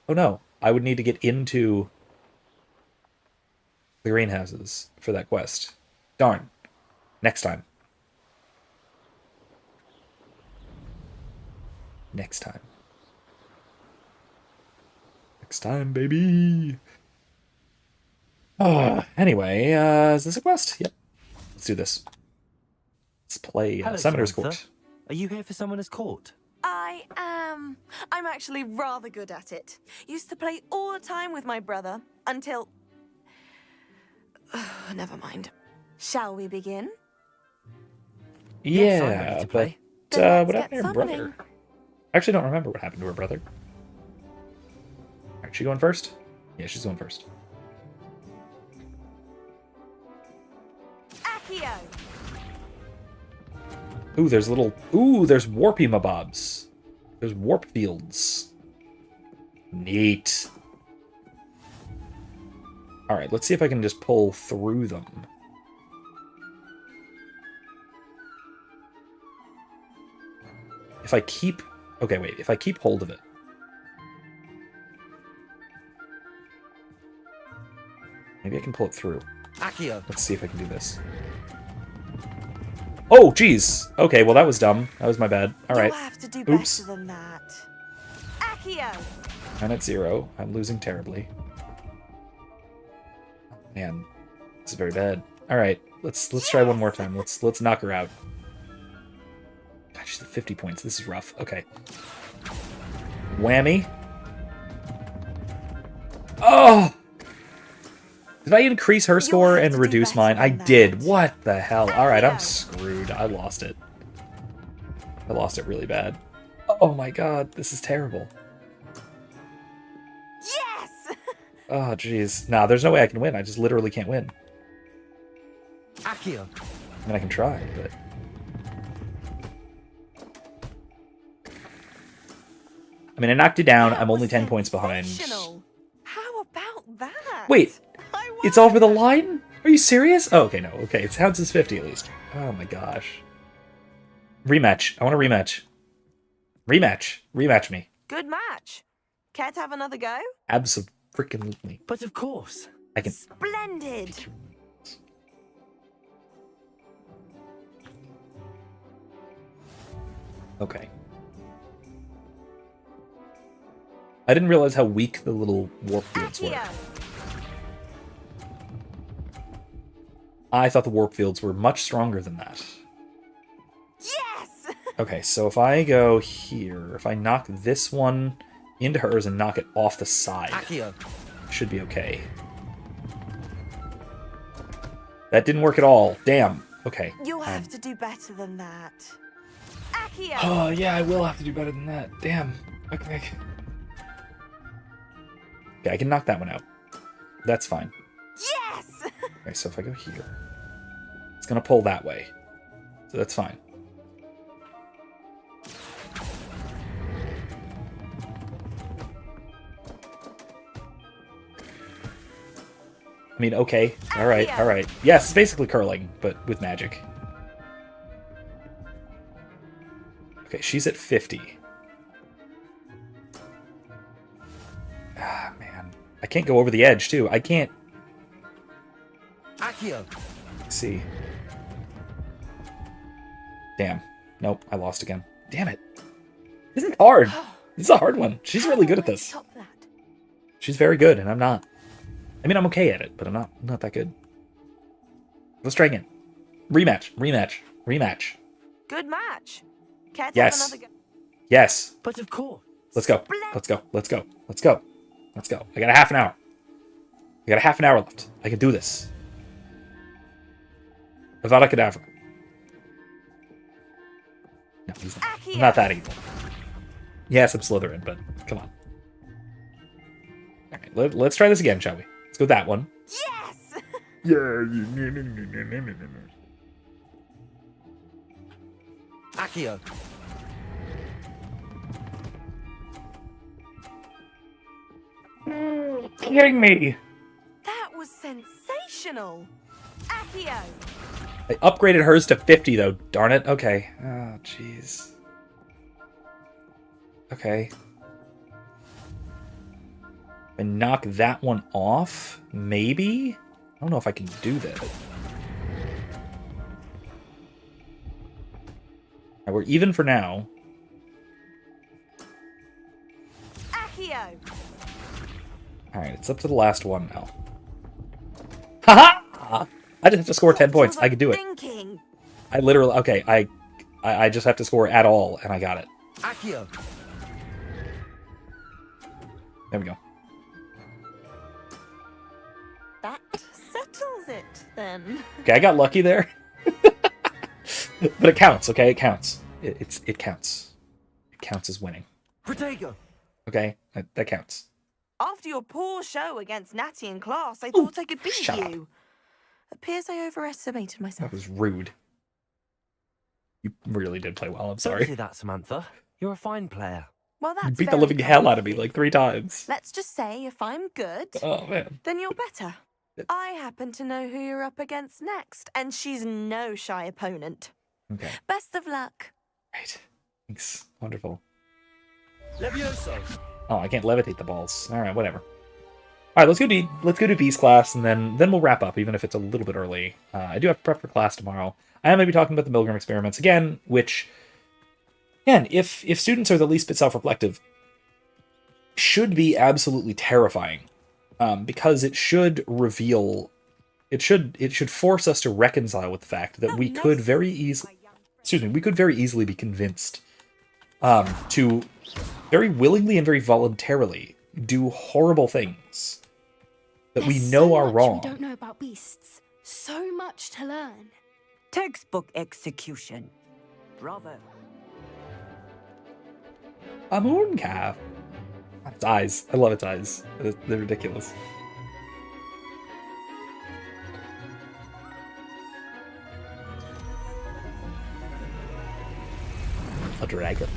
Oh, no. I would need to get into the greenhouses for that quest. Darn. Next time. Next time. Next time, baby. Oh, anyway, is this a quest? Yep. Let's do this. Let's play Hello, Summoner's Samantha. Court. Are you here for Summoner's Court? I am. I'm actually rather good at it. Used to play all the time with my brother until... Never mind. Shall we begin? Yes, I'm ready Yeah, to play. but what happened to her brother? I actually don't remember what happened to her brother. Alright, she going first? Yeah, she's going first. Accio! Ooh, there's little... Ooh, there's warpy mobobs. There's warp fields. Neat. Alright, let's see if I can just pull through them. If I keep... Okay, wait. If I keep hold of it. Maybe I can pull it through. Accio. Let's see if I can do this. Oh, jeez. Okay, well, that was dumb. That was my bad. All right. You'll have to do Oops. better than that. Accio! I'm at 0. I'm losing terribly. Man, this is very bad. All right, let's try one more time. Let's knock her out. God, she's at 50 points. This is rough. Okay. Whammy. Oh! Did I increase her score and reduce mine? I did. What the hell? All right, I'm screwed. I lost it. I lost it really bad. Oh my god, this is terrible. Yes! Oh, jeez. Nah, there's no way I can win. I just literally can't win. Accio. I mean, I can try, but... I mean, I knocked you down. I'm only 10 points behind. How about that? Wait, it's over the line? Are you serious? Oh, okay, no. Okay, it counts as 50 at least. Oh my gosh. Rematch. I want a rematch. Rematch. Rematch me. Good match. Care to have another go? Absolutely. But of course. I can... Splendid. Okay. I didn't realize how weak the little warp fields were. I thought the warp fields were much stronger than that. Yes! Okay, so if I go here, if I knock this one into hers and knock it off the side, Accio. should be okay. That didn't work at all. Damn. Okay. You'll have to do better than that. Accio! Oh, yeah, I will have to do better than that. Damn. Okay. Okay, I can knock that one out. That's fine. Yes! Okay, so if I go here, it's gonna pull that way. So that's fine. I mean, okay. Alright, alright. Yes, it's basically curling, but with magic. Okay, she's at 50. Ah, man. I can't go over the edge, too. I can't... Accio. see. Damn. Nope, I lost again. Damn it. This is hard. This is a hard one. She's really good at this. She's very good, and I'm not. I mean, I'm okay at it, but I'm not that good. Let's try again. Rematch. Rematch. Rematch. Good match. Care to Yes. have another go? Yes. But of course. Let's go. Let's go. Let's go. Let's go. Let's go. I got a half an hour. I got a half an hour left. I can do this. Avada Kedavra. No, he's not. I'm not that evil. Yes, I'm Slytherin, but come on. Alright, let's try this again, shall we? Let's go with that one. Yes! Accio. kidding me? That was sensational. Accio. I upgraded hers to 50, though. Darn it. Okay. Oh, jeez. Okay. And knock that one off? Maybe? I don't know if I can do that. Right, we're even for now. Accio. Alright, it's up to the last one now. Haha! I just have to score 10 points. I can do it. Thinking. I literally... Okay, I just have to score at all, and I got it. Accio. There we go. That settles it, then. Okay, I got lucky there. But it counts, okay? It counts. It counts. It counts as winning. Protego. Okay? That counts. After your poor show against Natty in class, I thought I could beat shut you. Appears I overestimated myself. That was rude. You really did play well, I'm Don't sorry. say that, Samantha. You're a fine player. Well, that's You beat the very living hell out of me kind. like 3 times. Let's just say if I'm good, Oh, man. then you're better. I happen to know who you're up against next, and she's no shy opponent. Okay. Best of luck. Right. Thanks. Wonderful. Levioso. Oh, I can't levitate the balls. Alright, whatever. Alright, let's go to Beast class, and then we'll wrap up, even if it's a little bit early. I do have to prep for class tomorrow. I am going to be talking about the Milgram experiments again, which, again, if students are the least bit self-reflective, should be absolutely terrifying. Because it should reveal... It should force us to reconcile with the fact that we could very easily... Excuse me, we could very easily be convinced to very willingly and very voluntarily do horrible things that we know are wrong. We don't know about beasts. So much to learn. Textbook execution. Bravo. A moon calf. Its eyes. I love its eyes. They're ridiculous. A dragon.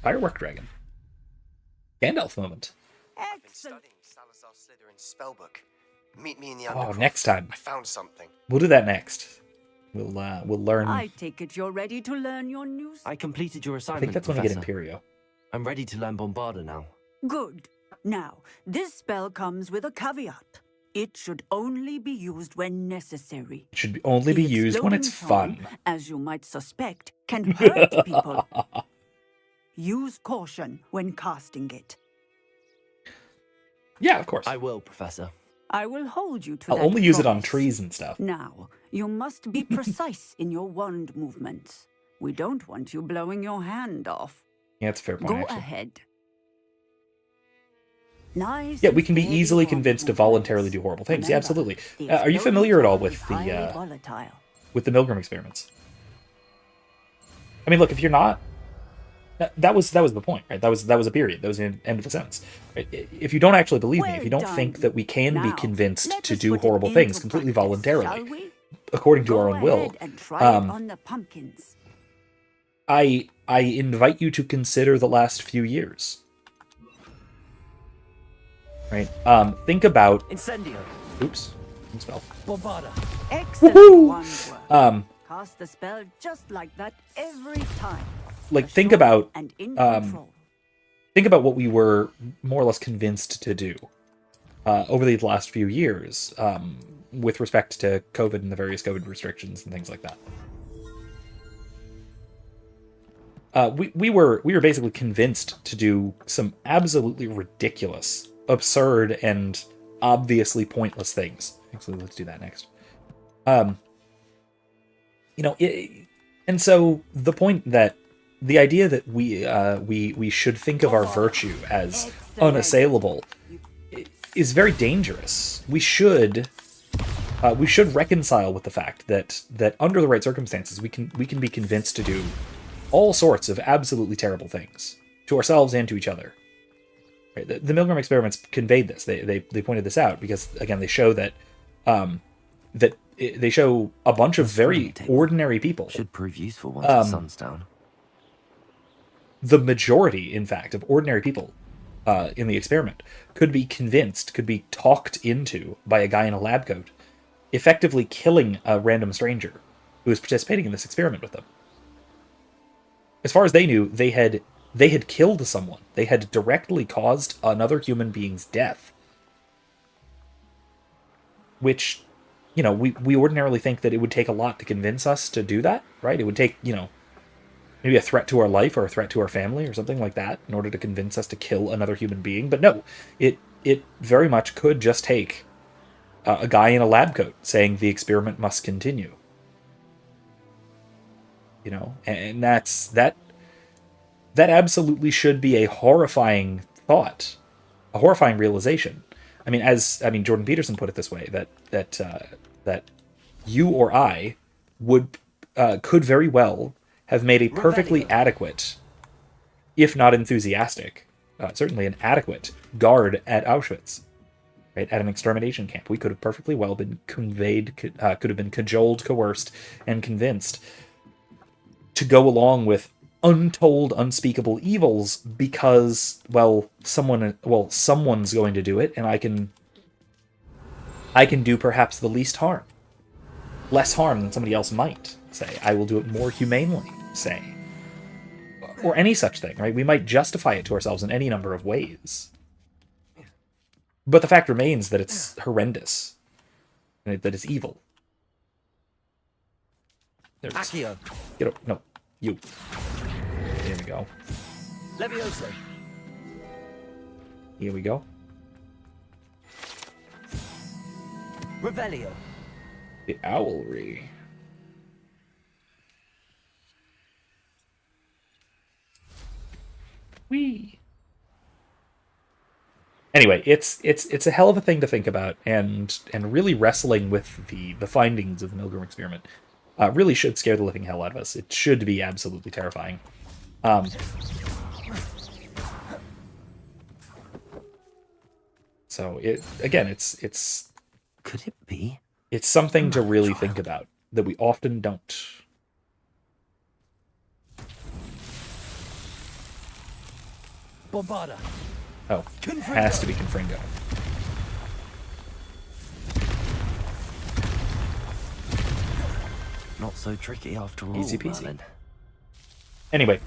Firework dragon. Gandalf moment. I've been studying Salazar Slytherin's spellbook. Meet me in the Oh, undercroft. next time. I found something. We'll do that next. We'll learn. I take it you're ready to learn your new... I completed your I assignment, think that's when we get Professor. Imperio. I'm ready to learn Bombarda now. Good. Now, this spell comes with a caveat. It should only be used when necessary. It should only be used when it's Exploding fun. charm, as you might suspect, can hurt people. Use caution when casting it. Yeah, of course. I will, Professor. I will hold you to I'll that only use it on promise. trees and stuff. Now, you must be precise in your wand movements. We don't want you blowing your hand off. Yeah, that's a fair point, Go actually. ahead. Nice. Yeah, we can be steady easily wand convinced to movements. voluntarily do horrible things. Yeah, Remember, absolutely. the Are you familiar at all with highly the volatile. Milgram experiments? I mean, look, if you're not, that was the point, right? That was a period. That was the end of the sentence. Right? If you don't actually believe me, if you don't think that we can be Now, convinced let to us do put it horrible into things completely practice, shall voluntarily, we? according to Go our own will, ahead and try it on the pumpkins. I invite you to consider the last few years. Right? Think about... Incendio. Oops. Spell. Bombarda. Excellent Woohoo! wand work. Cast the spell just like that every time. Like, think about... And in control. Think about what we were more or less convinced to do over these last few years with respect to COVID and the various COVID restrictions and things like that. We were basically convinced to do some absolutely ridiculous, absurd, and obviously pointless things. Actually, let's do that next. And so the point that the idea that we should think of our virtue as unassailable is very dangerous. We should reconcile with the fact that under the right circumstances we can be convinced to do all sorts of absolutely terrible things to ourselves and to each other. Right? The Milgram experiments conveyed this. They pointed this out because again they show that they show a bunch of very ordinary people. Should prove useful once the sun's down. The majority, in fact, of ordinary people in the experiment could be convinced, could be talked into by a guy in a lab coat, effectively killing a random stranger who was participating in this experiment with them. As far as they knew, they had killed someone. They had directly caused another human being's death. Which, you know, we ordinarily think that it would take a lot to convince us to do that, right? It would take, you know, maybe a threat to our life or a threat to our family or something like that in order to convince us to kill another human being. But no, it very much could just take a guy in a lab coat saying the experiment must continue. You know, and that absolutely should be a horrifying thought, a horrifying realization. I mean, Jordan Peterson put it this way, that you or I could very well have made a perfectly adequate, if not enthusiastic, certainly an adequate guard at Auschwitz, right, at an extermination camp. We could have perfectly well been could have been cajoled, coerced, and convinced to go along with untold, unspeakable evils because, well, someone's going to do it, and I can do perhaps the least harm. Less harm than somebody else might, say. I will do it more humanely, say. Or any such thing, right? We might justify it to ourselves in any number of ways. But the fact remains that it's horrendous. And that it's evil. Accio. No, you. Here we go. Levioso. Here we go. Revelio. The owlry. Whee! Anyway, it's a hell of a thing to think about, and really wrestling with the findings of the Milgram experiment really should scare the living hell out of us. It should be absolutely terrifying. So it's could it be? It's something to really think about that we often don't. Bombarda. Oh, has to be Confringo. Not so tricky after all. Easy peasy. Merlin. Anyway,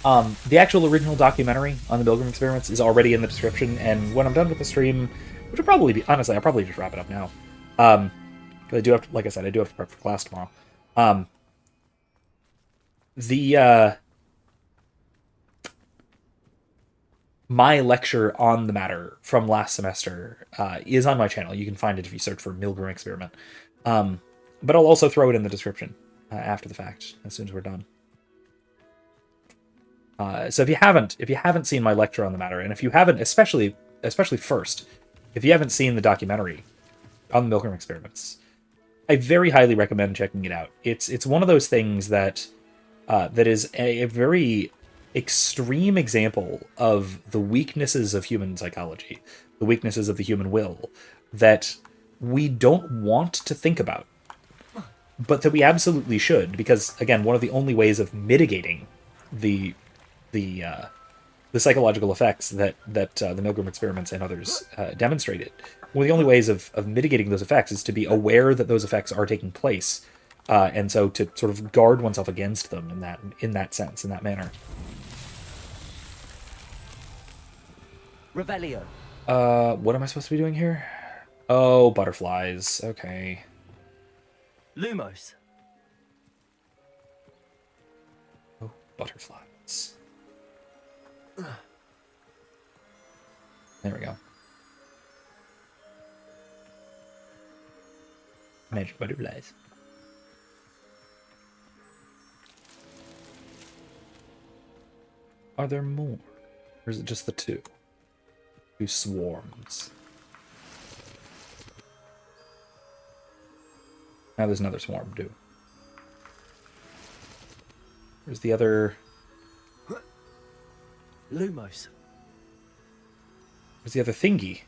the actual original documentary on the Milgram experiments is already in the description, and when I'm done with the stream, which will probably be, honestly, I'll probably just wrap it up now. Because I do have to, like I said, I do have to prep for class tomorrow. My lecture on the matter from last semester is on my channel. You can find it if you search for Milgram experiment. But I'll also throw it in the description after the fact, as soon as we're done. So if you haven't seen my lecture on the matter, and if you haven't, especially first, if you haven't seen the documentary on the Milgram experiments, I very highly recommend checking it out. It's one of those things that is a very extreme example of the weaknesses of human psychology, the weaknesses of the human will, that we don't want to think about, but that we absolutely should, because, again, one of the only ways of mitigating the psychological effects that the Milgram experiments and others demonstrated, one of the only ways of mitigating those effects is to be aware that those effects are taking place, and so to sort of guard oneself against them in that sense, in that manner. Revelio. What am I supposed to be doing here? Oh, butterflies. Okay. Lumos. Oh, butterflies. There we go. Magic butterflies. Are there more? Or is it just the two? Two swarms. Now there's another swarm, too. Where's the other... Lumos. Where's the other thingy?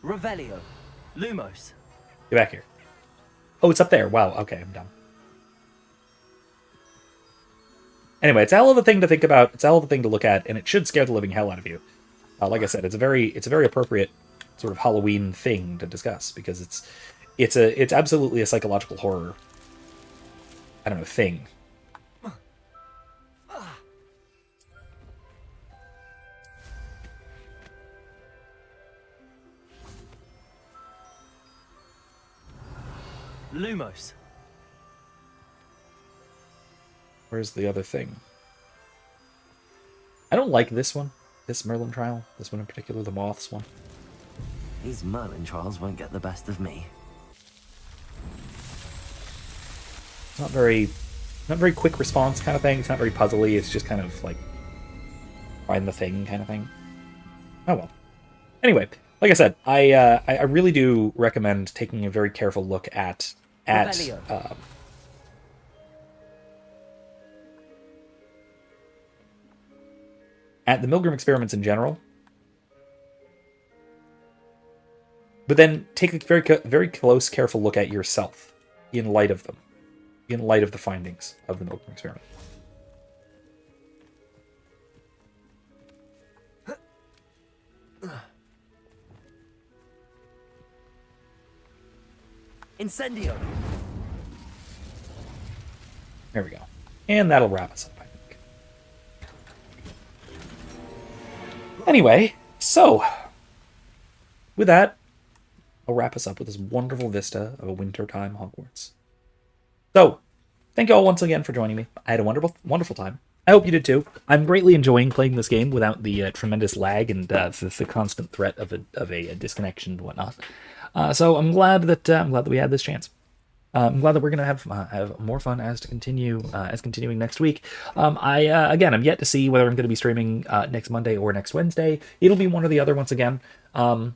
Revelio. Lumos. Get back here. Oh, it's up there. Wow. Okay, I'm dumb. Anyway, it's a hell of a thing to think about. It's a hell of a thing to look at, and it should scare the living hell out of you. Like I said, it's a very appropriate sort of Halloween thing to discuss because it's absolutely a psychological horror. I don't know, thing. Lumos. Where's the other thing? I don't like this one. This Merlin trial. This one in particular, the Moths one. These Merlin trials won't get the best of me. Not very quick response kind of thing. It's not very puzzly. It's just kind of like find the thing kind of thing. Oh well. Anyway, like I said, I really do recommend taking a very careful look at the Milgram experiments in general, but then take a very close, careful look at yourself in light of them, in light of the findings of the Milgram experiment. Incendio. There we go. And that'll wrap us up, I think. Anyway, so with that, I'll wrap us up with this wonderful vista of a wintertime Hogwarts. So, thank you all once again for joining me. I had a wonderful time. I hope you did too. I'm greatly enjoying playing this game without the tremendous lag and the constant threat of a disconnection and whatnot. So I'm glad that we had this chance. I'm glad that we're gonna have more fun as continuing next week. I'm yet to see whether I'm gonna be streaming next Monday or next Wednesday. It'll be one or the other once again. Like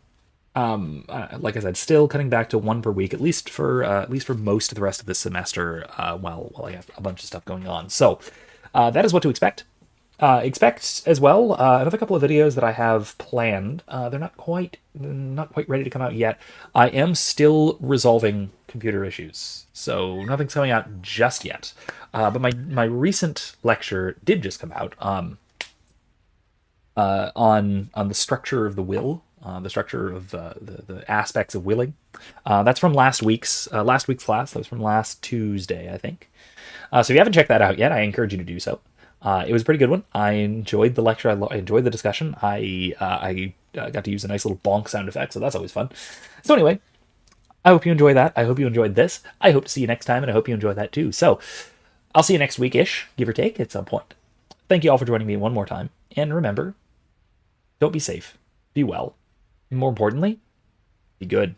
I said, still cutting back to one per week, at least for most of the rest of this semester. While I have a bunch of stuff going on, so that is what to expect. Expect as well another couple of videos that I have planned. They're not quite ready to come out yet. I am still resolving computer issues, so nothing's coming out just yet. But my recent lecture did just come out on the structure of the will, the structure of the aspects of willing. That's from last week's class. That was from last Tuesday, I think. So if you haven't checked that out yet, I encourage you to do so. It was a pretty good one. I enjoyed the lecture. I enjoyed the discussion. I got to use a nice little bonk sound effect, so that's always fun. So anyway, I hope you enjoy that. I hope you enjoyed this. I hope to see you next time, and I hope you enjoy that too. So I'll see you next week-ish, give or take, at some point. Thank you all for joining me one more time. And remember, don't be safe. Be well. And more importantly, be good.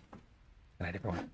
Good night, everyone.